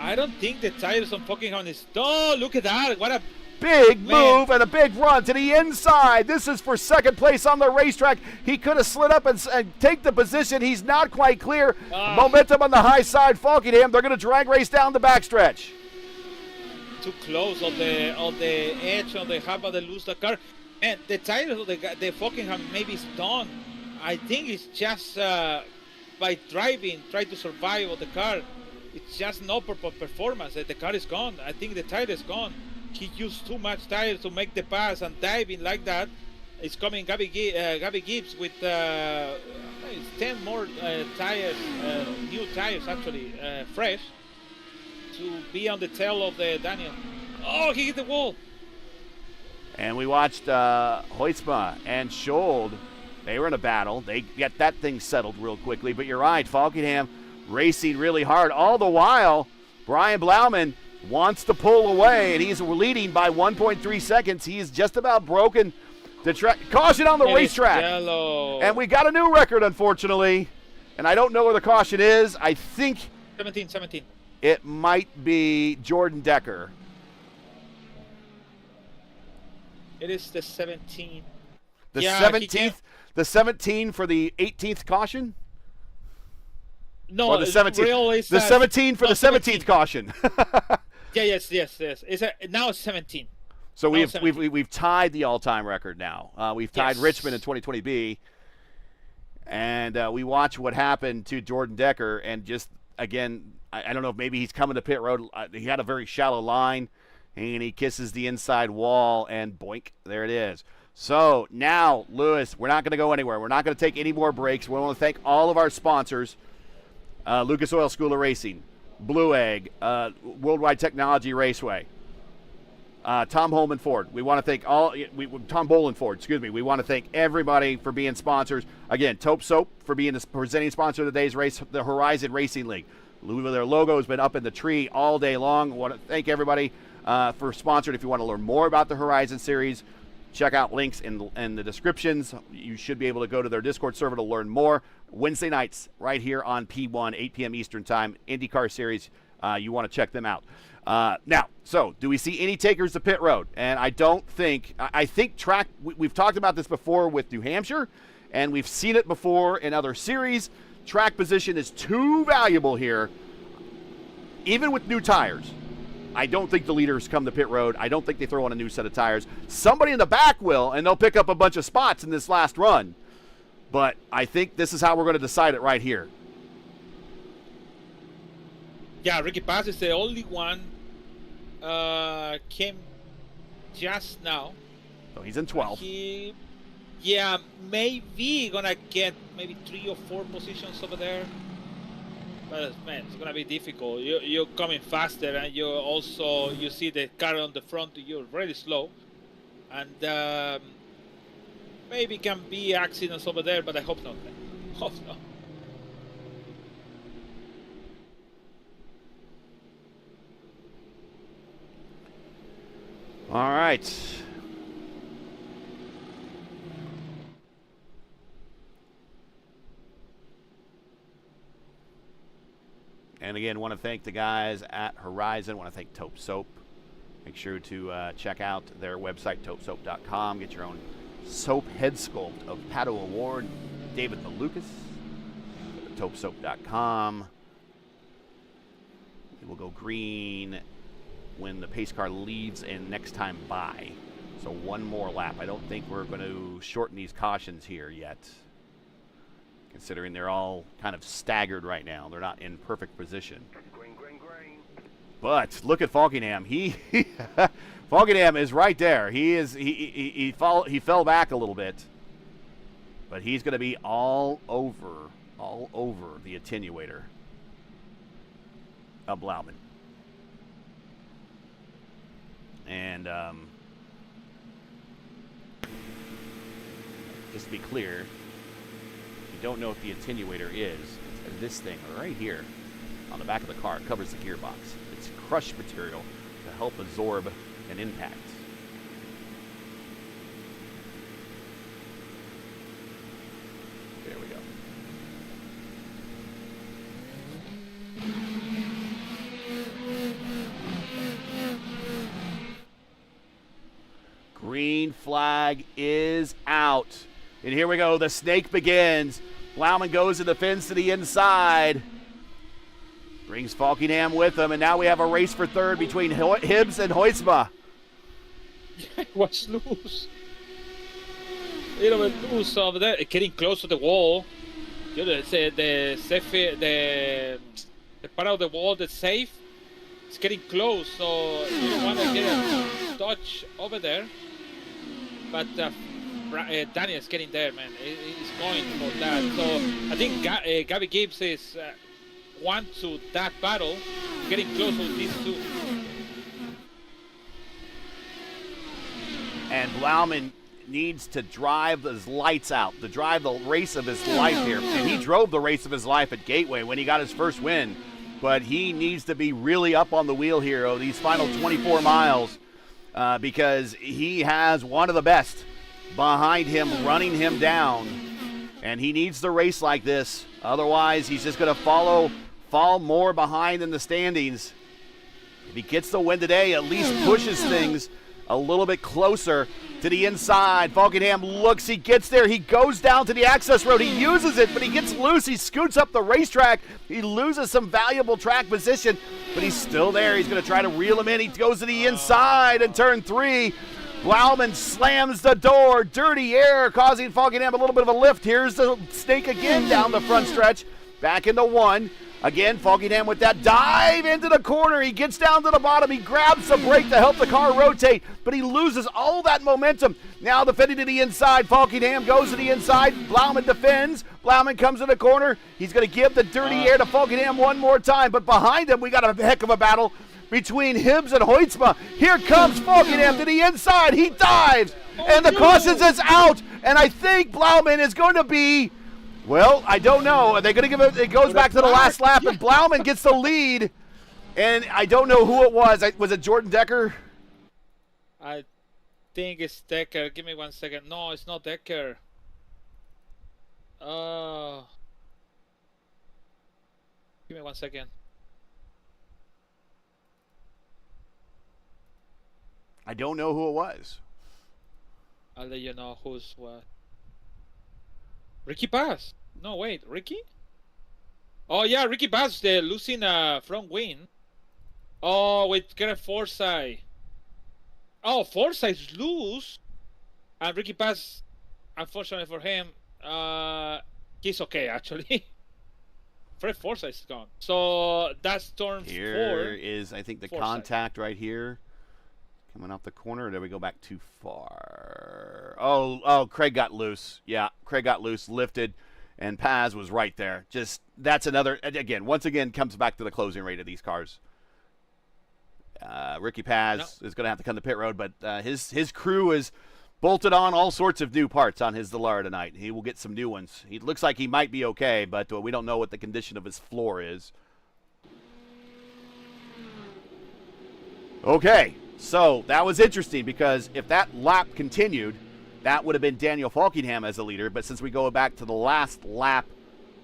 I don't think the tires on Falkingham is. Oh, look at that! What a big move and a big run to the inside. This is for second place on the racetrack. He could have slid up and take the position. He's not quite clear. Momentum on the high side. Falkingham. They're going to drag race down the backstretch. Too close on the edge on the half of the lose the car, and the tires of the Falkingham maybe is done. I think it's just by driving, try to survive on the car. It's just no performance. The car is gone. I think the tire is gone. He used too much tires to make the pass, and diving like that. It's coming Gabby Gibbs with 10 more tires, new tires actually, fresh, to be on the tail of the Daniel. Oh, he hit the wall. And we watched Hoytsma and Scholl. They were in a battle. They get that thing settled real quickly. But you're right, Falkingham racing really hard. All the while, Brian Blauman wants to pull away, and he's leading by 1.3 seconds. He's just about broken the track. Caution on the racetrack. And we got a new record, unfortunately. And I don't know where the caution is. I think 17. It might be Jordan Decker. It is the 17. The 17th. The 17 for the 18th caution. No, or the 17th. real is The 17 for no, the 17th caution. Yes. It's now 17. So Now we've tied the all-time record now. We've tied Richmond in 2020B, and we watch what happened to Jordan Decker, and just again, I don't know if maybe he's coming to pit road. He had a very shallow line, and he kisses the inside wall, and boink, there it is. So now, Lewis, we're not going to go anywhere. We're not going to take any more breaks. We want to thank all of our sponsors: Lucas Oil School of Racing, Blue Egg, Worldwide Technology Raceway. Tom Boland Ford. We want to thank Tom Boland Ford, excuse me. We want to thank everybody for being sponsors. Again, Taupe Soap for being the presenting sponsor of today's race, the Horizon Racing League. Their logo has been up in the tree all day long. I want to thank everybody for sponsoring. If you want to learn more about the Horizon Series, check out links in the descriptions. You should be able to go to their Discord server to learn more. Wednesday nights right here on P1, 8 p.m. Eastern Time, IndyCar Series. You want to check them out. Now, so do we see any takers to pit road? And I don't think, I think track, we've talked about this before with New Hampshire, and we've seen it before in other series. Track position is too valuable here, even with new tires. I don't think the leaders come to pit road. I don't think they throw on a new set of tires. Somebody in the back will, and they'll pick up a bunch of spots in this last run. But I think this is how we're going to decide it right here. Yeah, Ricky Paz is the only one came just now. So he's in 12th. Maybe gonna get maybe 3 or 4 positions over there. But man, it's gonna be difficult. You're coming faster, and you see the car on the front. You're really slow, and maybe can be accidents over there. But I hope not. Hope not. All right. And again, want to thank the guys at Horizon. Want to thank Taupe Soap. Make sure to check out their website, taupesoap.com. Get your own soap head sculpt of Pato Award, David Malukas. Taupesoap.com. It will go green when the pace car leads and next time by. So one more lap. I don't think we're going to shorten these cautions here yet, considering they're all kind of staggered right now. They're not in perfect position. Green. But look at Falkingham. Falkingham is right there. He fell back a little bit, but he's going to be all over the attenuator of Blauman. And just to be clear, if you don't know what the attenuator is, it's this thing right here on the back of the car. It covers the gearbox. It's crushed material to help absorb an impact. There we go. Green flag is out. And here we go. The snake begins. Blauman goes to the fence to the inside. Brings Falkingham with him. And now we have a race for third between Hibbs and Huisma. It was loose. A little bit loose over there. Getting close to the wall. You know, the part of the wall that's safe. It's getting close, so you don't want to get a touch over there. But Daniel's getting there, man. He's going for that. So I think Gabby Gibbs is won to that battle, getting close with these two. And Blauman needs to drive his lights out, to drive the race of his life here. And he drove the race of his life at Gateway when he got his first win. But he needs to be really up on the wheel here over these final 24 miles because he has one of the best behind him running him down. And he needs to race like this. Otherwise, he's just going to fall more behind in the standings. If he gets the win today, at least pushes things a little bit closer to the inside. Falkenham looks, he gets there, he goes down to the access road, he uses it, but he gets loose, he scoots up the racetrack, he loses some valuable track position, but he's still there. He's going to try to reel him in. He goes to the inside in turn 3. Blauman slams the door, dirty air, causing Falkenham a little bit of a lift. Here's the snake again down the front stretch, back into 1. Again, Falkenham with that dive into the corner. He gets down to the bottom. He grabs the brake to help the car rotate, but he loses all that momentum. Now defending to the inside. Falkenham goes to the inside. Blauman defends. Blauman comes to the corner. He's going to give the dirty air to Falkenham one more time, but behind him we got a heck of a battle between Hibbs and Hoytsma. Here comes Falkenham to the inside. He dives, and the cautions is out, and I think Blauman is going to be... Well, I don't know. Are they going to give it? It goes back to the last lap, and Blauman gets the lead. And I don't know who it was. Was it Jordan Decker? I think it's Decker. Give me 1 second. No, it's not Decker. Give me 1 second. I don't know who it was. I'll let you know who's what. Ricky Paz. No, wait, Ricky? Oh, yeah, Ricky Paz, they're losing front wing. Oh, with Garrett Forsyth. Oh, Forsyth's loose. And Ricky Paz, unfortunately for him, he's okay, actually. Fred Forsyth's gone. So that's turn 4. Here is, I think, the Forsyth. contact right here. Coming off the corner, or did we go back too far? Oh, Craig got loose. Yeah, Craig got loose, lifted, and Paz was right there. Just, that's another, again, once again, comes back to the closing rate of these cars. Ricky Paz is going to have to come to pit road, but his crew is bolted on all sorts of new parts on his Dallara tonight. He will get some new ones. He looks like he might be okay, but we don't know what the condition of his floor is. Okay. So that was interesting because if that lap continued, that would have been Daniel Falkenham as the leader. But since we go back to the last lap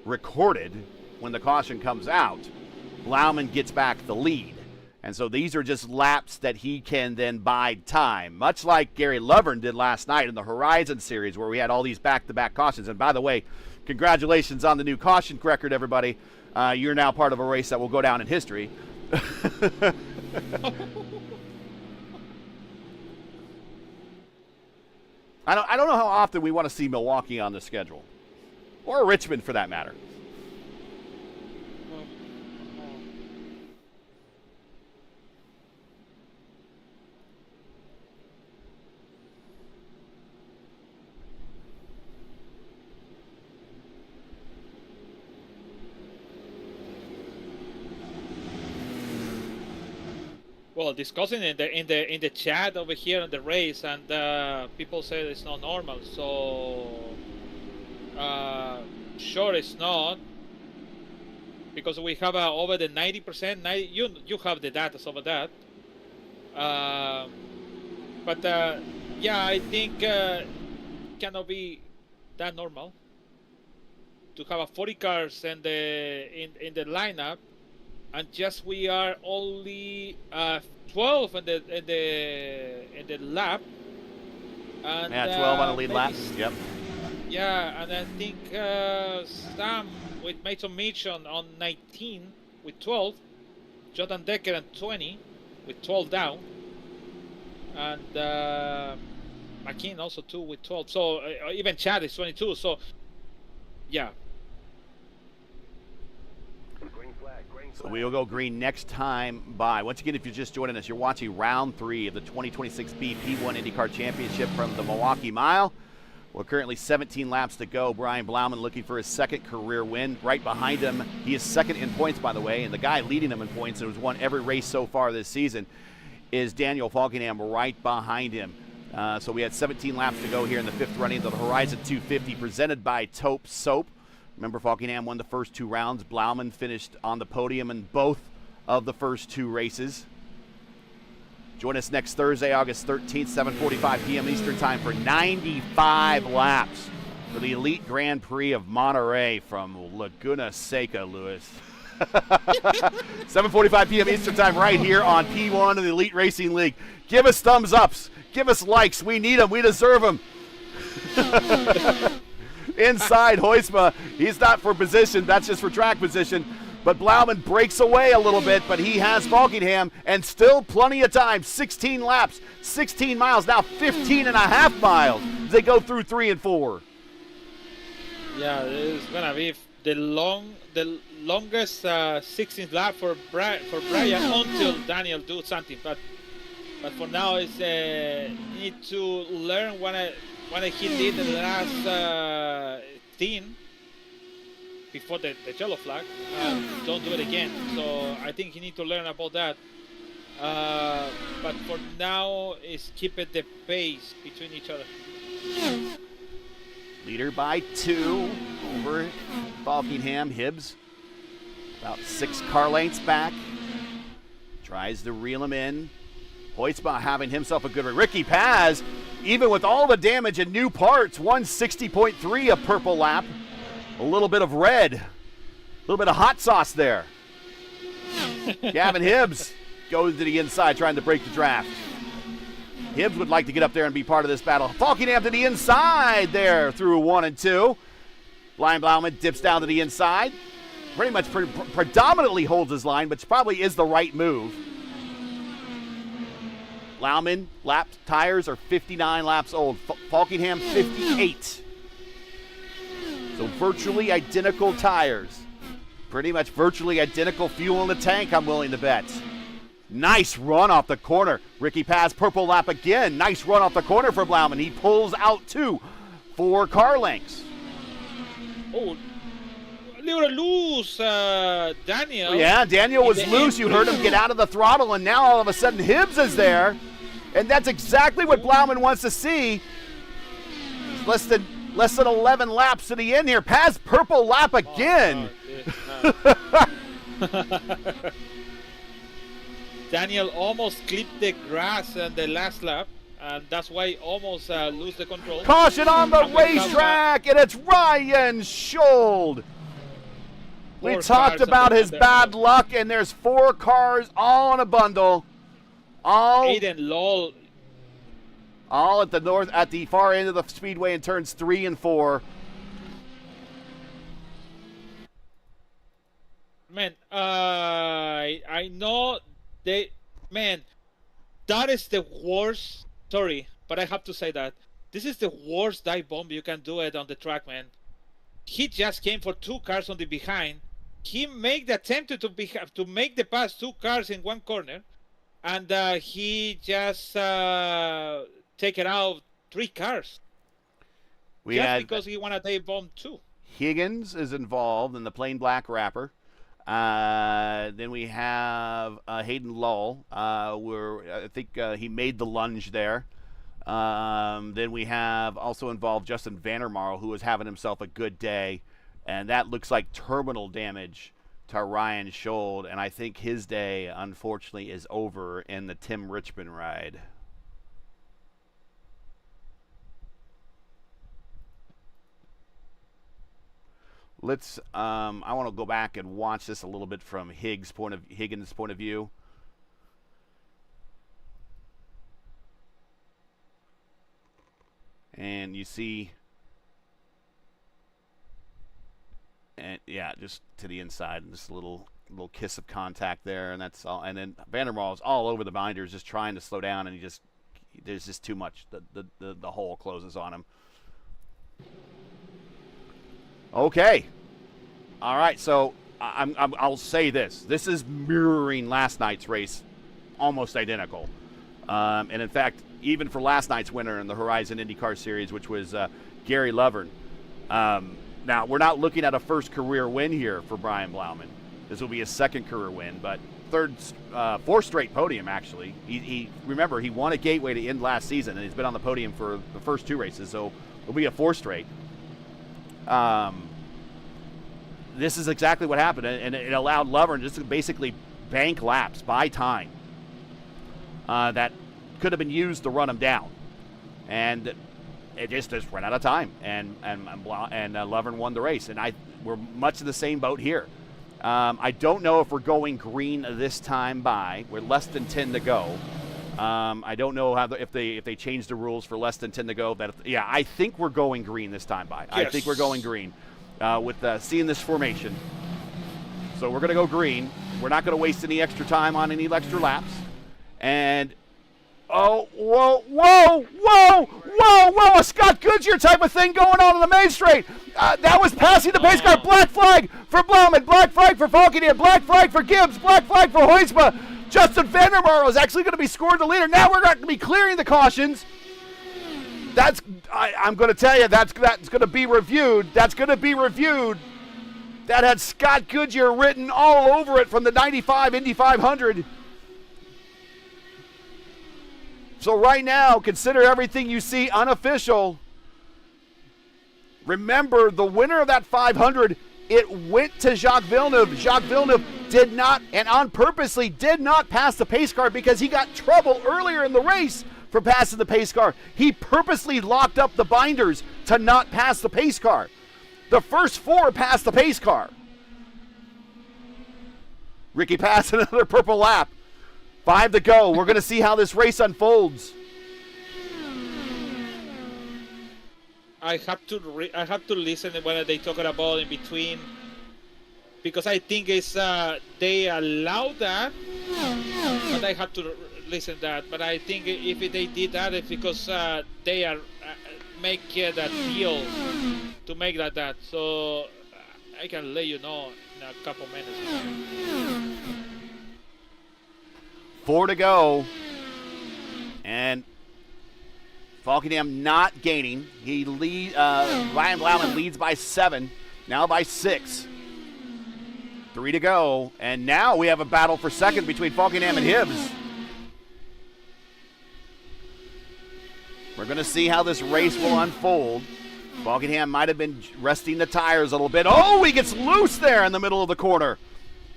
recorded when the caution comes out, Blauman gets back the lead. And so these are just laps that he can then bide time, much like Gary Lovern did last night in the Horizon Series where we had all these back-to-back cautions. And by the way, congratulations on the new caution record, everybody. You're now part of a race that will go down in history. I don't know how often we want to see Milwaukee on the schedule, or Richmond for that matter. Well, discussing in the chat over here on the race, and people say it's not normal. So sure, it's not, because we have over the 90%. You have the data over that. But yeah, I think cannot be that normal to have 40 cars in the lineup. And just we are only 12 in the lap. And, yeah, 12 on the lead lap. Yep. Yeah, and I think Sam with Mason Mitch on 19 with 12, Jordan Decker and 20 with 12 down, and McKean also 2 with 12. So even Chad is 22. So yeah. So we'll go green next time by. Once again, if you're just joining us, you're watching round 3 of the 2026 P1 IndyCar Championship from the Milwaukee Mile. We're currently 17 laps to go. Brian Blauman looking for his second career win. Right behind him, he is second in points, by the way, and the guy leading him in points and has won every race so far this season is Daniel Falkenham right behind him. So we had 17 laps to go here in the 5th running of the Horizon 250 presented by Taupe Soap. Remember, Falkenham won the first 2 rounds. Blauman finished on the podium in both of the first 2 races. Join us next Thursday, August 13th, 7:45 p.m. Eastern Time for 95 laps for the Elite Grand Prix of Monterey from Laguna Seca, Luis. 7:45 p.m. Eastern Time right here on P1 of the Elite Racing League. Give us thumbs ups. Give us likes. We need them. We deserve them. Inside, Huisma. He's not for position. That's just for track position. But Blauman breaks away a little bit, but he has Falkingham, and still plenty of time. 16 laps, 16 miles, now 15 and a half miles as they go through 3 and 4. Yeah, it's gonna be the longest 16th lap for Brian until Daniel do something. But for now, it's need to learn what he did in the last 10 before the yellow flag. Don't do it again. So I think he need to learn about that. But for now, is keep it the pace between each other. Leader by 2 over Falkingham. Hibbs about 6 car lengths back. Tries to reel him in. Huisma having himself a good race. Ricky Paz, even with all the damage and new parts, 160.3 a purple lap. A little bit of red. A little bit of hot sauce there. Gavin Hibbs goes to the inside trying to break the draft. Hibbs would like to get up there and be part of this battle. Falkingham to the inside there through 1 and 2. Brian Blauman dips down to the inside. Pretty much predominantly holds his line, which probably is the right move. Blauman tires are 59 laps old. Falkingham 58. So virtually identical tires. Pretty much virtually identical fuel in the tank, I'm willing to bet. Nice run off the corner. Ricky Paz, purple lap again. Nice run off the corner for Blauman. He pulls out 4 car lengths. Oh, a little loose, Daniel. Yeah, Daniel was loose. You heard him get out of the throttle, and now all of a sudden Hibbs is there. And that's exactly what Blauman wants to see. Less than 11 laps to the end here. Paz, purple lap again. Daniel almost clipped the grass in the last lap, and that's why he almost lose the control. Caution on the racetrack, and it's Ryan Schold. We talked about his bad luck, and there's 4 cars all in a bundle. Aiden Lowell. All at the far end of the speedway in turns 3 and 4. Man, I know that is the worst. Sorry, but I have to say that this is the worst dive bomb you can do it on the track, man. He just came for 2 cars on the behind. He made the attempt to make the pass 2 cars in one corner, and he just taken out 3 cars. Because he wanted a bomb too. Higgins is involved in the plain black wrapper. Then we have Hayden Lull, where I think he made the lunge there. Then we have also involved Justin Vandermarl, who was having himself a good day. And that looks like terminal damage to Ryan Schold. And I think his day, unfortunately, is over in the Tim Richmond ride. Let's. I want to go back and watch this a little bit from Higgins' point of view. And you see, and yeah, just to the inside, and just a little kiss of contact there, and that's all. And then Vandermarl is all over the binders, just trying to slow down, and there's just too much. The hole closes on him. Okay. All right, so I'll say this. This is mirroring last night's race, almost identical. And in fact, even for last night's winner in the Horizon IndyCar Series, which was Gary Lovern. Now, we're not looking at a first career win here for Brian Blauman. This will be his second career win, but fourth straight podium, actually. Remember, he won a Gateway to end last season, and he's been on the podium for the first 2 races, so it'll be a 4th straight. This is exactly what happened, and it allowed Lovern just to basically bank laps, buy time that could have been used to run him down, and it just ran out of time, and Lovern won the race, and we're much in the same boat here. I don't know if we're going green this time by. We're less than 10 to go. I don't know if they changed the rules for less than 10 to go. I think we're going green this time, By. I think we're going green with seeing this formation. So we're going to go green. We're not going to waste any extra time on any extra laps. And whoa, a Scott Goodyear type of thing going on in the main straight. That was passing the pace car. Black flag for Blauman, black flag for Falkenham, black flag for Gibbs, black flag for Huisma. Justin Vandermarl is actually going to be scored the leader. Now we're going to be clearing the cautions. I'm going to tell you, that's going to be reviewed. That's going to be reviewed. That had Scott Goodyear written all over it from the 95 Indy 500. So right now, consider everything you see unofficial. Remember, the winner of that 500, it went to Jacques Villeneuve. Jacques Villeneuve did not, and on purposely, did not pass the pace car because he got trouble earlier in the race for passing the pace car. He purposely locked up the binders to not pass the pace car. The first 4 passed the pace car. Ricky passed another purple lap. 5 to go. We're going to see how this race unfolds. I have to listen when they talk about in between, because I think it's they allow that, but I have to listen to that. But I think if they did that, it's because they are make that deal to make that. So I can let you know in a couple minutes. 4 to go, and Falkenham not gaining. Ryan Blauman leads by 7, now by 6. 3 to go, and now we have a battle for second between Falkenham and Hibbs. We're going to see how this race will unfold. Falkenham might have been resting the tires a little bit. Oh, he gets loose there in the middle of the corner.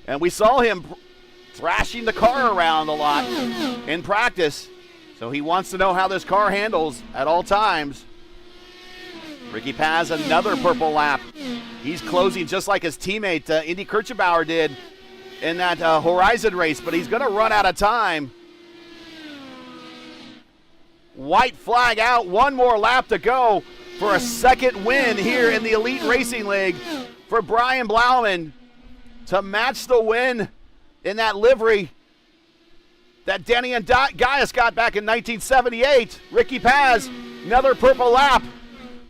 And we saw him thrashing the car around a lot in practice. So he wants to know how this car handles at all times. Ricky Paz, another purple lap. He's closing just like his teammate Indy Kirchenbauer did in that Horizon race, but he's going to run out of time. White flag out, 1 more lap to go for a second win here in the Elite Racing League for Brian Blauman to match the win in that livery that Danny and Gaius got back in 1978. Ricky Paz, another purple lap,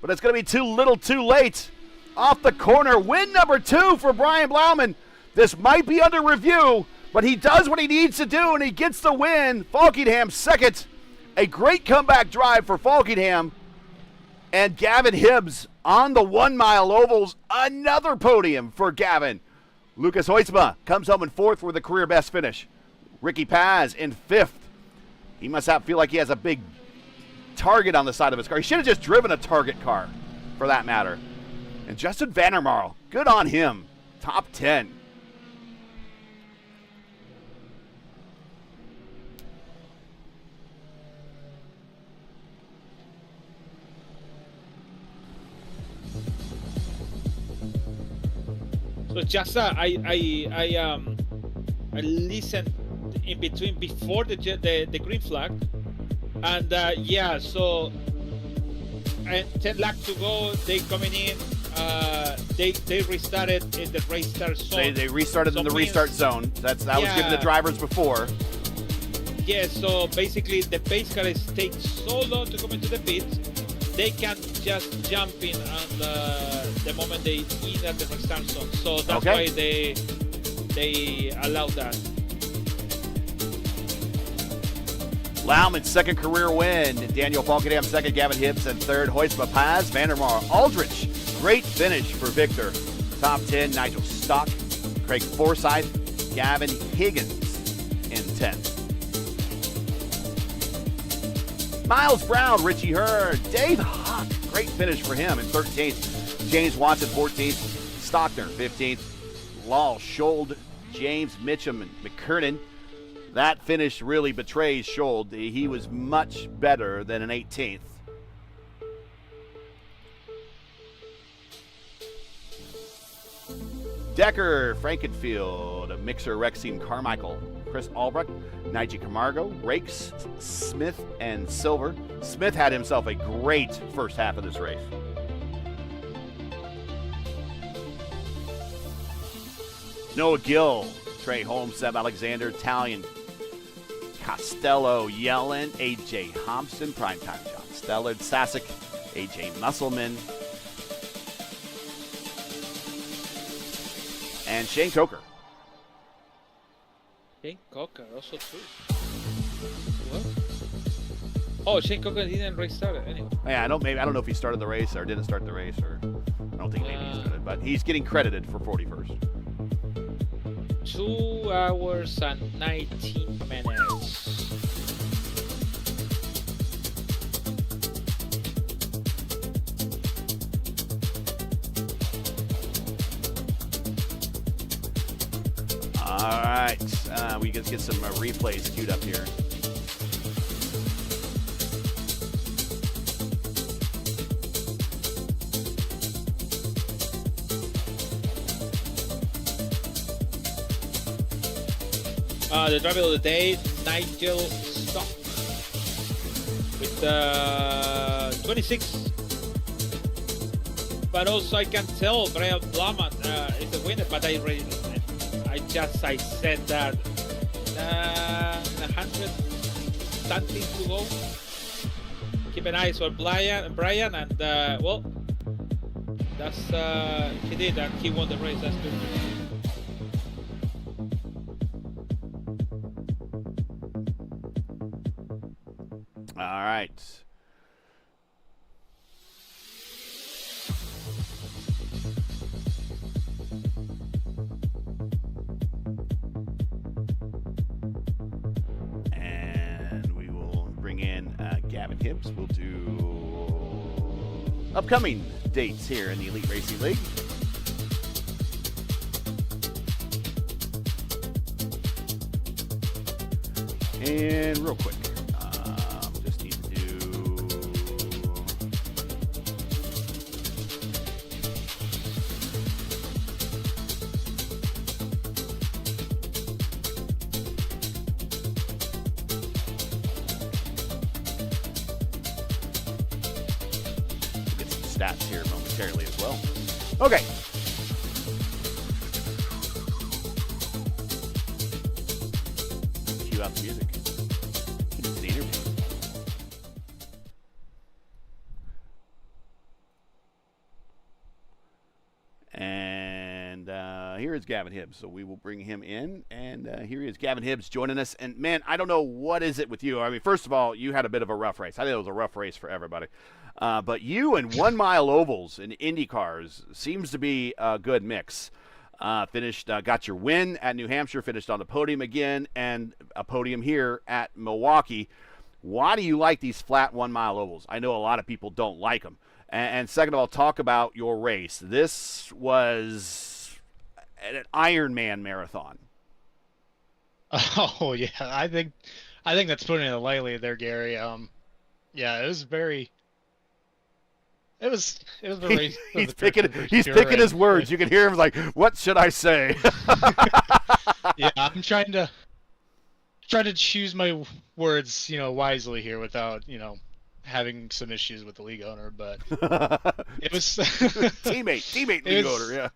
but it's going to be too little too late. Off the corner, win number 2 for Brian Blauman. This might be under review, but he does what he needs to do, and he gets the win. Falkenham second. A great comeback drive for Falkenham. And Gavin Hibbs on the 1 mile ovals. Another podium for Gavin. Lucas Huisma comes home in 4th with a career best finish. Ricky Paz in 5th. He must feel like he has a big target on the side of his car. He should have just driven a target car, for that matter. And Justin Vandermarl, good on him. Top 10. So just I listened in between before the green flag, and so and 10 laps to go. They coming in. They restarted in the restart zone. They restarted in the restart zone. That was given the drivers before. Yeah. So basically, the pace car takes so long to come into the pits. They can't just jump in on the moment they in at the restart zone. So that's why they allow that. Lauman's second career win. Daniel Falkenham second, Gavin Hibbs and third, Huisma, Paz, Vandermarl, Aldrich. Great finish for Victor. Top 10, Nigel Stock, Craig Forsyth, Gavin Higgins in 10th. Miles Brown, Richie Hurd, Dave Huck, great finish for him in 13th. James Watson, 14th. Stockner, 15th. Lal Schold, James Mitchum, and McKernan. That finish really betrays Schold. He was much better than an 18th. Decker, Frankenfield, Mixer, Rexine, Carmichael, Chris Albrecht, Nigel Camargo, Rakes, Smith, and Silver. Smith had himself a great first half of this race. Noah Gill, Trey Holmes, Seb Alexander, Talion, Costello, Yellen, AJ Thompson, Primetime John Stellard, Sasek, AJ Musselman, and Shane Coker. Shane Coker also too. What? Oh, Shane Coker didn't restart it anyway. Yeah, I don't know if he started the race or didn't start the race, or I don't think maybe he started, but he's getting credited for 41st. 2 hours and 19 minutes. All right, we just get some replays queued up here. The driver of the day, Nigel Stock, with 26. But also I can tell Brian Blahman is the winner, but I said that 100 something to go. Keep an eye on Brian, and well, that's he did, and he won the race. That's good. All right. And we will bring in Gavin Hibbs. We'll do upcoming dates here in the Elite Racing League. And real quick, just need to do get some stats here momentarily as well. Okay. Cue out the music. Get into the interview. And here is Gavin Hibbs. So we will bring him in. And here he is, Gavin Hibbs, joining us. And, man, I don't know what is it with you. I mean, first of all, you had a bit of a rough race. I think it was a rough race for everybody. But you and 1 mile ovals in Indy cars seems to be a good mix. Got your win at New Hampshire, finished on the podium again, and a podium here at Milwaukee. Why do you like these flat 1 mile ovals? I know a lot of people don't like them. And second of all, talk about your race. This was an Ironman marathon. Oh yeah, I think that's putting it lightly there, Gary. Yeah, it was very. It was a race. He's picking his words. You can hear him like, "What should I say?" Yeah, I'm trying to choose my words, wisely here without, having some issues with the league owner. But it was teammate league owner. Yeah.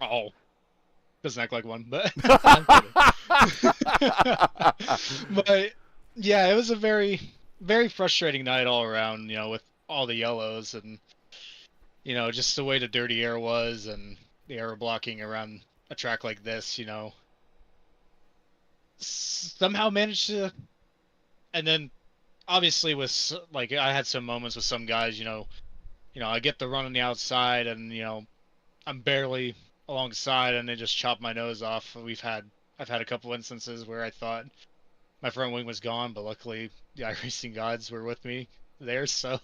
Oh, doesn't act like one, but. But yeah, it was a very, very frustrating night all around. With all the yellows and just the way the dirty air was and the air blocking around a track like this, somehow managed to. And then obviously with like I had some moments with some guys, I get the run on the outside and I'm barely alongside and they just chop my nose off. I've had a couple instances where I thought my front wing was gone, but luckily the iRacing gods were with me there, so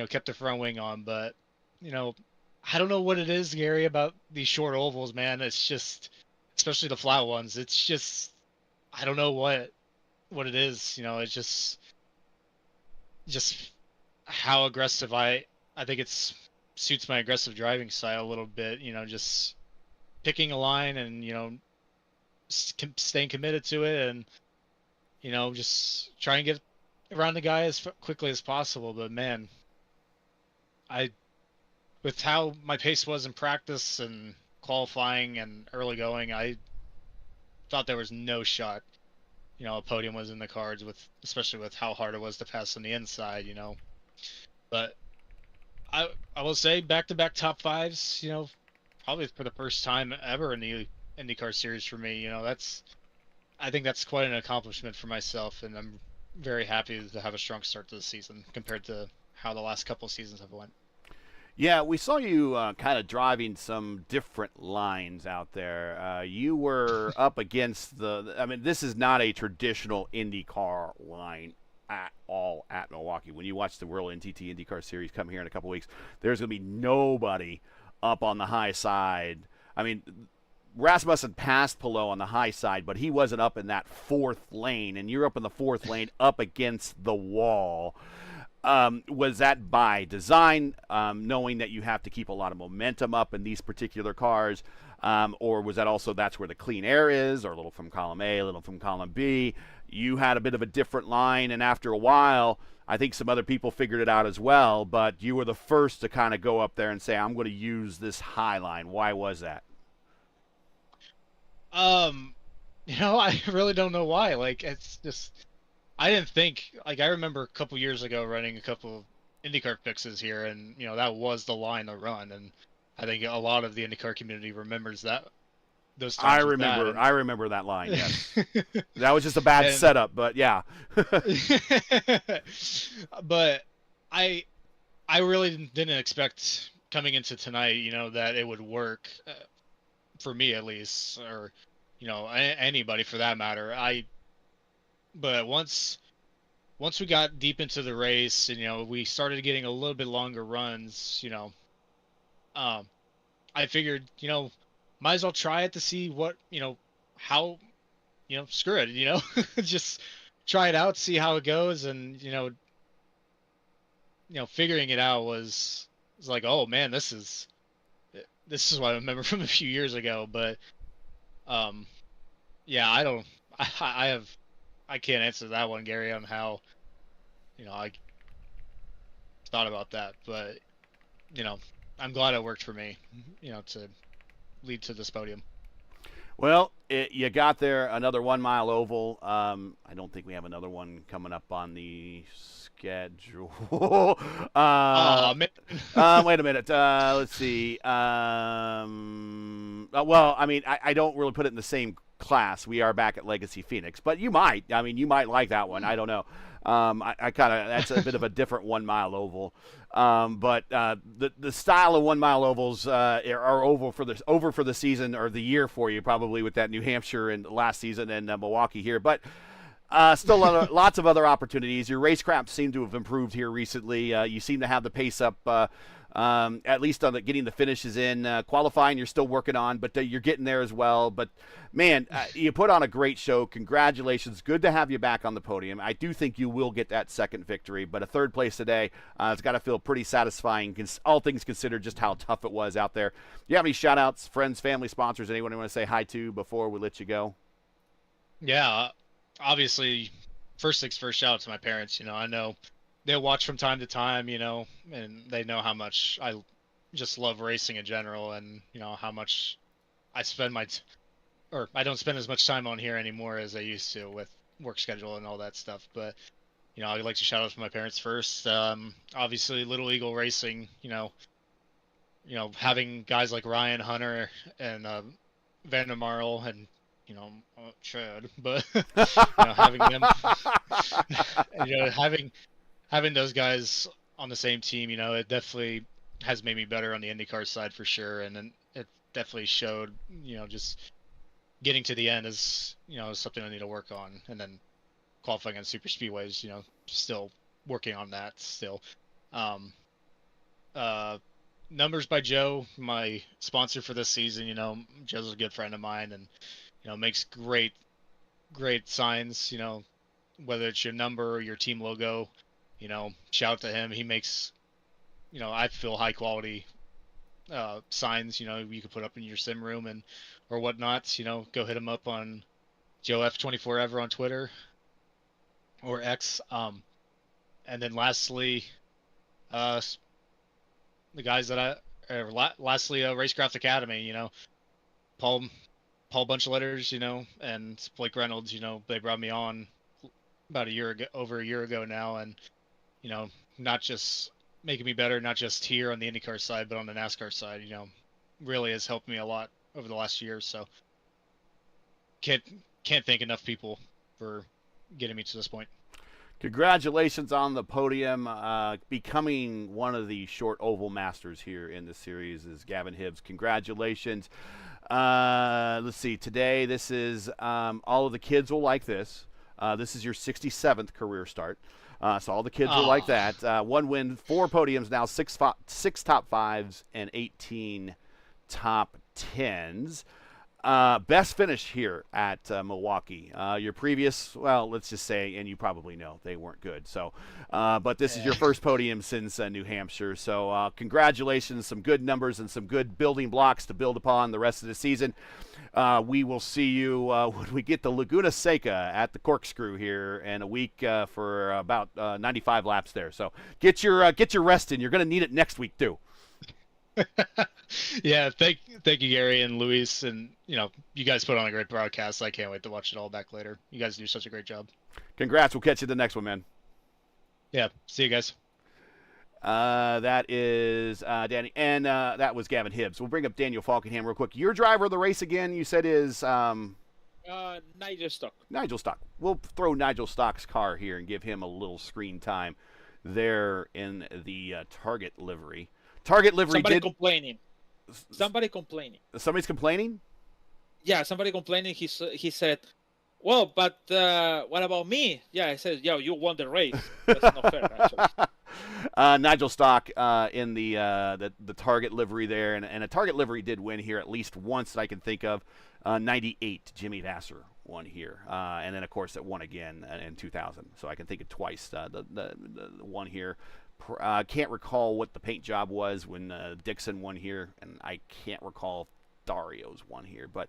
kept the front wing on. But I don't know what it is, Gary, about these short ovals, man. It's just, especially the flat ones, it's just, I don't know what it is. It's just how aggressive I think it suits my aggressive driving style a little bit. Just picking a line and, you know, staying committed to it, and, you know, just try and get around the guy as quickly as possible. But man, with how my pace was in practice and qualifying and early going, I thought there was no shot, you know, a podium was in the cards, especially with how hard it was to pass on the inside, you know. But I will say back-to-back top fives, you know, probably for the first time ever in the IndyCar series for me. You know, I think that's quite an accomplishment for myself, and I'm very happy to have a strong start to the season compared to how the last couple of seasons have went. Yeah, we saw you kind of driving some different lines out there. You were up against I mean, this is not a traditional IndyCar line at all at Milwaukee. When you watch the World NTT IndyCar Series come here in a couple weeks, there's going to be nobody up on the high side. I mean, Rasmussen passed Pillow on the high side, but he wasn't up in that fourth lane, and you're up in the fourth lane up against the wall. Was that by design, knowing that you have to keep a lot of momentum up in these particular cars, or was that also that's where the clean air is, or a little from column A, a little from column B? You had a bit of a different line, and after a while, I think some other people figured it out as well, but you were the first to kind of go up there and say, I'm going to use this high line. Why was that? You know, I really don't know why. Like, it's just, I didn't think, like, I remember a couple years ago running a couple of IndyCar fixes here, and, you know, that was the line to run, and I think a lot of the IndyCar community remembers that. Those times I remember that line, yes. That was just a bad setup, but yeah. But I really didn't expect coming into tonight, you know, that it would work, for me at least, or, you know, anybody for that matter. But once we got deep into the race, and, you know, we started getting a little bit longer runs, you know, I figured, you know, might as well try it to see what, you know, how, you know, screw it, you know, just try it out, see how it goes. And, you know, figuring it out was like, oh man, this is what I remember from a few years ago. But, yeah, I can't answer that one, Gary, on how, you know, I thought about that, but, you know, I'm glad it worked for me, you know, to lead to this podium. Well, you got there, another 1 mile oval. I don't think we have another one coming up on the schedule. Wait a minute. Let's see. Well, I mean, I don't really put it in the same class. We are back at Legacy Phoenix, but you might. I mean, you might like that one. I don't know. I kind of, that's a bit of a different 1 mile oval. But the style of 1 mile ovals are over for the season or the year for you, probably, with that New Hampshire and last season and Milwaukee here. But still lots of other opportunities. Your racecraft seem to have improved here recently. You seem to have the pace up, at least on getting the finishes in. Qualifying, you're still working on, but you're getting there as well. But, man, you put on a great show. Congratulations. Good to have you back on the podium. I do think you will get that second victory, but a third place today, it's got to feel pretty satisfying, all things considered, just how tough it was out there. Do you have any shout-outs, friends, family, sponsors, anyone you want to say hi to before we let you go? Yeah, obviously, first things first, shout out to my parents. You know, I know they'll watch from time to time, you know, and they know how much I just love racing in general, and, you know, how much I spend or I don't spend as much time on here anymore as I used to with work schedule and all that stuff. But, you know, I'd like to shout out to my parents first. Obviously, Little Eagle Racing, you know, having guys like Ryan Hunter and Vander Marl and, you know, Chad, but, you know, having them, you know, having those guys on the same team, you know, it definitely has made me better on the IndyCar side for sure. And then it definitely showed, you know, just getting to the end is, you know, something I need to work on. And then qualifying on super speedways, you know, still working on that still. Numbers by Joe, my sponsor for this season. You know, Joe's a good friend of mine, and, you know, makes great signs, you know, whether it's your number or your team logo. You know, shout out to him. He makes, you know, I feel high quality signs, you could put up in your sim room and or whatnot. Go hit him up on Joe F24 ever on Twitter or X. And then lastly, the guys that lastly, Racecraft Academy, Paul Bunchletters, and Blake Reynolds, they brought me on about over a year ago now, and not just making me better, not just here on the IndyCar side, but on the NASCAR side, really has helped me a lot over the last year. So can't thank enough people for getting me to this point. Congratulations on the podium. Becoming one of the short oval masters here in the series is Gavin Hibbs. Congratulations. Let's see. Today, this is all of the kids will like this. This is your 67th career start. So all the kids will like that. 1 win, 4 podiums now, 6 top 5s, and 18 top 10s. Best finish here at MILWAUKEE. Your previous, well, let's just say, and you probably know, they weren't good. So, but this is your first podium since New Hampshire. So congratulations, some good numbers and some good building blocks to build upon the rest of the season. We will see you when we get to Laguna Seca at the Corkscrew here in a week for about 95 laps there. So get your rest in. You're going to need it next week too. Yeah, thank you, Gary and Luis, and you guys put on a great broadcast. I can't wait to watch it all back later. You guys do such a great job. Congrats. We'll catch you the next one, man. Yeah, see you guys. That is Danny, and that was Gavin Hibbs. We'll bring up Daniel Falkenham real quick. Your driver of the race again, you said is Nigel Stock. Nigel Stock. We'll throw Nigel Stock's car here and give him a little screen time there in the Target livery. Target livery. Somebody complaining. Somebody's complaining? Yeah, somebody complaining. He said, well, but what about me? Yeah, I said, yo, you won the race. That's not fair, actually. Nigel Stock in the Target livery there, and a Target livery did win here at least once that I can think of. 98, Jimmy Vasser won here, and then of course it won again in 2000. So I can think of twice the one here. Can't recall what the paint job was when Dixon won here, and I can't recall if Dario's won here, but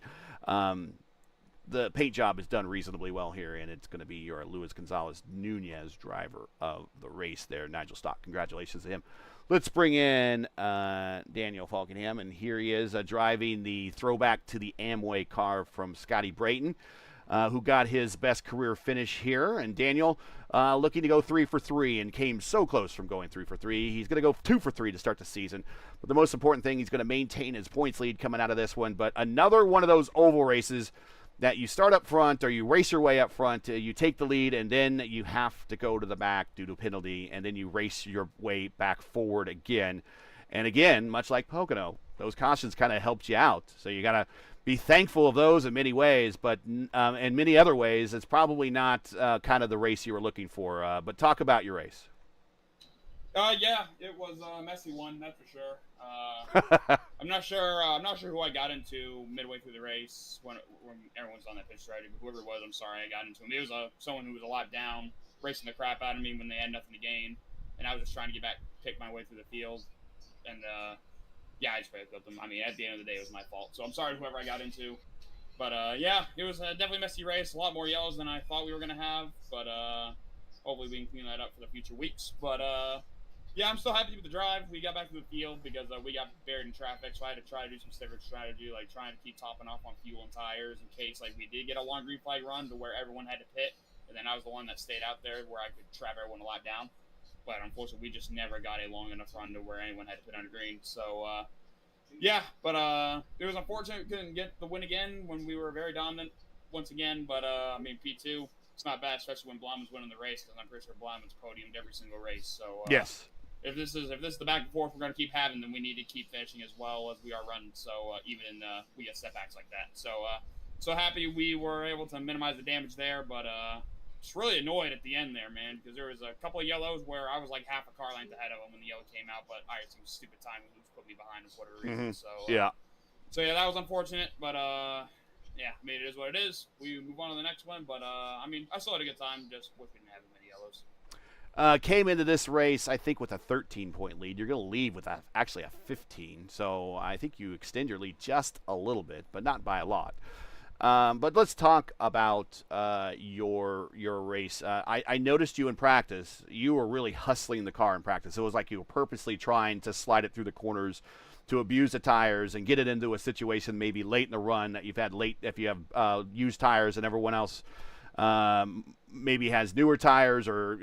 the paint job is done reasonably well here, and it's going to be your Luis Gonzalez Nunez driver of the race there, Nigel Stock. Congratulations to him. Let's bring in Daniel Falkenham, and here he is driving the throwback to the Amway car from Scotty Brayton, who got his best career finish here. And Daniel looking to go 3 for 3 and came so close from going 3 for 3. He's going to go 2 for 3 to start the season. But the most important thing, he's going to maintain his points lead coming out of this one. But another one of those oval races that you start up front or you race your way up front, you take the lead, and then you have to go to the back due to a penalty, and then you race your way back forward again. And again, much like Pocono, those cautions kind of helped you out. So you got to be thankful of those in many ways, but in many other ways, it's probably not kind of the race you were looking for. But talk about your race. Yeah, it was a messy one, that's for sure. I'm not sure who I got into midway through the race when everyone's on that pit strategy. But whoever it was, I'm sorry I got into him. It was someone who was a lot down, racing the crap out of me when they had nothing to gain, and I was just trying to get back, pick my way through the field, and yeah, I just killed them. I mean, at the end of the day, it was my fault. So I'm sorry to whoever I got into. But yeah, it was definitely a messy race. A lot more yellows than I thought we were gonna have. But hopefully we can clean that up for the future weeks. But yeah, I'm still happy with the drive. We got back to the field because we got buried in traffic, so I had to try to do some different strategy, like trying to keep topping off on fuel and tires in case like we did get a long green flag run to where everyone had to pit, and then I was the one that stayed out there where I could trap everyone a lap down. But unfortunately, we just never got a long enough run to where anyone had to pit under green. So yeah, but it was unfortunate we couldn't get the win again when we were very dominant once again. But I mean, P2, it's not bad, especially when Blauman's winning the race, because I'm pretty sure Blauman's podiumed every single race. So yes. If this is the back and forth we're going to keep having, then we need to keep finishing as well as we are running. So even we get setbacks like that. So so happy we were able to minimize the damage there, but just really annoyed at the end there, man, because there was a couple of yellows where I was like half a car length ahead of him when the yellow came out, but iRacing was stupid timing, who's put me behind him for whatever reason. So yeah, that was unfortunate, but yeah, I mean, it is what it is. We move on to the next one, but I mean, I still had a good time. Just wish we didn't have as many yellows. Came into this race, I think, with a 13-point lead. You're going to leave with actually a 15. So I think you extend your lead just a little bit, but not by a lot. But let's talk about your race. I noticed you in practice. You were really hustling the car in practice. It was like you were purposely trying to slide it through the corners, to abuse the tires and get it into a situation maybe late in the run that you've had late if you have used tires and everyone else maybe has newer tires, or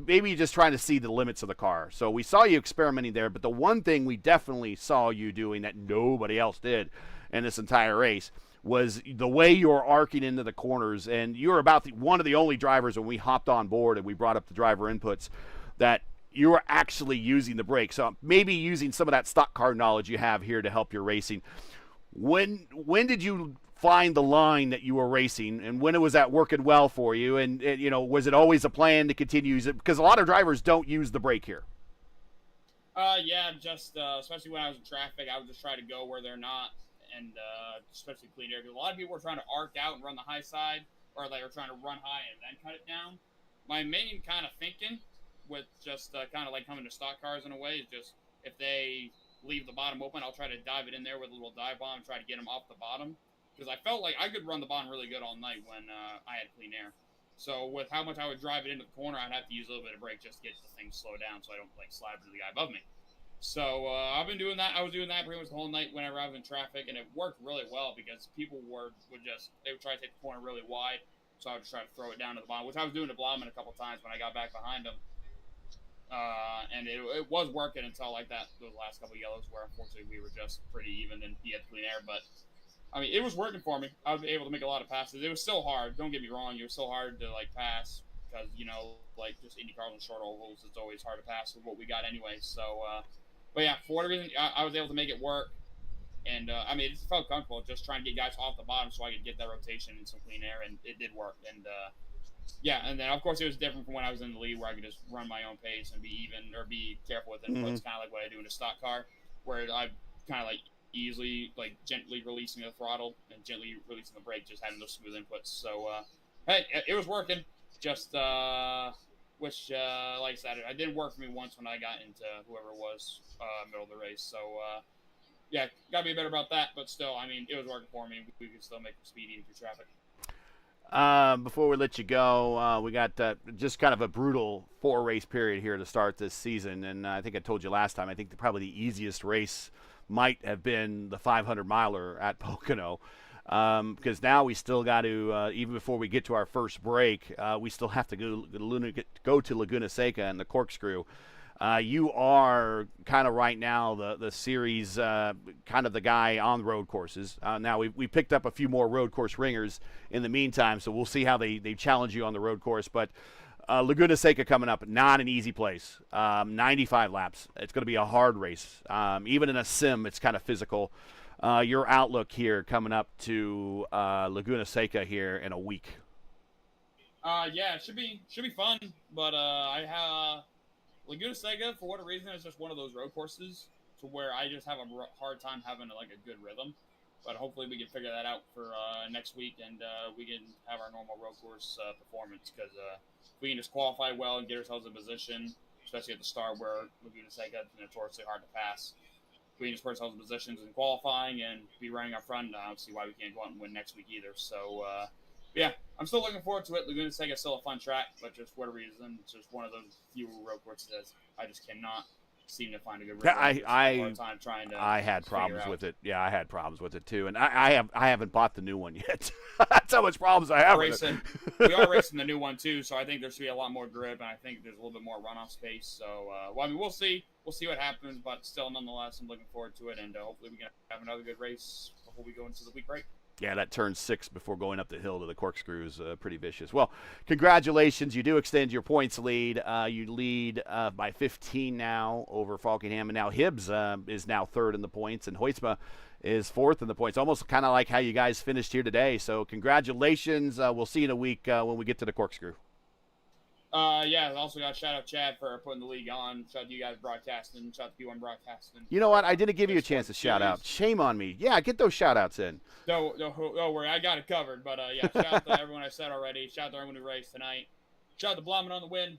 maybe you're just trying to see the limits of the car. So we saw you experimenting there, but the one thing we definitely saw you doing that nobody else did in this entire race was the way you were arcing into the corners. And you were about one of the only drivers when we hopped on board and we brought up the driver inputs that you were actually using the brake. So maybe using some of that stock car knowledge you have here to help your racing. When did you find the line that you were racing, and when was that working well for you? And was it always a plan to continue using it? Because a lot of drivers don't use the brake here. Yeah, just especially when I was in traffic, I would just try to go where they're not, and especially clean air. Because a lot of people were trying to arc out and run the high side, or they were trying to run high and then cut it down. My main kind of thinking with just kind of like coming to stock cars in a way is just if they leave the bottom open, I'll try to dive it in there with a little dive bomb and try to get them off the bottom. Because I felt like I could run the bottom really good all night when I had clean air. So with how much I would drive it into the corner, I'd have to use a little bit of brake just to get the thing slowed down so I don't like slide to the guy above me. So I've been doing that. I was doing that pretty much the whole night whenever I was in traffic, and it worked really well because people would try to take the corner really wide. So I would just try to throw it down to the bottom, which I was doing to Blauman a couple times when I got back behind him. And it was working until like those last couple of yellows where unfortunately we were just pretty even and he had clean air. But I mean, it was working for me. I was able to make a lot of passes. It was still hard. Don't get me wrong. It was still hard to like pass because like just IndyCar and short ovals, it's always hard to pass with what we got anyway. So, but yeah, for whatever reason, I was able to make it work. And I mean, it felt comfortable just trying to get guys off the bottom so I could get that rotation and some clean air, and it did work. And yeah, and then of course it was different from when I was in the lead where I could just run my own pace and be even or be careful with inputs, kind of like what I do in a stock car, where I kind of like easily like gently releasing the throttle and gently releasing the brake, just having those smooth inputs. So hey, it was working. Just which like I said, it didn't work for me once when I got into whoever it was middle of the race. So yeah, gotta be better about that. But still, I mean, it was working for me. We could still make speed even through traffic. Before we let you go, we got just kind of a brutal 4-race period here to start this season. And I think I told you last time, I think probably the easiest race might have been the 500-miler at Pocono. Because now we still got to, even before we get to our first break, we still have to go to Laguna Seca and the corkscrew. You are kind of right now the series kind of the guy on road courses. Now we picked up a few more road course ringers in the meantime, so we'll see how they challenge you on the road course. But Laguna Seca coming up, not an easy place. 95 laps. It's going to be a hard race. Even in a sim, it's kind of physical. Your outlook here coming up to Laguna Seca here in a week. Yeah, it should be fun. But Laguna Seca, for whatever reason, is just one of those road courses to where I just have a hard time having like a good rhythm. But hopefully we can figure that out for next week, and we can have our normal road course performance, because we can just qualify well and get ourselves in position, especially at the start where Laguna Seca is notoriously hard to pass. We can just put ourselves in positions in qualifying and be running up front. I don't see why we can't go out and win next week either. So, yeah, I'm still looking forward to it. Laguna Seca is still a fun track, but just for whatever reason, it's just one of those few road courses that I just cannot seem to find a good rhythm. I had problems with it. Yeah, I had problems with it too, and I haven't bought the new one yet. That's how much problems I have with it. We are racing the new one too, so I think there should be a lot more grip, and I think there's a little bit more runoff space. So, well, I mean, we'll see. We'll see what happens, but still, nonetheless, I'm looking forward to it, and hopefully we can have another good race before we go into the week break. Yeah, that turn 6 before going up the hill to the corkscrew is pretty vicious. Well, congratulations. You do extend your points lead. You lead by 15 now over Falkingham, and now Hibbs is now third in the points, and Hoytsma is fourth in the points, almost kind of like how you guys finished here today. So congratulations. We'll see you in a week when we get to the corkscrew. Yeah, I also got to shout out Chad for putting the league on. Shout out to you guys broadcasting. Shout out to P1 broadcasting. You know what? I didn't give you a chance to shout out. Shame on me. Yeah, get those shout outs in. Don't worry, I got it covered. But yeah, shout out to everyone I said already. Shout out to everyone who raced tonight. Shout out to Blauman on the win.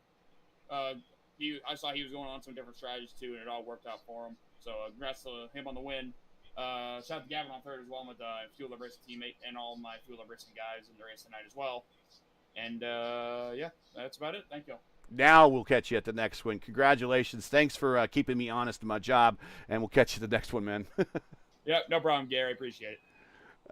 I saw he was going on some different strategies too, and it all worked out for him. So congrats to him on the win. Shout out to Gavin on third as well, with Fuel Up Racing teammate and all my Fuel Up Racing guys in the race tonight as well. And yeah, that's about it. Thank you. Now we'll catch you at the next one. Congratulations. Thanks for keeping me honest in my job, and we'll catch you the next one, man. Yeah, no problem, Gary. Appreciate it.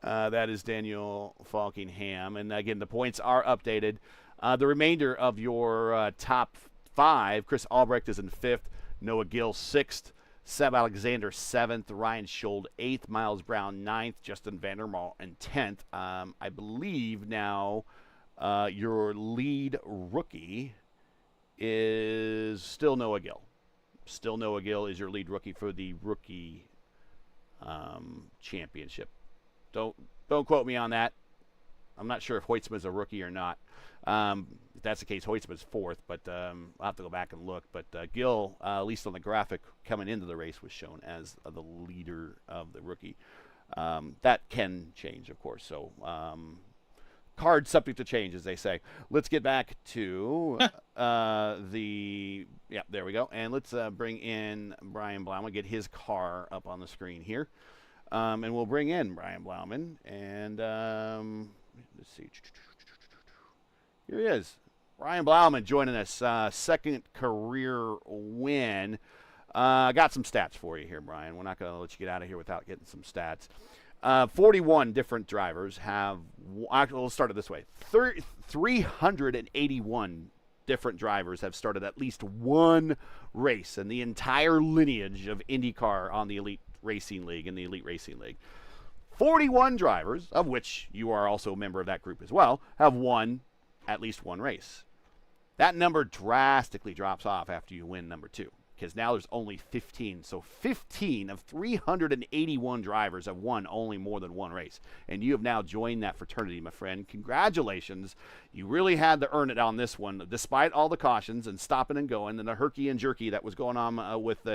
That is Daniel Falkingham. And again, the points are updated. The remainder of your top 5, Chris Albrecht is in 5th, Noah Gill 6th, Seb Alexander 7th, Ryan Schold 8th, Miles Brown 9th, Justin Vandermaal in 10th. I believe now your lead rookie is still Noah Gill. Still Noah Gill is your lead rookie for the rookie championship. Don't quote me on that. I'm not sure if Hoytsma's a rookie or not. If that's the case, Hoytsma's 4th, but I'll have to go back and look. But Gill, at least on the graphic coming into the race, was shown as the leader of the rookie. That can change, of course. So card subject to change, as they say. Let's get back to there we go. And let's bring in Brian Blauman, get his car up on the screen here. And we'll bring in Brian Blauman. And let's see. Here he is. Brian Blauman joining us. Second career win. Got some stats for you here, Brian. We're not going to let you get out of here without getting some stats. 41 different drivers have, actually, let's start it this way. 381 different drivers have started at least one race in the entire lineage of IndyCar on the Elite Racing League and the Elite Racing League. 41 drivers, of which you are also a member of that group as well, have won at least one race. That number drastically drops off after you win number 2, because now there's only 15. So 15 of 381 drivers have won only more than one race. And you have now joined that fraternity, my friend. Congratulations. You really had to earn it on this one, despite all the cautions and stopping and going and the herky and jerky that was going on with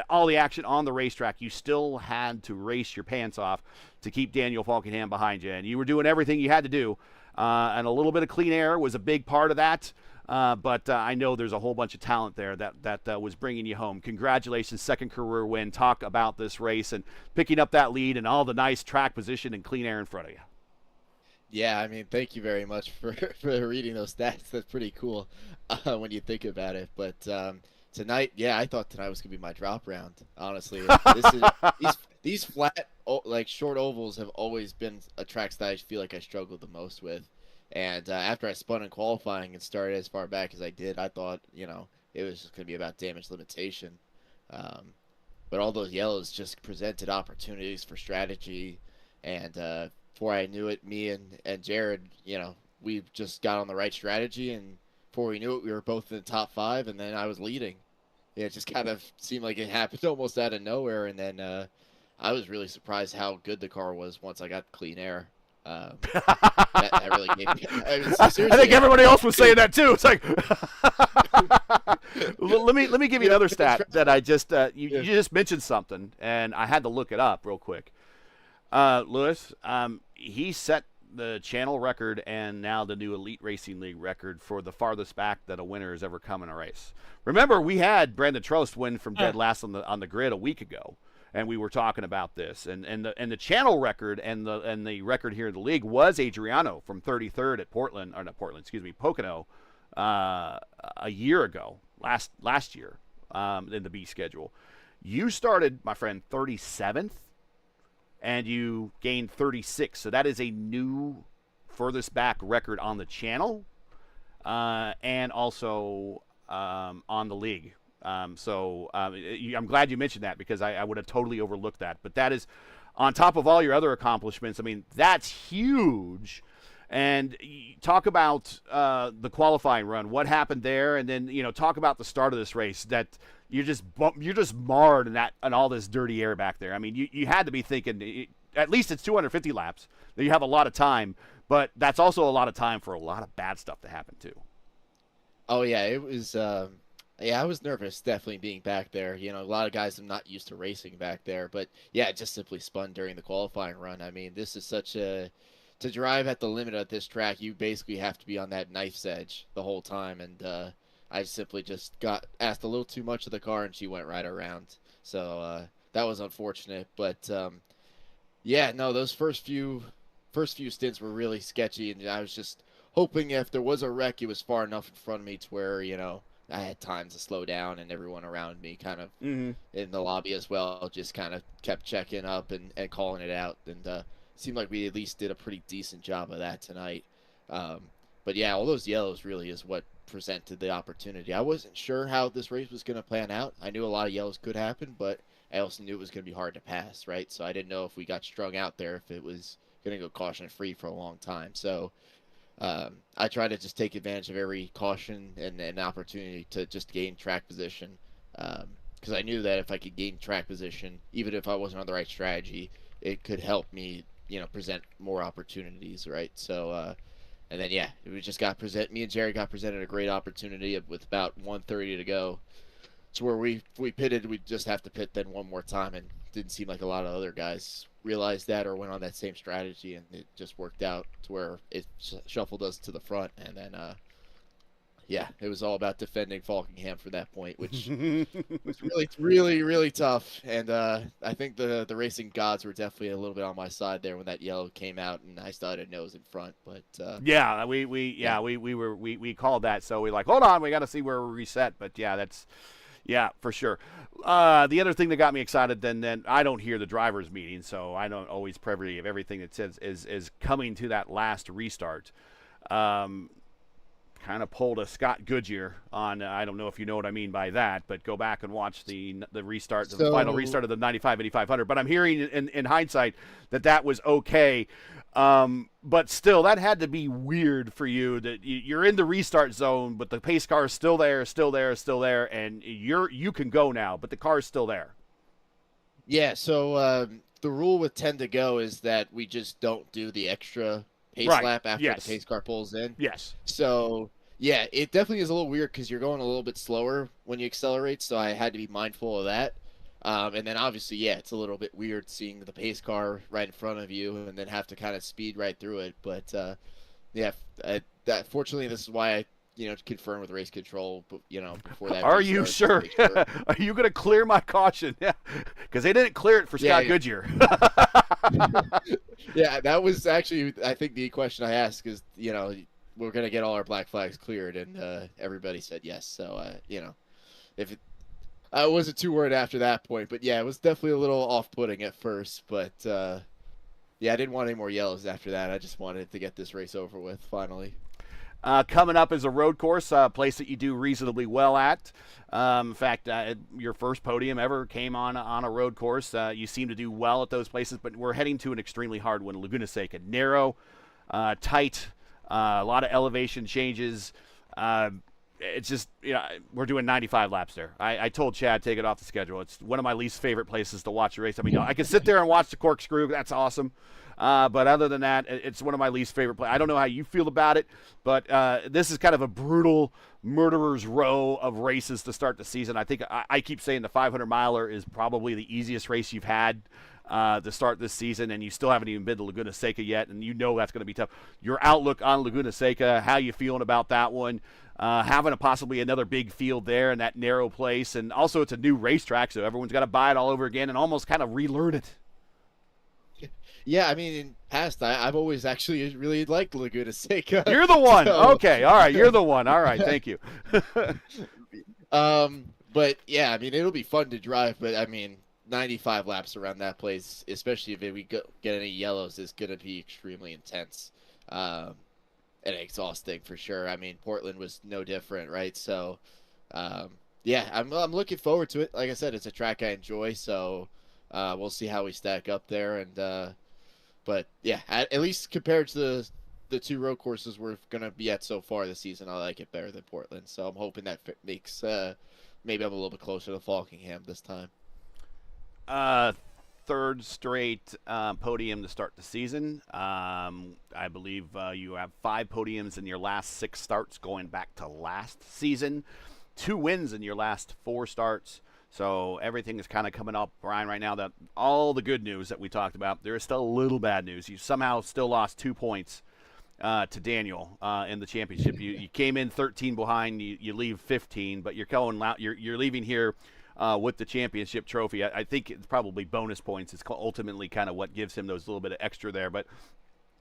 all the action on the racetrack. You still had to race your pants off to keep Daniel Falkingham behind you. And you were doing everything you had to do. And a little bit of clean air was a big part of that. But I know there's a whole bunch of talent there that was bringing you home. Congratulations, second career win. Talk about this race and picking up that lead and all the nice track position and clean air in front of you. Yeah, I mean, thank you very much for reading those stats. That's pretty cool when you think about it. But tonight, yeah, I thought tonight was going to be my drop round, honestly. These flat, like short ovals have always been a tracks that I feel like I struggled the most with. And after I spun in qualifying and started as far back as I did, I thought, it was just going to be about damage limitation. But all those yellows just presented opportunities for strategy. And before I knew it, me and Jared, we just got on the right strategy. And before we knew it, we were both in the top 5. And then I was leading. It just kind of seemed like it happened almost out of nowhere. And then I was really surprised how good the car was once I got clean air. That really gave me. I think everybody else was saying that too. It's like, let me give you another stat that I just you just mentioned something, and I had to look it up real quick. Lewis, he set the channel record and now the new Elite Racing League record for the farthest back that a winner has ever come in a race. Remember, we had Brandon Trost win from dead last on the grid a week ago. And we were talking about this, and the channel record and the record here in the league was Adriano from 33rd at Pocono, a year ago, last year, in the B schedule. You started, my friend, 37th, and you gained 36. So that is a new furthest back record on the channel, and also on the league. I'm glad you mentioned that, because I would have totally overlooked that. But that is on top of all your other accomplishments. I mean, that's huge. And talk about the qualifying run, what happened there, and then talk about the start of this race that you're just marred in all this dirty air back there. I mean, you had to be thinking at least it's 250 laps. That you have a lot of time, but that's also a lot of time for a lot of bad stuff to happen too. Oh yeah, it was. Yeah, I was nervous, definitely being back there. A lot of guys are not used to racing back there. But, yeah, it just simply spun during the qualifying run. I mean, this is to drive at the limit at this track, you basically have to be on that knife's edge the whole time. And I simply just got asked a little too much of the car, and she went right around. So that was unfortunate. But yeah, no, those first few stints were really sketchy, and I was just hoping if there was a wreck, it was far enough in front of me to where, I had time to slow down, and everyone around me kind of in the lobby as well just kind of kept checking up and calling it out. And it seemed like we at least did a pretty decent job of that tonight. But yeah, all those yellows really is what presented the opportunity. I wasn't sure how this race was going to plan out. I knew a lot of yellows could happen, but I also knew it was going to be hard to pass, right? So I didn't know if we got strung out there, if it was going to go caution-free for a long time. So I try to just take advantage of every caution and opportunity to just gain track position, because I knew that if I could gain track position, even if I wasn't on the right strategy, it could help me, present more opportunities, right? So, and then yeah, we just me and Jerry got presented a great opportunity with about 1:30 to go. It's where we pitted. We just have to pit then one more time, and didn't seem like a lot of other guys realized that or went on that same strategy, and it just worked out to where it shuffled us to the front. And then yeah, it was all about defending Falkingham for that point, which was really tough. And I think the racing gods were definitely a little bit on my side there when that yellow came out, and I started nose in front. But yeah, we called that, so we hold on, we got to see where we reset. But yeah, that's. Yeah, for sure. The other thing that got me excited, then I don't hear the drivers' meeting, so I don't always privy of everything that says is coming to that last restart. Kind of pulled a Scott Goodyear on. I don't know if you know what I mean by that, but go back and watch the restart, the final restart of the 95 Indy 500. But I'm hearing in hindsight that was okay. But still, that had to be weird for you that you're in the restart zone, but the pace car is still there, and you can go now, but the car is still there. Yeah. So the rule with 10 to go is that we just don't do the extra pace lap after the pace car pulls in. Yes. So yeah, it definitely is a little weird because you're going a little bit slower when you accelerate. So I had to be mindful of that. And then obviously, yeah, it's a little bit weird seeing the pace car right in front of you and then have to kind of speed right through it. But yeah, fortunately, this is why I, confirm with race control, before that. Are you sure? Are you going to clear my caution? Yeah, because they didn't clear it for Scott Goodyear. Yeah, that was actually, I think, the question I asked is, we're going to get all our black flags cleared, and everybody said yes. So, if I wasn't too worried after that point, but yeah, it was definitely a little off-putting at first, but yeah, I didn't want any more yellows after that. I just wanted to get this race over with finally. Coming up is a road course, a place that you do reasonably well at. In fact, your first podium ever came on a road course. You seem to do well at those places, but we're heading to an extremely hard one, Laguna Seca. Narrow, tight, a lot of elevation changes. It's just, we're doing 95 laps there. I told Chad, take it off the schedule. It's one of my least favorite places to watch a race. I mean, I can sit there and watch the corkscrew. That's awesome. But other than that, it's one of my least favorite places. I don't know how you feel about it, but this is kind of a brutal murderer's row of races to start the season. I think I keep saying the 500-miler is probably the easiest race you've had to start this season, and you still haven't even been to Laguna Seca yet, and that's going to be tough. Your outlook on Laguna Seca, how you feeling about that one? Having possibly another big field there in that narrow place, and also it's a new racetrack, so everyone's got to buy it all over again and almost kind of relearn it. Yeah, I mean, in past, I've always actually really liked Laguna Seca. You're the one. So. Okay, all right, you're the one. All right, thank you. But yeah, I mean, it'll be fun to drive, but I mean, 95 laps around that place, especially if we get any yellows, is going to be extremely intense. And exhausting for sure. I mean, Portland was no different, right? So, yeah, I'm looking forward to it. Like I said, it's a track I enjoy, so we'll see how we stack up there. And but yeah, at least compared to the two road courses we're gonna be at so far this season, I like it better than Portland. So I'm hoping that makes maybe I'm a little bit closer to Falkingham this time. Third straight podium to start the season. I believe you have 5 podiums in your last 6 starts going back to last season. 2 wins in your last 4 starts. So everything is kind of coming up, Brian, right now. That all the good news that we talked about, there is still a little bad news. You somehow still lost 2 points to Daniel in the championship. You came in 13 behind. You leave 15, but you're leaving here with the championship trophy. I think it's probably bonus points. It's ultimately kind of what gives him those little bit of extra there, but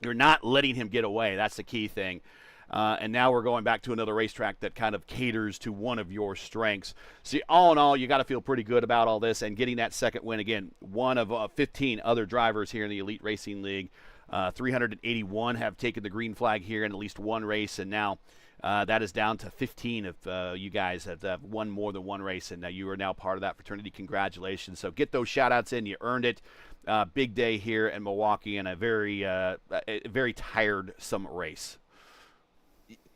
you're not letting him get away. That's the key thing. And now we're going back to another racetrack that kind of caters to one of your strengths. See, all in all, you got to feel pretty good about all this and getting that second win. Again, one of 15 other drivers here in the Elite Racing League. 381 have taken the green flag here in at least one race, and now that is down to 15 if you guys have won more than one race, and you are now part of that fraternity. Congratulations. So get those shout-outs in. You earned it. Big day here in Milwaukee and a very tiresome race.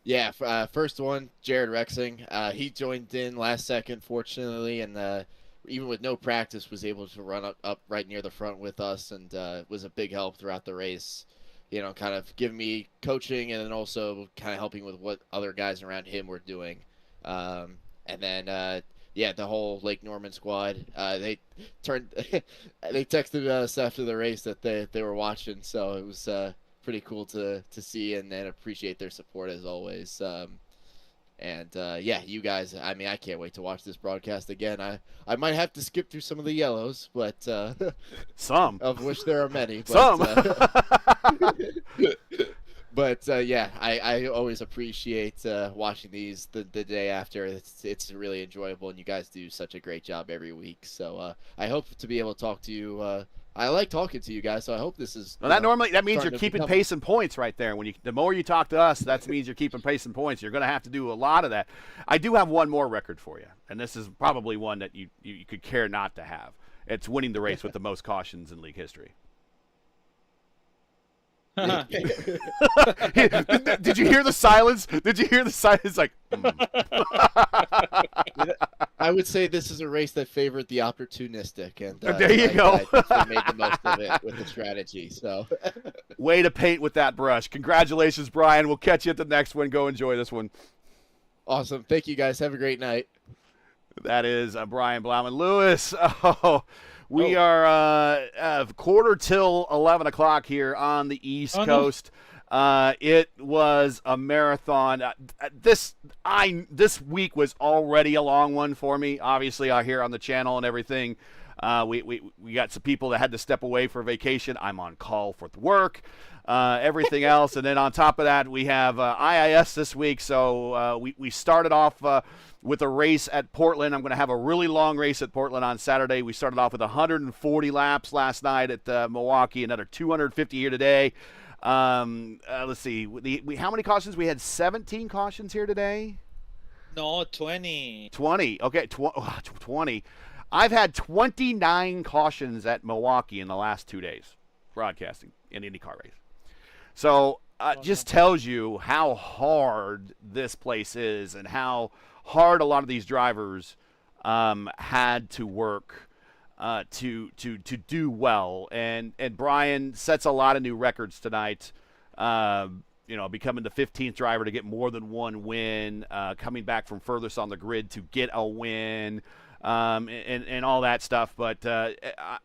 Yeah, first one, Jared Rexing. He joined in last second, fortunately, and even with no practice, was able to run up right near the front with us, and was a big help throughout the race. You know, kind of giving me coaching and then also kind of helping with what other guys around him were doing. And then, yeah, the whole Lake Norman squad, they texted us after the race that they were watching, so it was pretty cool to see and appreciate their support as always. Yeah, you guys, I mean, I can't wait to watch this broadcast again. I might have to skip through some of the yellows, but some of which there are many. But, some. But yeah, I always appreciate watching these the day after. It's really enjoyable, and you guys do such a great job every week. So I hope to be able to talk to you. I like talking to you guys, so I hope this is. Well, that means you're keeping pace and points right there. The more you talk to us, that means you're keeping pace and points. You're going to have to do a lot of that. I do have one more record for you, and this is probably one that you could care not to have. It's winning the race with the most cautions in league history. Did you hear the silence? Did you hear the silence? Like, I would say this is a race that favored the opportunistic, and there you go. I think we made the most of it with the strategy. So, way to paint with that brush. Congratulations, Brian. We'll catch you at the next one. Go enjoy this one. Awesome. Thank you, guys. Have a great night. That is Brian Blauman. Lewis. We are quarter till 11 o'clock here on the East Coast. It was a marathon. This week was already a long one for me. Obviously, here on the channel and everything. We got some people that had to step away for vacation. I'm on call for work. Everything else, and then on top of that, we have IIS this week. So we started off with a race at Portland. I'm going to have a really long race at Portland on Saturday. We started off with 140 laps last night at Milwaukee, another 250 here today. Let's see, how many cautions? We had 17 cautions here today. No, 20. 20. Okay, 20. I've had 29 cautions at Milwaukee in the last 2 days, broadcasting an IndyCar race. So just tells you how hard this place is and how hard a lot of these drivers had to work to do well. And Brian sets a lot of new records tonight. Becoming the 15th driver to get more than one win, coming back from furthest on the grid to get a win. And all that stuff, but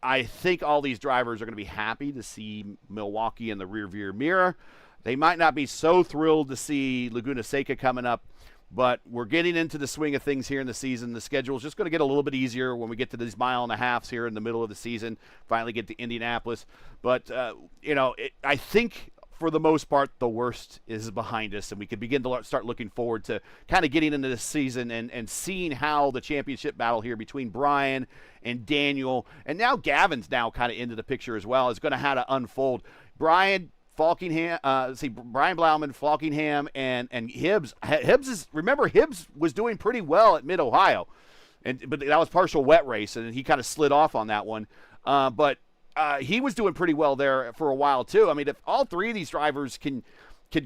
I think all these drivers are going to be happy to see Milwaukee in the rearview mirror. They might not be so thrilled to see Laguna Seca coming up, but we're getting into the swing of things here in the season. The schedule is just going to get a little bit easier when we get to these mile and a halves here in the middle of the season, finally get to Indianapolis. But, I think for the most part, the worst is behind us, and we can begin to start looking forward to kind of getting into this season and seeing how the championship battle here between Brian and Daniel, and now Gavin's now kind of into the picture as well, is going to have to unfold. Brian Blauman, Falkingham, and Hibbs. Hibbs was doing pretty well at Mid-Ohio, but that was partial wet race, and he kind of slid off on that one. But he was doing pretty well there for a while too. I mean, if all three of these drivers can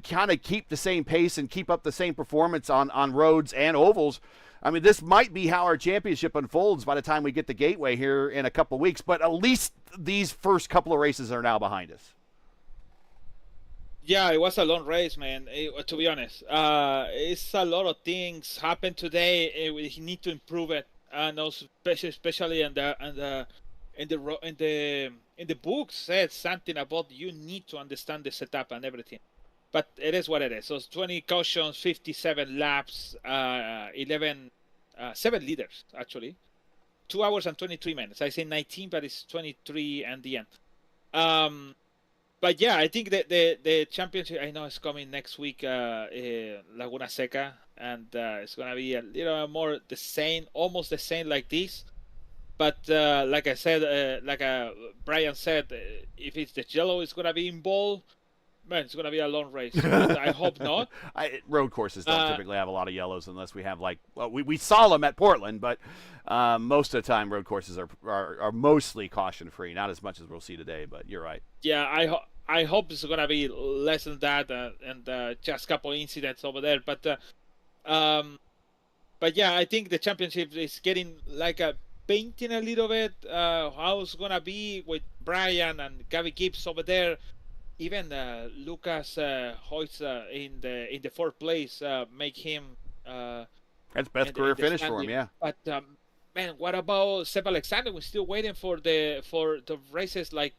kind of keep the same pace and keep up the same performance on roads and ovals, I mean, this might be how our championship unfolds by the time we get to Gateway here in a couple of weeks. But at least these first couple of races are now behind us. Yeah, it was a long race, man. To be honest, it's a lot of things happened today. We need to improve it, and also especially in the book said something about you need to understand the setup and everything. but it is what it is. So it's 20 cautions, 57 laps, 7 leaders actually, 2 hours and 23 minutes. I say 19, but it's 23 and the end. But yeah, I think that the championship, I know it's coming next week, Laguna Seca, and it's gonna be a little more the same, almost the same like this. But like I said, Brian said, if it's the yellow, it's gonna be in ball. Man, it's gonna be a long race. But I hope not. Road courses don't typically have a lot of yellows unless we have we saw them at Portland, but most of the time road courses are mostly caution free. Not as much as we'll see today, but you're right. Yeah, I hope it's gonna be less than that, and just a couple incidents over there. But yeah, I think the championship is getting like a painting a little bit how it's gonna be with Brian and Gabby Gibbs over there. Even Lucas Hoyts in the fourth place make him. That's best career finish for him, yeah. But man, what about Seb Alexander? We're still waiting for the races like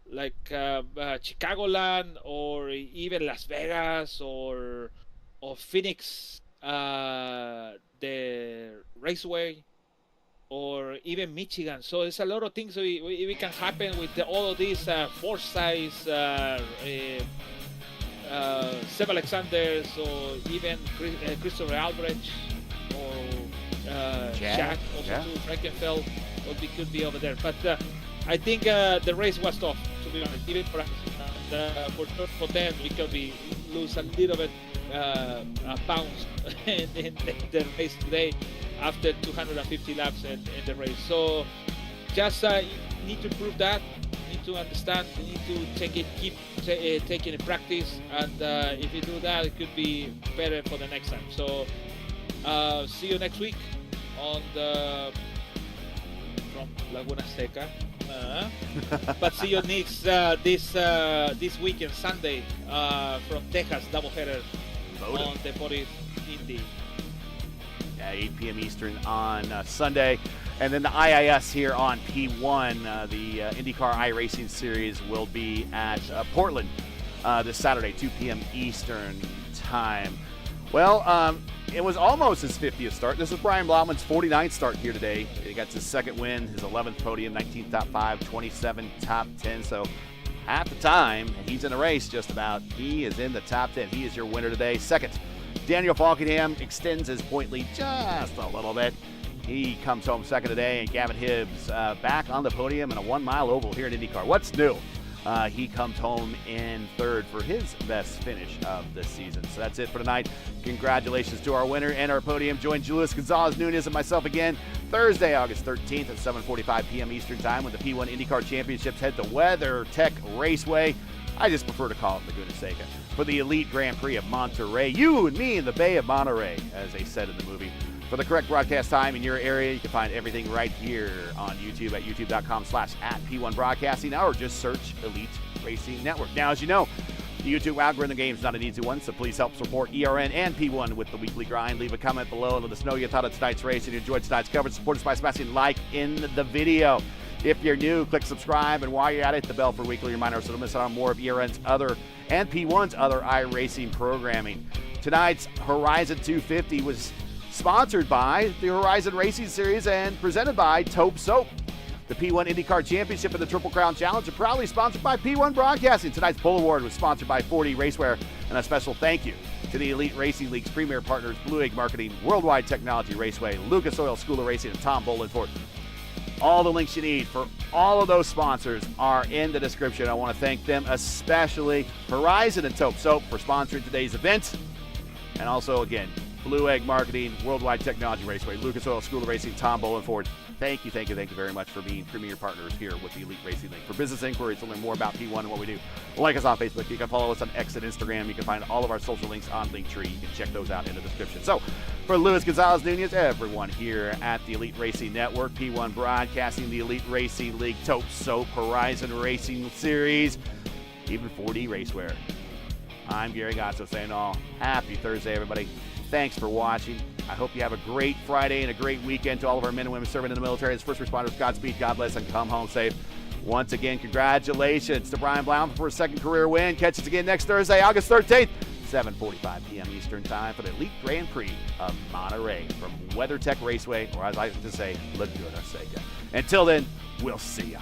Chicagoland or even Las Vegas or Phoenix, the Raceway, or even Michigan. So there's a lot of things we can happen with all of these Forsyth, Seb Alexanders, or even Christopher Albrecht, or Jack also too, Frankenfeld, could be over there. But I think the race was tough, to be honest, even for us. And for them, we could lose a little bit pounds in the race today after 250 laps in the race. So just need to prove that, need to understand, need to keep taking it practice, and if you do that, it could be better for the next time. So see you next week on from Laguna Seca. But see you next this weekend, Sunday, from Texas, doubleheader on the 40th Indy. 8 p.m. Eastern on Sunday. And then the IIS here on P1, the IndyCar iRacing Series, will be at Portland this Saturday, 2 p.m. Eastern time. Well, it was almost his 50th start. This is Brian Blauman's 49th start here today. He got his second win, his 11th podium, 19th top 5, 27 top 10. So half the time, he's in a race just about. He is in the top 10. He is your winner today. Second, Daniel Falkenham extends his point lead just a little bit. He comes home second today, and Gavin Hibbs back on the podium in a 1 mile oval here at IndyCar. What's new? He comes home in third for his best finish of the season. So that's it for tonight. Congratulations to our winner and our podium. Join Julius Gonzalez-Nunez and myself again Thursday, August 13th at 7:45 p.m. Eastern Time when the P1 IndyCar Championships head to WeatherTech Raceway. I just prefer to call it Laguna Seca. For the Elite Grand Prix of Monterey, you and me in the Bay of Monterey, as they said in the movie. For the correct broadcast time in your area, you can find everything right here on YouTube at youtube.com/@P1 Broadcasting, or just search Elite Racing Network. Now, as you know, the YouTube algorithm game is not an easy one, so please help support ERN and P1 with the weekly grind. Leave a comment below and let us know you thought of tonight's race and you enjoyed tonight's coverage. Support us by smashing like in the video. If you're new, click subscribe, and while you're at it, hit the bell for weekly reminders so don't miss out on more of ERN's other and P1's other iRacing programming. Tonight's Horizon 250 was sponsored by the Horizon Racing Series and presented by Taupe Soap. The P1 IndyCar Championship and the Triple Crown Challenge are proudly sponsored by P1 Broadcasting. Tonight's Bull Award was sponsored by 4D Racewear, and a special thank you to the Elite Racing League's premier partners, Blue Egg Marketing, Worldwide Technology Raceway, Lucas Oil School of Racing, and Tom Boland Ford. All the links you need for all of those sponsors are in the description. I want to thank them, especially Horizon and Taupe Soap, for sponsoring today's event. And also, again, Blue Egg Marketing, Worldwide Technology Raceway, Lucas Oil School of Racing, Tom Boland Ford. Thank you very much for being premier partners here with the Elite Racing League. For business inquiries to learn more about P1 and what we do, like us on Facebook. You can follow us on X and Instagram. You can find all of our social links on Linktree. You can check those out in the description. So, for Luis Gonzalez-Nunez, everyone here at the Elite Racing Network, P1 Broadcasting, the Elite Racing League, Taupe Soap, Horizon Racing Series, even 4D Racewear. I'm Gary Gotzo saying all. Happy Thursday, everybody. Thanks for watching. I hope you have a great Friday and a great weekend. To all of our men and women serving in the military as first responders, Godspeed, God bless, and come home safe. Once again, congratulations to Brian Blount for his second career win. Catch us again next Thursday, August 13th, 7:45 p.m. Eastern Time for the Elite Grand Prix of Monterey from WeatherTech Raceway, or as I like to say, Laguna Seca. Until then, we'll see ya.